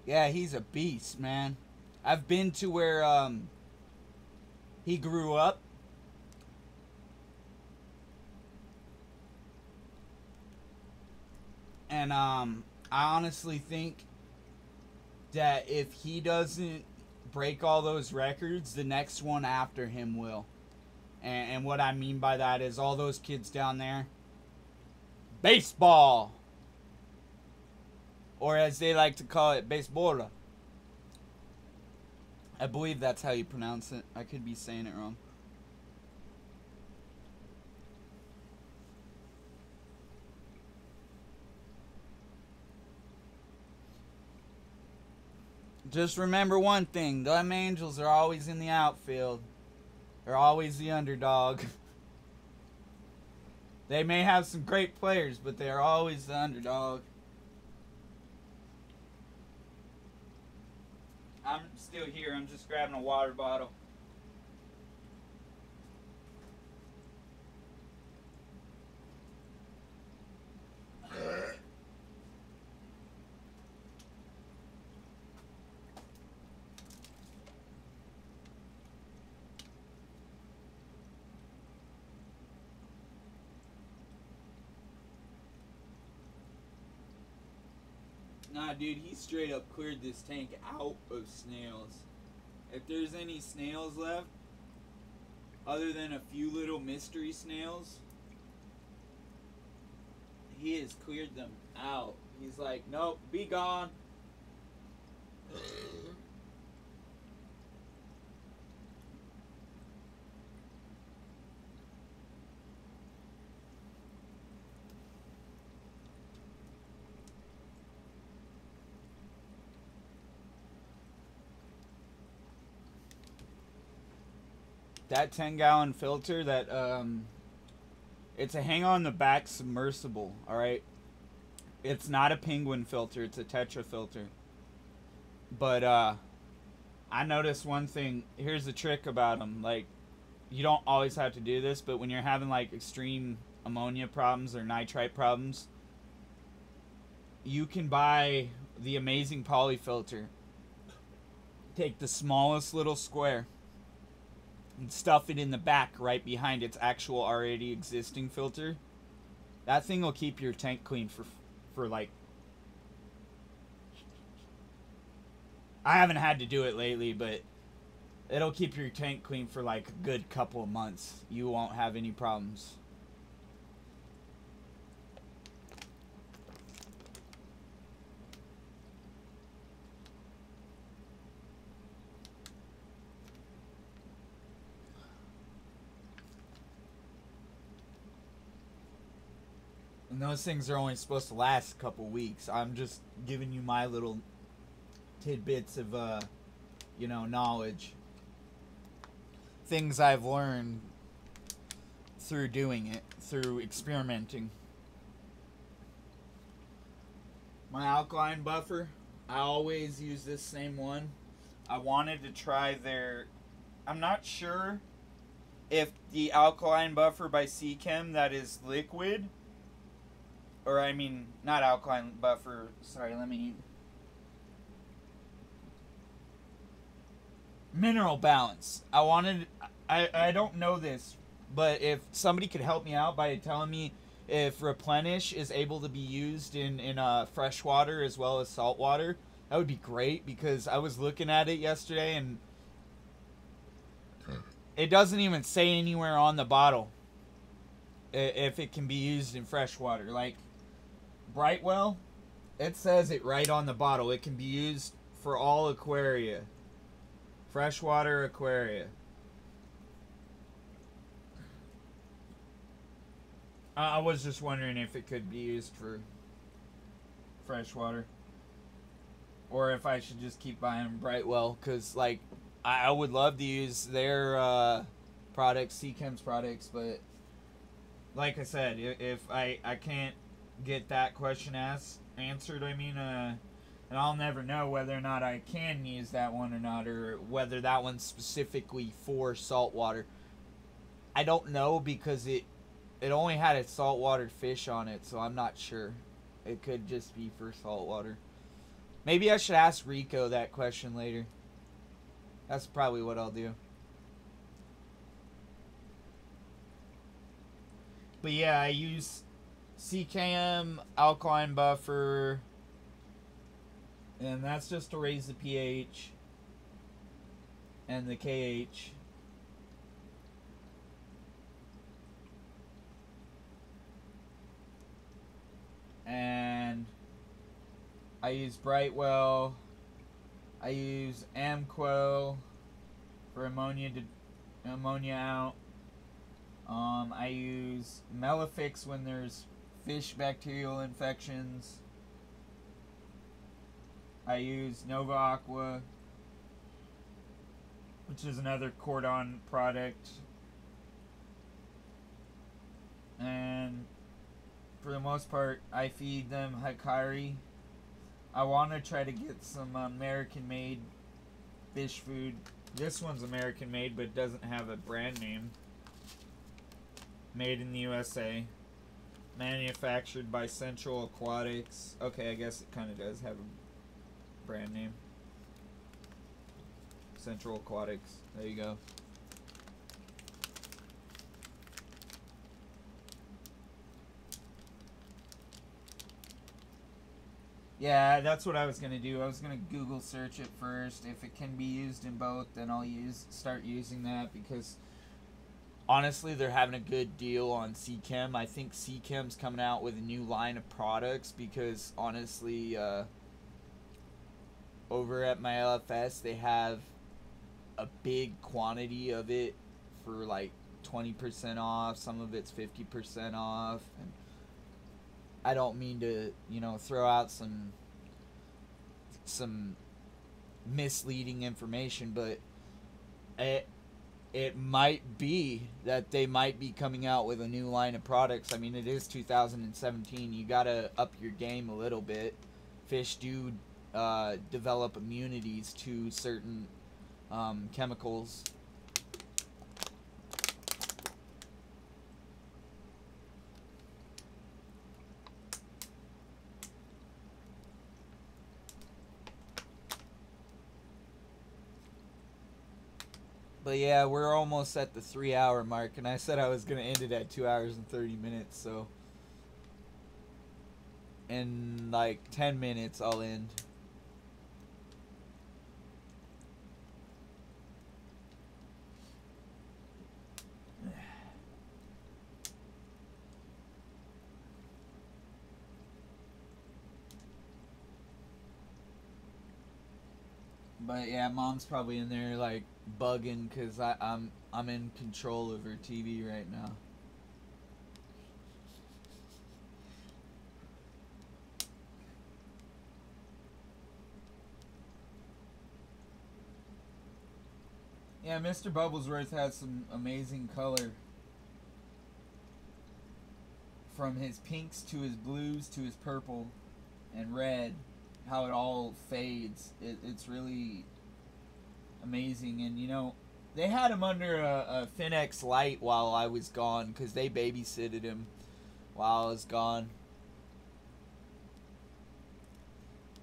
Yeah, he's a beast, man. I've been to where he grew up. And I honestly think that if he doesn't break all those records, the next one after him will. And what I mean by that is all those kids down there, baseball, or as they like to call it, baseball. I believe that's how you pronounce it. I could be saying it wrong. Just remember one thing. Them Angels are always in the outfield. They're always the underdog. They may have some great players, but they're always the underdog. I'm still here. I'm just grabbing a water bottle. Nah, dude, he straight up cleared this tank out of snails. If there's any snails left, other than a few little mystery snails, he has cleared them out. He's like, nope, be gone. That 10-gallon filter, that it's a hang on the back submersible, alright? It's not a penguin filter, it's a Tetra filter. But I noticed one thing. Here's the trick about them. Like, you don't always have to do this, but when you're having like extreme ammonia problems or nitrite problems, you can buy the amazing polyfilter. Take the smallest little square and stuff it in the back right behind its actual already existing filter. That thing will keep your tank clean for like, I haven't had to do it lately, but it'll keep your tank clean for like a good couple of months. You won't have any problems. And those things are only supposed to last a couple weeks. I'm just giving you my little tidbits of, knowledge. Things I've learned through doing it, through experimenting. My alkaline buffer, I always use this same one. I wanted to try their, I'm not sure if the alkaline buffer by Seachem that is liquid, or I mean, not alkaline buffer, sorry, mineral balance. I don't know this, but if somebody could help me out by telling me if Replenish is able to be used in fresh water as well as salt water, that would be great, because I was looking at it yesterday and it doesn't even say anywhere on the bottle if it can be used in fresh water. Like Brightwell, it says it right on the bottle. It can be used for all aquaria. Freshwater aquaria. I was just wondering if it could be used for freshwater. Or if I should just keep buying Brightwell. Because, like, I would love to use their products, Seachem's products. But, like I said, if I can't get that question answered, and I'll never know whether or not I can use that one or not, or whether that one's specifically for saltwater. I don't know, because it only had a saltwater fish on it, so I'm not sure. It could just be for saltwater. Maybe I should ask Rico that question later. That's probably what I'll do. But yeah, I use CKM, alkaline buffer, and that's just to raise the pH and the KH. And I use Brightwell. I use Amquo for ammonia out. I use Melifix when there's fish bacterial infections. I use Nova Aqua, which is another Cordon product. And for the most part, I feed them Hikari. I want to try to get some American-made fish food. This one's American-made, but doesn't have a brand name. Made in the USA. Manufactured by Central Aquatics. Okay, I guess it kind of does have a brand name. Central Aquatics. There you go. Yeah, that's what I was going to do. I was going to Google search it first. If it can be used in both, then I'll start using that, because honestly, they're having a good deal on Seachem. I think Seachem's coming out with a new line of products, because honestly, over at my LFS, they have a big quantity of it for like 20% off. Some of it's 50% off. And I don't mean to, throw out some misleading information, but it might be that they might be coming out with a new line of products. I mean, it is 2017. You gotta up your game a little bit. Fish do develop immunities to certain chemicals. But yeah, we're almost at the 3 hour mark, and I said I was gonna end it at 2 hours and 30 minutes. So in like 10 minutes, I'll end. But yeah, mom's probably in there like bugging because I'm in control of her TV right now. Yeah, Mr. Bubblesworth has some amazing color. From his pinks to his blues to his purple and red, how it all fades. It's really amazing. And you know, they had him under a Finex light while I was gone because they babysitted him while I was gone.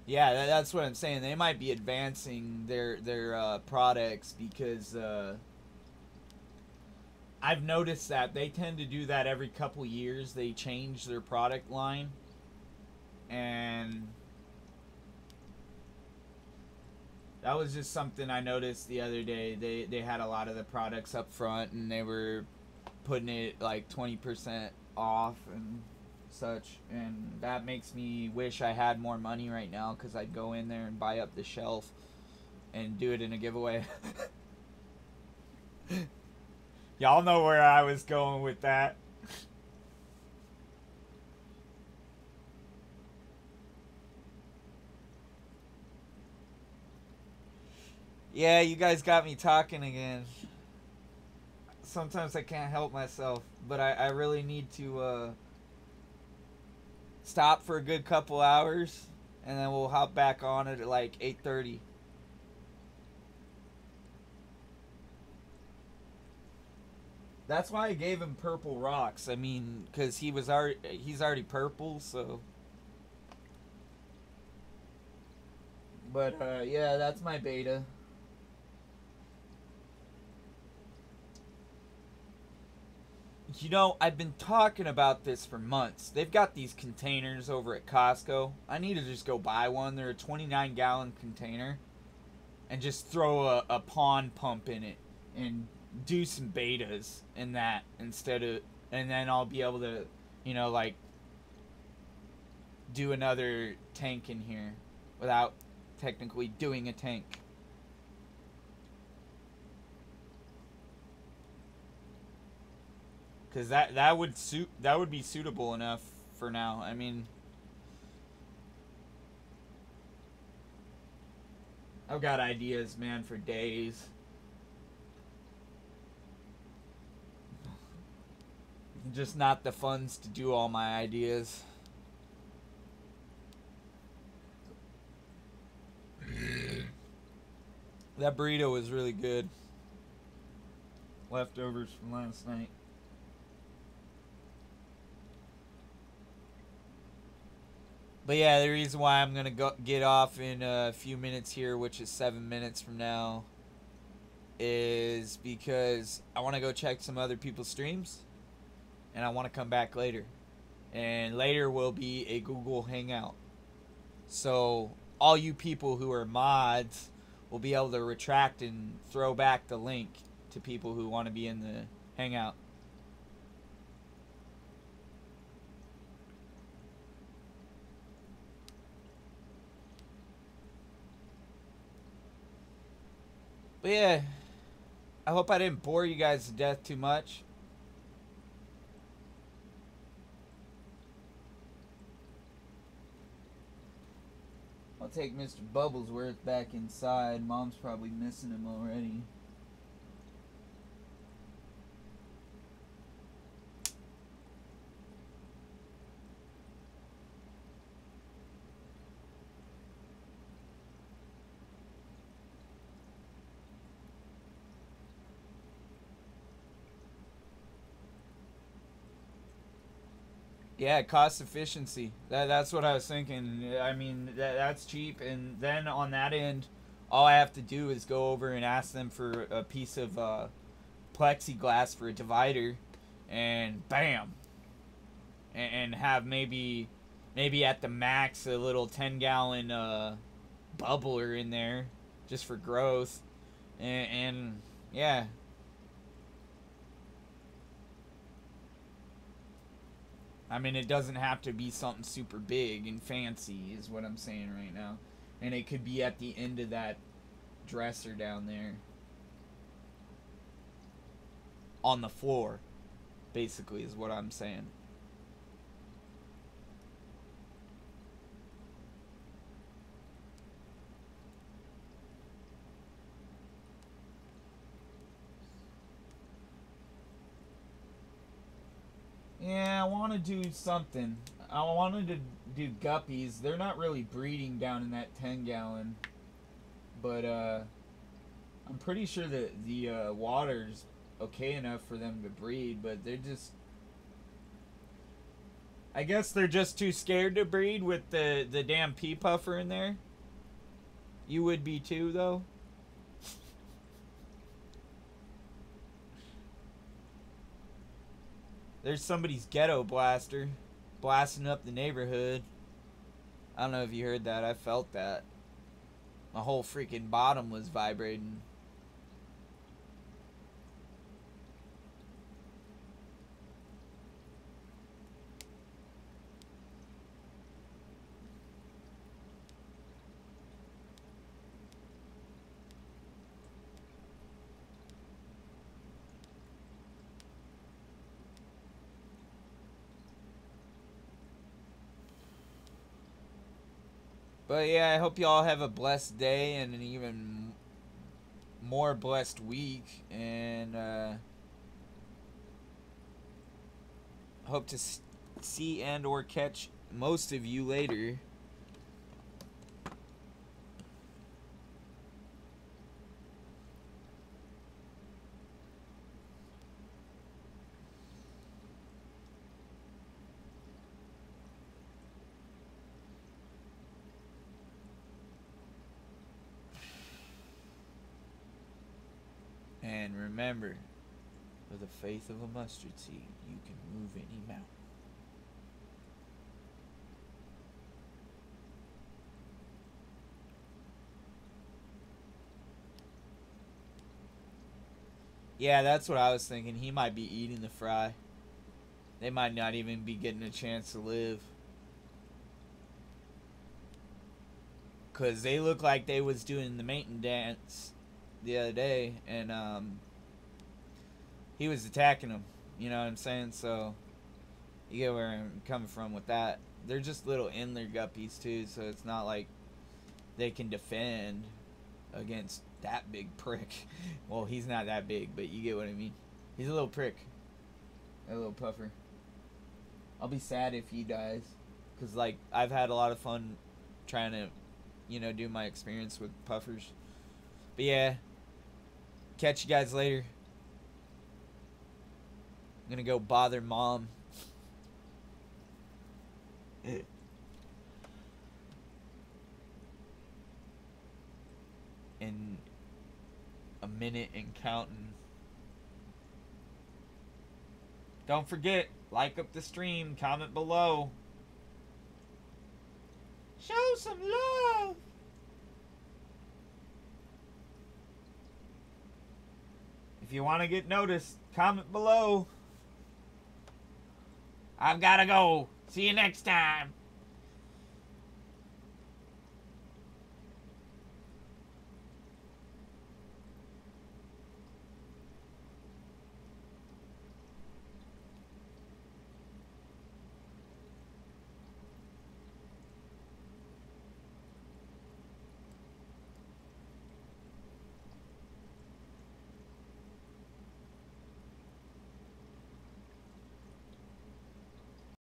Yeah, that's what I'm saying. They might be advancing their products because I've noticed that they tend to do that every couple years. They change their product line, and that was just something I noticed the other day. They had a lot of the products up front, and they were putting it like 20% off and such, and that makes me wish I had more money right now because I'd go in there and buy up the shelf and do it in a giveaway. Y'all know where I was going with that. Yeah, you guys got me talking again. Sometimes I can't help myself, but I really need to stop for a good couple hours, and then we'll hop back on it at like 8:30. That's why I gave him purple rocks. I mean, because he's already purple, so. But yeah, that's my beta. You know, I've been talking about this for months. They've got these containers over at Costco. I need to just go buy one. They're a 29-gallon container, and just throw a pond pump in it and do some betas in that instead of, and then I'll be able to, you know, like do another tank in here without technically doing a tank. Cause that would be suitable enough for now. I mean, I've got ideas, man, for days. Just not the funds to do all my ideas. That burrito was really good. Leftovers from last night. But yeah, the reason why I'm gonna get off in a few minutes here, which is 7 minutes from now, is because I want to go check some other people's streams, and I want to come back later. And later will be a Google Hangout. So all you people who are mods will be able to retract and throw back the link to people who want to be in the Hangout. But yeah, I hope I didn't bore you guys to death too much. I'll take Mr. Bubblesworth back inside. Mom's probably missing him already. Yeah, cost efficiency. That's what I was thinking. I mean, that's cheap, and then on that end, all I have to do is go over and ask them for a piece of plexiglass for a divider, and bam, and have maybe at the max a little 10-gallon bubbler in there just for growth, and yeah. I mean, it doesn't have to be something super big and fancy, is what I'm saying right now. And it could be at the end of that dresser down there. On the floor, basically, is what I'm saying. Yeah, I want to do something. I wanted to do guppies. They're not really breeding down in that 10-gallon. But, I'm pretty sure that the water's okay enough for them to breed. But they're just... I guess they're just too scared to breed with the damn pea puffer in there. You would be too, though. There's somebody's ghetto blaster blasting up the neighborhood. I don't know if you heard that. I felt that. My whole freaking bottom was vibrating. But yeah, I hope y'all have a blessed day and an even more blessed week. And hope to see and or catch most of you later. And remember, with the faith of a mustard seed, you can move any mountain. Yeah, that's what I was thinking. He might be eating the fry. They might not even be getting a chance to live. Because they look like they was doing the mating dance the other day, and he was attacking them. You know what I'm saying? So you get where I'm coming from with that. They're just little inler guppies too, so it's not like they can defend against that big prick. Well, he's not that big, but you get what I mean. He's a little prick. A little puffer. I'll be sad if he dies, because like I've had a lot of fun trying to, you know, do my experience with puffers. But yeah, catch you guys later. I'm gonna go bother mom. In a minute and counting. Don't forget, like up the stream, comment below. Show some love. If you want to get noticed, comment below. I've got to go. See you next time.